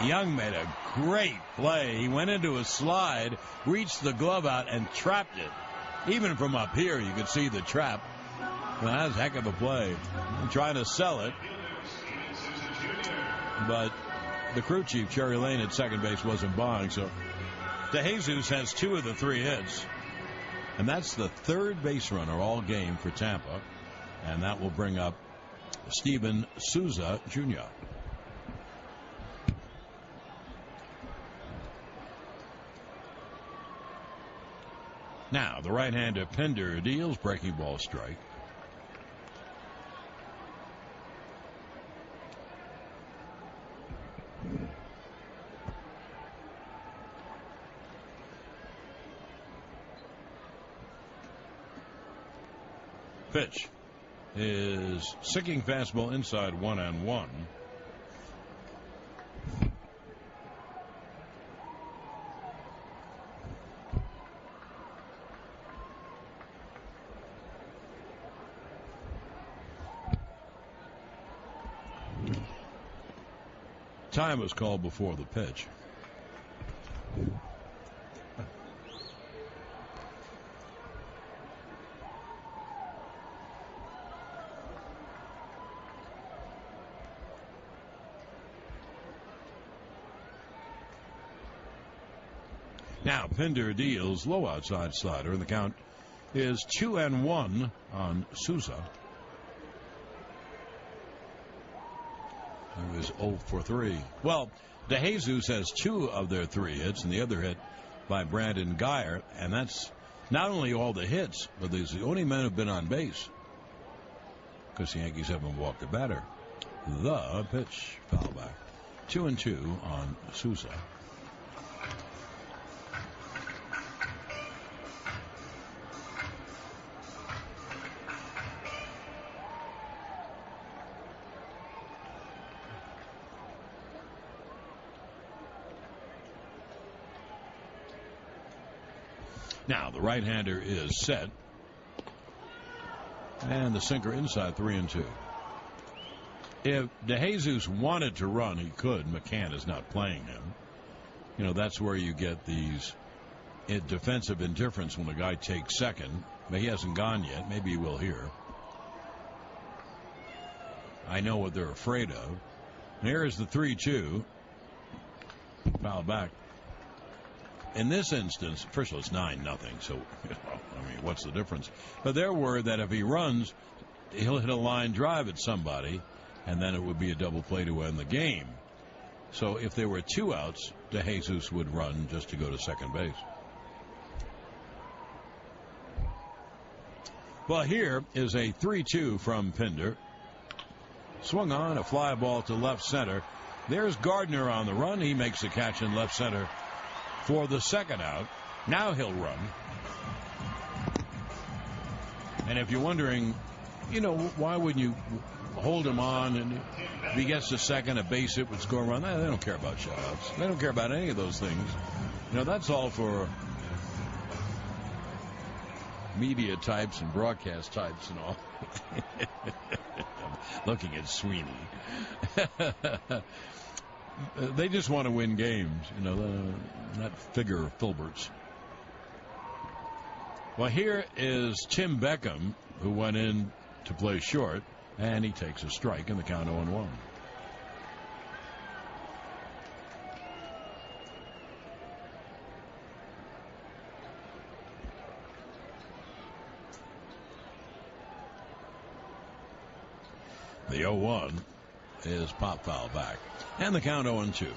Young made a great play. He went into a slide, reached the glove out, and trapped it. Even from up here, you could see the trap. Well, that was a heck of a play. I'm trying to sell it, but the crew chief, Cherry Lane, at second base wasn't buying. So DeJesus has 2 of the 3 hits. And that's the third base runner all game for Tampa. And that will bring up Steven Souza Jr. Now, the right-hander Pinder deals, breaking ball strike. Pitch is sinking fastball inside 1-1. Time was called before the pitch. Now Pinder deals, low outside slider, and the count is 2-1 on Souza. He was 0 for 3. Well, DeJesus has 2 of their 3 hits, and the other hit by Brandon Guyer, and that's not only all the hits, but these are the only men who've been on base, because the Yankees haven't walked a batter. The pitch, foul back. 2-2 on Souza. Now the right-hander is set, and the sinker inside 3-2. If DeJesus wanted to run, he could. McCann is not playing him. You know, that's where you get these defensive indifference when a guy takes second. But he hasn't gone yet. Maybe he will here. I know what they're afraid of. And here is the 3-2. Foul back. In this instance, first of all, it's 9-0, so, I mean, what's the difference? But they're worried that if he runs, he'll hit a line drive at somebody, and then it would be a double play to end the game. So if there were 2 outs, DeJesus would run just to go to second base. Well, here is a 3-2 from Pinder. Swung on, a fly ball to left center. There's Gardner on the run. He makes the catch in left center for the second out. Now he'll run. And if you're wondering, you know, why wouldn't you hold him on, and if he gets to second, a base hit would score a run? They don't care about shutouts. They don't care about any of those things. You know, that's all for media types and broadcast types and all. Looking at Sweeney. They just want to win games, not figure Filberts. Well, here is Tim Beckham, who went in to play short, and he takes a strike in the count 0-1. The 0-1 is pop foul back, and the count 0-2.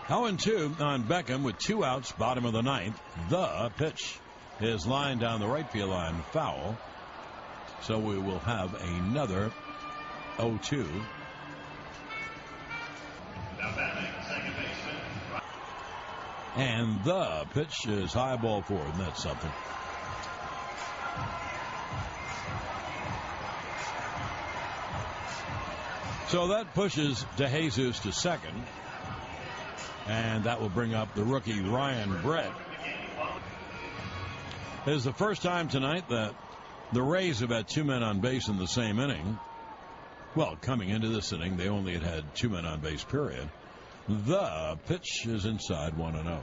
Oh, and 2 on Beckham with 2 outs, bottom of the 9th. The pitch is lined down the right field line, foul. So we will have another 0-2. And the pitch is high ball forward, and that's something. So that pushes DeJesus to second. And that will bring up the rookie Ryan Brett. It is the first time tonight that the Rays have had 2 men on base in the same inning. Well, coming into this inning, they only had 2 men on base, period. The pitch is inside 1-0.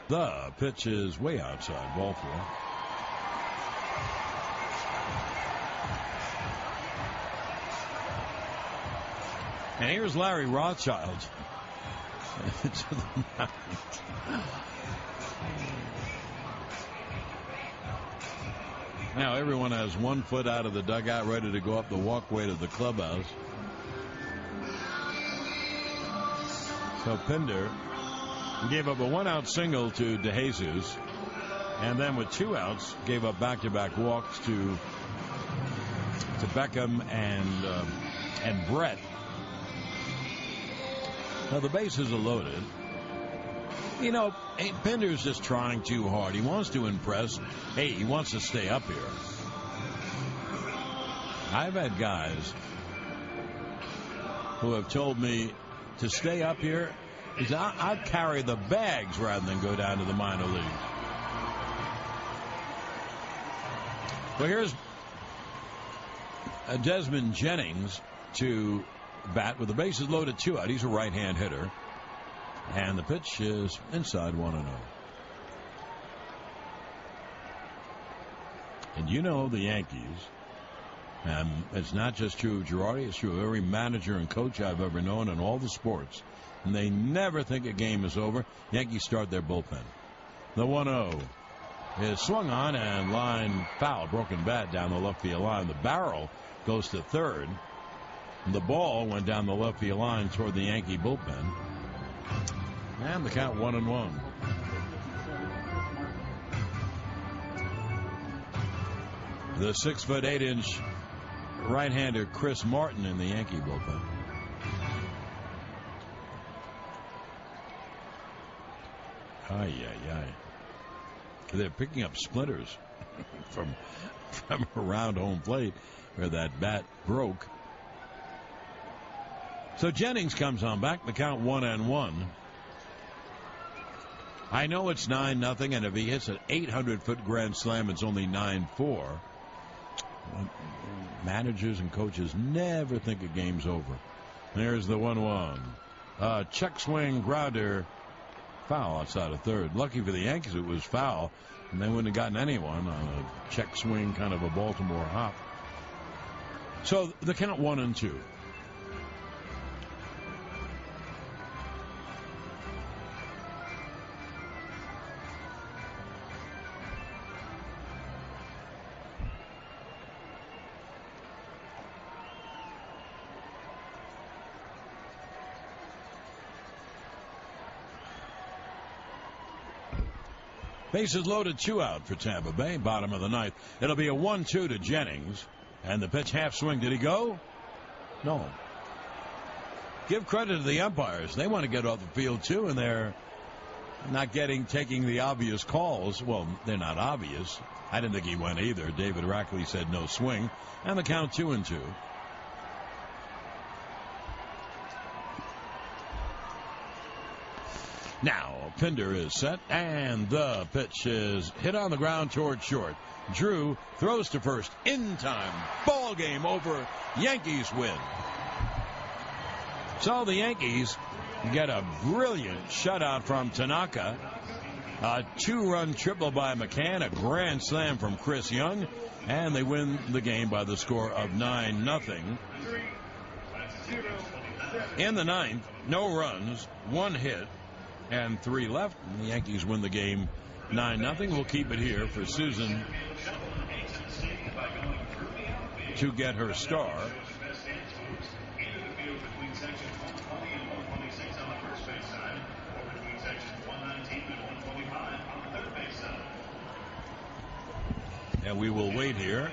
The pitch is way outside, ball 4. And here's Larry Rothschild. Now everyone has 1 foot out of the dugout, ready to go up the walkway to the clubhouse. So Pinder gave up a 1-out single to DeJesus, and then with 2 outs gave up back-to-back walks to Beckham and Brett. Now the bases are loaded. Pinder's just trying too hard. He wants to impress. Hey, he wants to stay up here. I've had guys who have told me to stay up here. I'd carry the bags rather than go down to the minor leagues. Well, here's Desmond Jennings to bat with the bases loaded, 2 out. He's a right-hand hitter, and the pitch is inside 1-0. And the Yankees, and it's not just true of Girardi, it's true of every manager and coach I've ever known in all the sports, and they never think a game is over. Yankees start their bullpen. The 1-0 is swung on and line foul, broken bat down the left field line. The barrel goes to third. The ball went down the left field line toward the Yankee bullpen. And the count 1-1. The 6'8" right-hander Chris Martin in the Yankee bullpen. They're picking up splinters from around home plate where that bat broke. So Jennings comes on back, the count 1-1. I know it's 9-0, and if he hits an 800-foot grand slam, it's only 9-4. Managers and coaches never think a game's over. There's the 1-1. Check swing grounder, foul outside of third. Lucky for the Yankees, it was foul, and they wouldn't have gotten anyone on a check swing, kind of a Baltimore hop. So the count 1-2. Bases loaded, 2 out for Tampa Bay, bottom of the 9th. It'll be a 1-2 to Jennings. And the pitch half swing. Did he go? No. give credit to the umpires. They want to get off the field, too, and they're not taking the obvious calls. Well, they're not obvious. I didn't think he went either. David Rackley said no swing, and the count 2-2. Now, Pinder is set, and the pitch is hit on the ground toward short. Drew throws to first in time. Ball game over. Yankees win. So the Yankees get a brilliant shutout from Tanaka. A 2-run triple by McCann, a grand slam from Chris Young, and they win the game by the score of 9-0. In the ninth, no runs, 1 hit, and 3 left. And the Yankees win the game 9-0. We'll keep it here for Susan to get her star. And we will wait here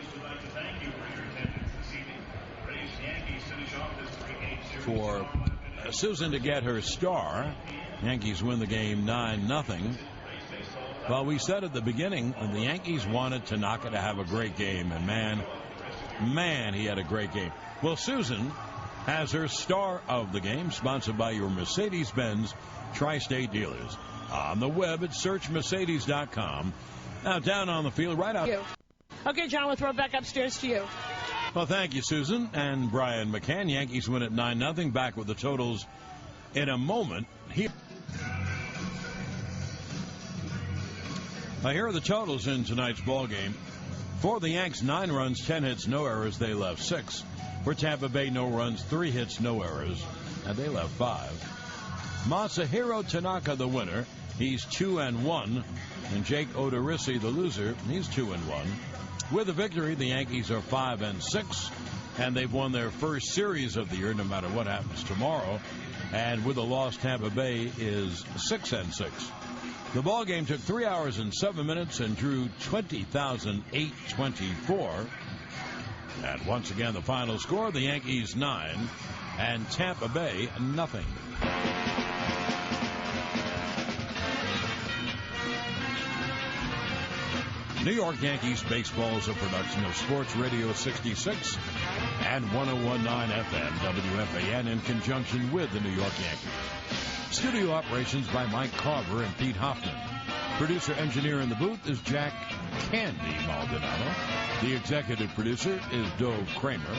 for Susan to get her star. Yankees win the game 9-0. Well, we said at the beginning the Yankees wanted Tanaka to have a great game, and man, he had a great game. Well, Susan has her star of the game, sponsored by your Mercedes-Benz Tri-State dealers. On the web at searchmercedes.com. Now down on the field, right out. Okay, John, we'll throw it back upstairs to you. Well, thank you, Susan and Brian McCann. Yankees win at 9-0. Back with the totals in a moment. Here are the totals in tonight's ball game. For the Yanks, 9 runs, 10 hits, no errors. They left 6. For Tampa Bay, no runs, 3 hits, no errors, and they left 5. Masahiro Tanaka, the winner. He's 2-1. And Jake Odorizzi, the loser, he's 2-1. With a victory, the Yankees are 5-6, and they've won their first series of the year, no matter what happens tomorrow. And with a loss, Tampa Bay is 6-6. The ball game took 3 hours and 7 minutes and drew 20,824. And once again, the final score: the Yankees 9 and Tampa Bay 0. New York Yankees baseball is a production of Sports Radio 66 and 101.9 FM WFAN in conjunction with the New York Yankees. Studio operations by Mike Carver and Pete Hoffman. Producer engineer in the booth is Jack Candy Maldonado. The executive producer is Dove Kramer.